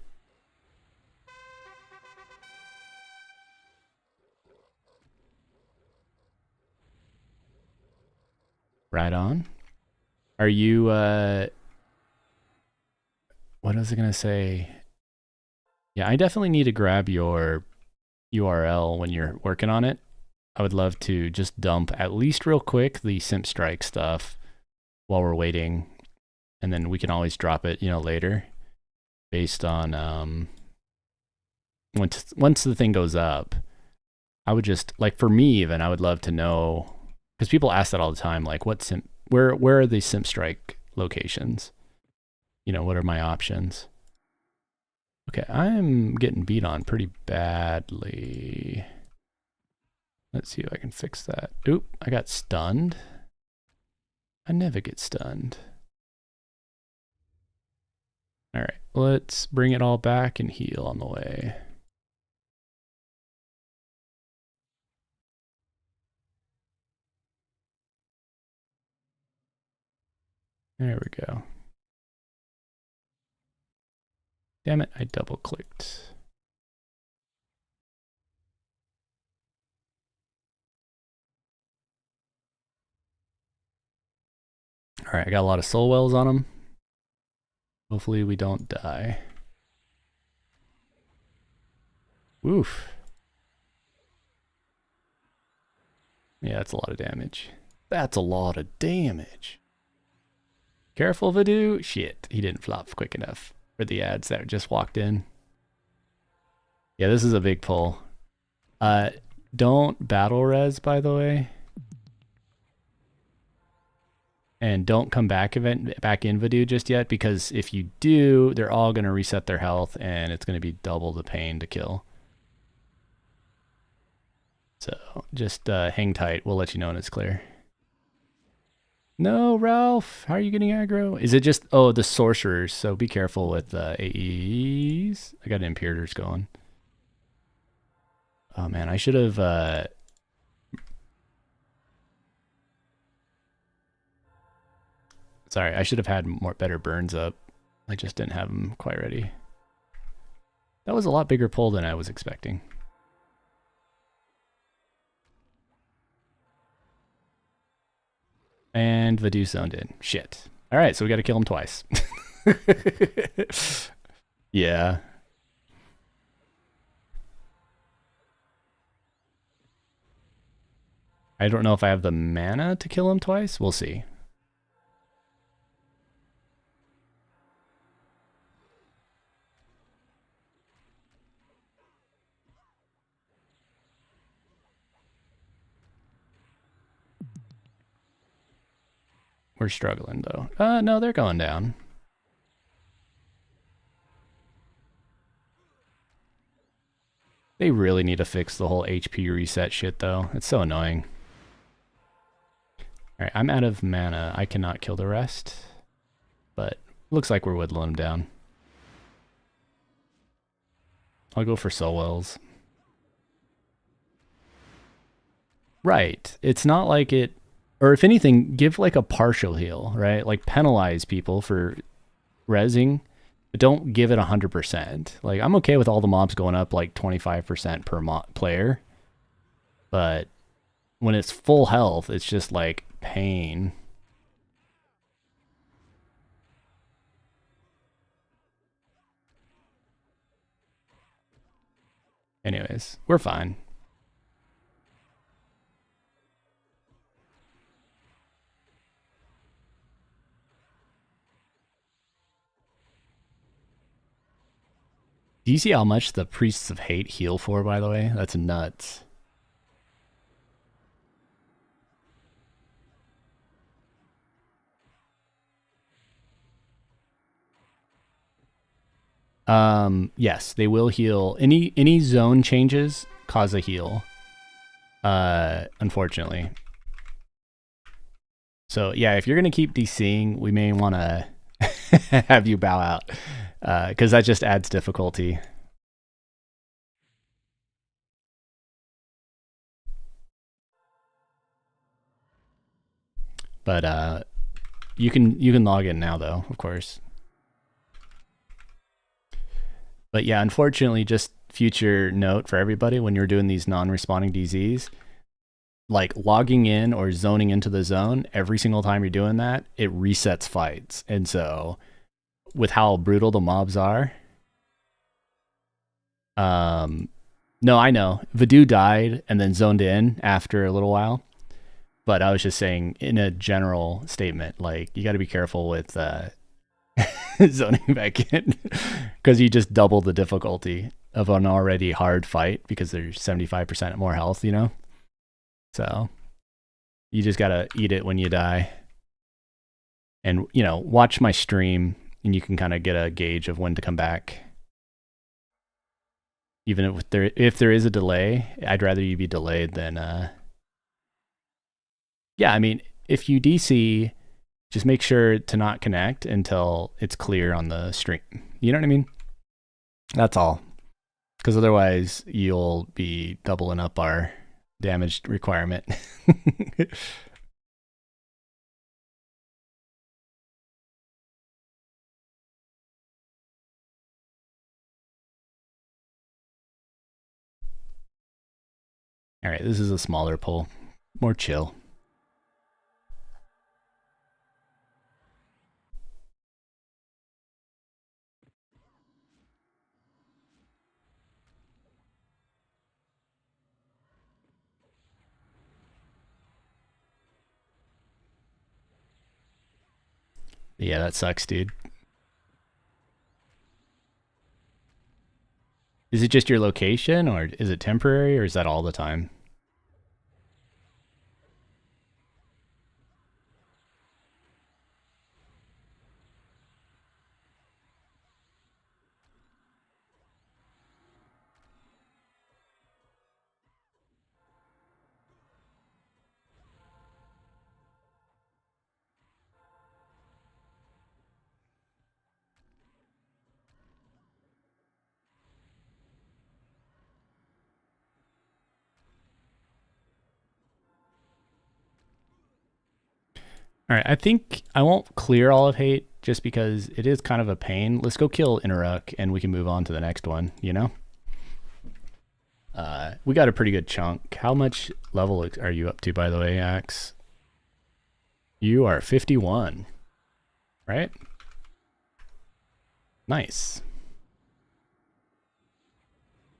Right on. Are you, what was I going to say? Yeah, I definitely need to grab your URL when you're working on it. I would love to just dump, at least real quick, the Simp Strike stuff while we're waiting. And then we can always drop it, you know, later based on, once the thing goes up, I would just, like, for me even, I would love to know, because people ask that all the time, like, where are the Simp Strike locations? You know, what are my options? Okay, I'm getting beat on pretty badly. Let's see if I can fix that. Oop, I got stunned. I never get stunned. All right, let's bring it all back and heal on the way. There we go. Damn it, I double clicked. All right, I got a lot of soul wells on them. Hopefully we don't die. Oof. Yeah, that's a lot of damage. That's a lot of damage. Careful, Voodoo. Shit, he didn't flop quick enough for the ads that just walked in. Yeah, this is a big pull. Don't battle res, by the way. And don't come back in Voodoo just yet, because if you do, they're all going to reset their health and it's going to be double the pain to kill. So just hang tight. We'll let you know when it's clear. No, Ralph. How are you getting aggro? Is it just the sorcerers? So be careful with AEs. I got imperators going. Oh man, I should have. Sorry, I should have had better burns up. I just didn't have them quite ready. That was a lot bigger pull than I was expecting. And Vadu zoned in. Shit. All right, so we got to kill him twice. Yeah. I don't know if I have the mana to kill him twice. We'll see. We're struggling though. No, they're going down. They really need to fix the whole HP reset shit though. It's so annoying. Alright, I'm out of mana. I cannot kill the rest. But looks like we're whittling them down. I'll go for soul wells. Right. It's not like it, or if anything, give like a partial heal, right? Like penalize people for rezzing, but don't give it 100%. Like I'm okay with all the mobs going up like 25% per player, but when it's full health, it's just like pain. Anyways, we're fine. Do you see how much the Priests of Hate heal for, by the way? That's nuts. Yes, they will heal. Any zone changes cause a heal. Unfortunately. So yeah, if you're gonna keep DCing, we may want to have you bow out, because that just adds difficulty. But you can log in now though, of course. But yeah, unfortunately, just future note for everybody when you're doing these non-responding DZs, like logging in or zoning into the zone, every single time you're doing that, it resets fights. And so with how brutal the mobs are, no, I know. Vadu died and then zoned in after a little while. But I was just saying in a general statement, like you got to be careful with zoning back in because you just double the difficulty of an already hard fight because there's 75% more health, you know? So you just got to eat it when you die. And, you know, watch my stream and you can kind of get a gauge of when to come back. Even if there is a delay, I'd rather you be delayed than yeah, I mean, if you DC, just make sure to not connect until it's clear on the stream. You know what I mean? That's all. Because otherwise, you'll be doubling up our damage requirement. All right, this is a smaller pull. More chill. Yeah, that sucks, dude. Is it just your location, or is it temporary, or is that all the time? All right, I think I won't clear all of hate just because it is kind of a pain. Let's go kill Interruck and we can move on to the next one, you know? We got a pretty good chunk. How much level are you up to, by the way, Axe? You are 51, right? Nice.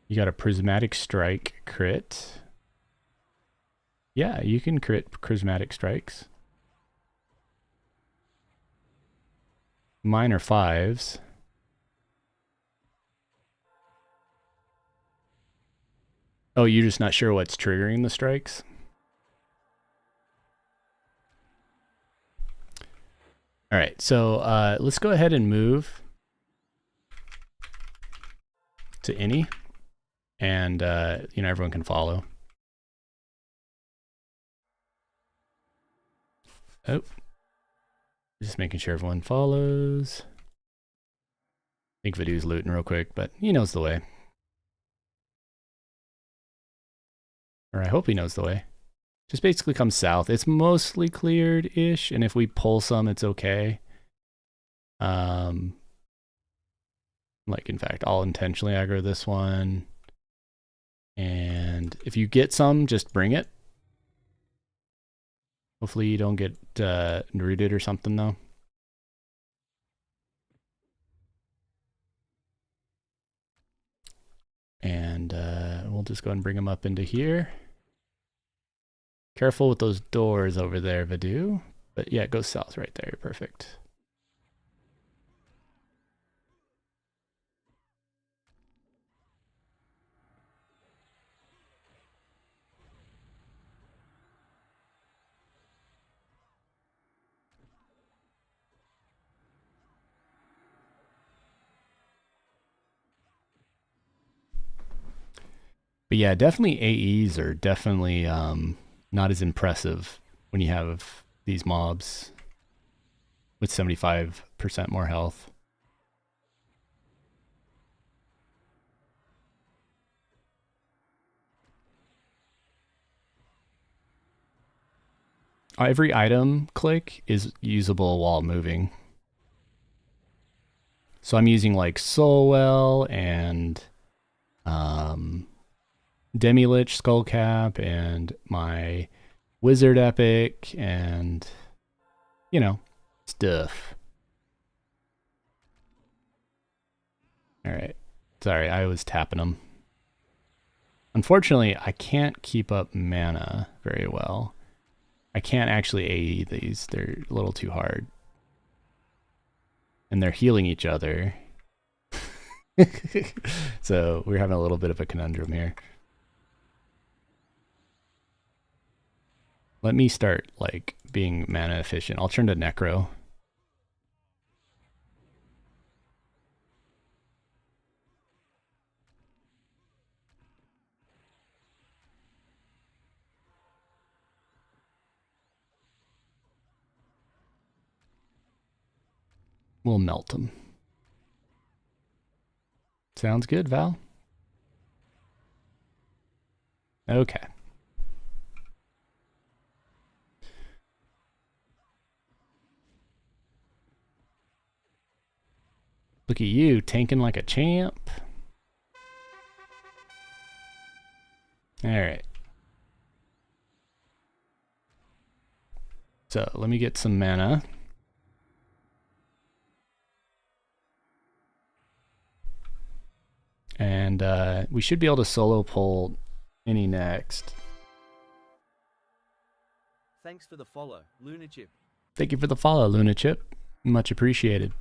You got a Prismatic Strike crit. Yeah, you can crit Prismatic Strikes. Mine are 5s. Oh, you're just not sure what's triggering the strikes? All right, so let's go ahead and move to any, and you know, everyone can follow. Oh, just making sure everyone follows. I think Vidoo's looting real quick, but he knows the way. Or I hope he knows the way. Just basically come south. It's mostly cleared-ish, and if we pull some, it's okay. Like, in fact, I'll intentionally aggro this one. And if you get some, just bring it. Hopefully you don't get rooted or something, though. And we'll just go and bring them up into here. Careful with those doors over there, Vidoo. But yeah, it goes south right there. Perfect. But yeah, definitely AEs are definitely not as impressive when you have these mobs with 75% more health. Every item click is usable while moving. So I'm using like Soulwell and Demi-Lich Skullcap and my Wizard Epic and, you know, stuff. All right. Sorry, I was tapping them. Unfortunately, I can't keep up mana very well. I can't actually AE these. They're a little too hard. And they're healing each other. So we're having a little bit of a conundrum here. Let me start like being mana efficient. I'll turn to Necro. We'll melt them. Sounds good, Val. Okay. Look at you, tanking like a champ. All right. So let me get some mana. And we should be able to solo pull any next. Thanks for the follow, Lunachip. Thank you for the follow, Lunachip. Much appreciated.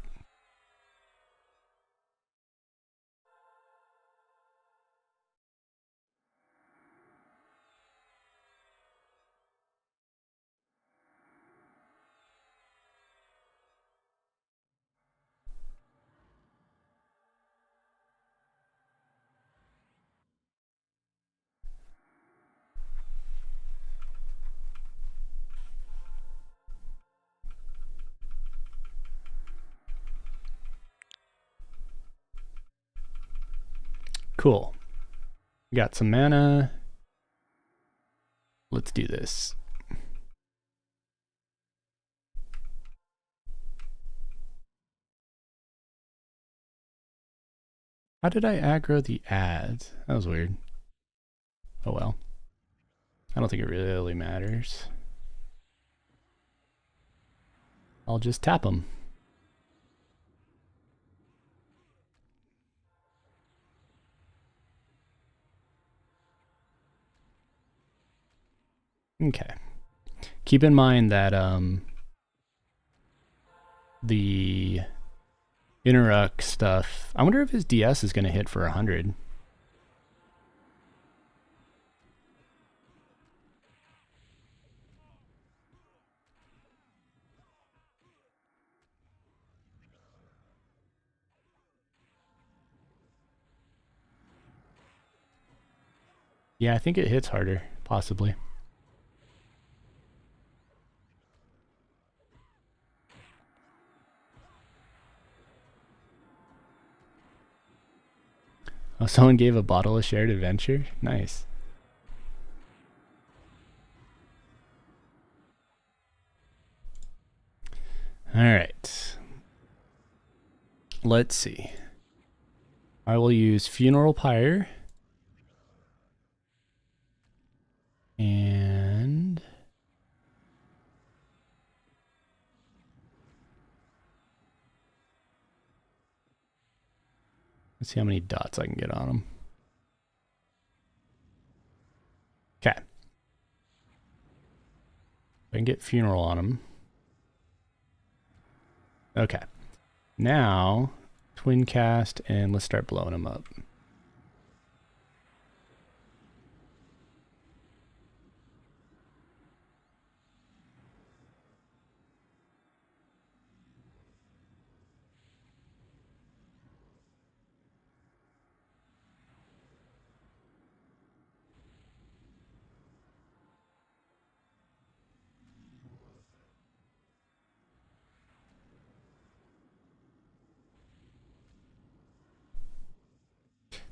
Cool. Got some mana. Let's do this. How did I aggro the ads? That was weird. Oh well. I don't think it really matters. I'll just tap them. Okay. Keep in mind that the Interruck stuff, I wonder if his DS is going to hit for 100. Yeah, I think it hits harder, possibly. Oh, someone gave a bottle of shared adventure? Nice. All right. Let's see. I will use Funeral Pyre. And let's see how many dots I can get on them. Okay. I can get Funeral on them. Okay. Now, Twin Cast, and let's start blowing them up.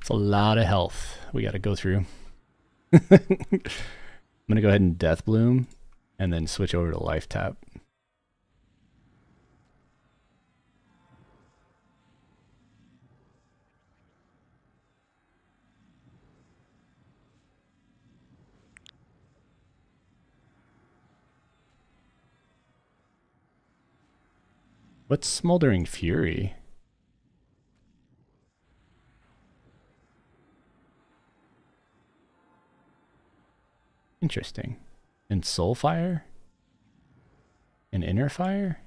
It's a lot of health we got to go through. I'm going to go ahead and Death Bloom and then switch over to Life Tap. What's Smoldering Fury? Interesting. And Soulfire? And Inner Fire?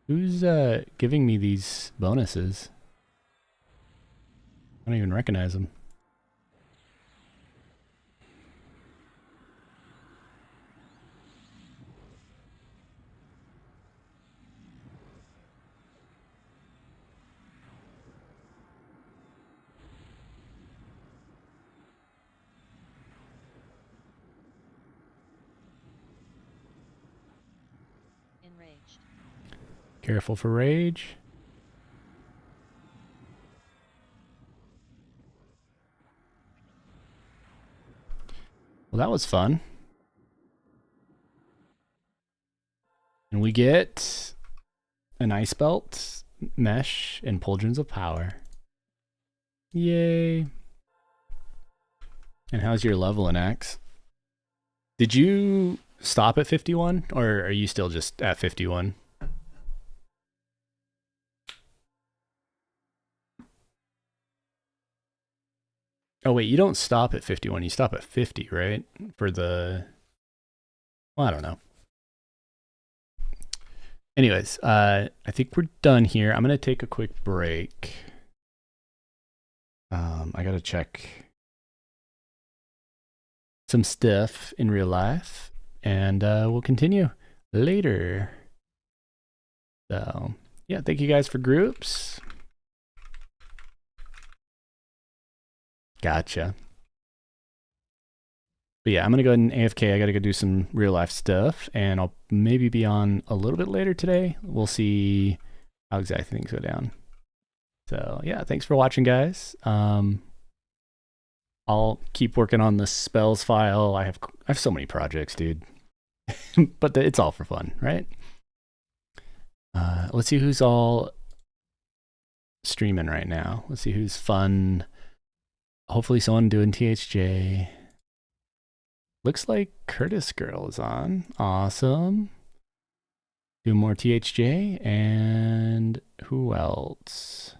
Who's giving me these bonuses? I don't even recognize them. Enraged. Careful for rage. Well, that was fun. And we get an Ice Belt, Mesh, and Pauldrons of Power. Yay. And how's your level in Axe? Did you stop at 51, or are you still just at 51? Oh wait, you don't stop at 51, you stop at 50, right? For the... Well, I don't know. Anyways, I think we're done here. I'm going to take a quick break. I got to check some stuff in real life, and we'll continue later. So, yeah, thank you guys for groups. Gotcha. But yeah, I'm going to go ahead and AFK. I got to go do some real life stuff, and I'll maybe be on a little bit later today. We'll see how exactly things go down. So yeah, thanks for watching, guys. I'll keep working on the spells file. I have so many projects, dude. But it's all for fun, right? Let's see who's all streaming right now. Let's see who's fun. Hopefully someone doing THJ. Looks like Curtis Girl is on. Awesome. Do more THJ. And who else?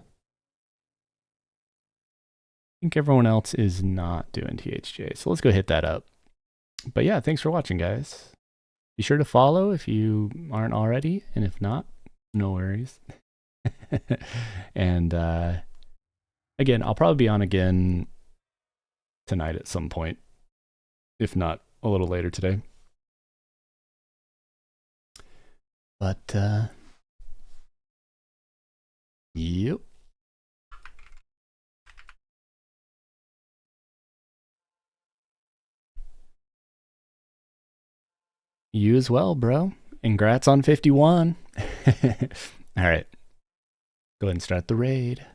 I think everyone else is not doing THJ. So let's go hit that up. But yeah, thanks for watching, guys. Be sure to follow if you aren't already. And if not, no worries. And again, I'll probably be on again tonight at some point. If not, a little later today. But, yep. You as well, bro. Congrats on 51. All right. Go ahead and start the raid.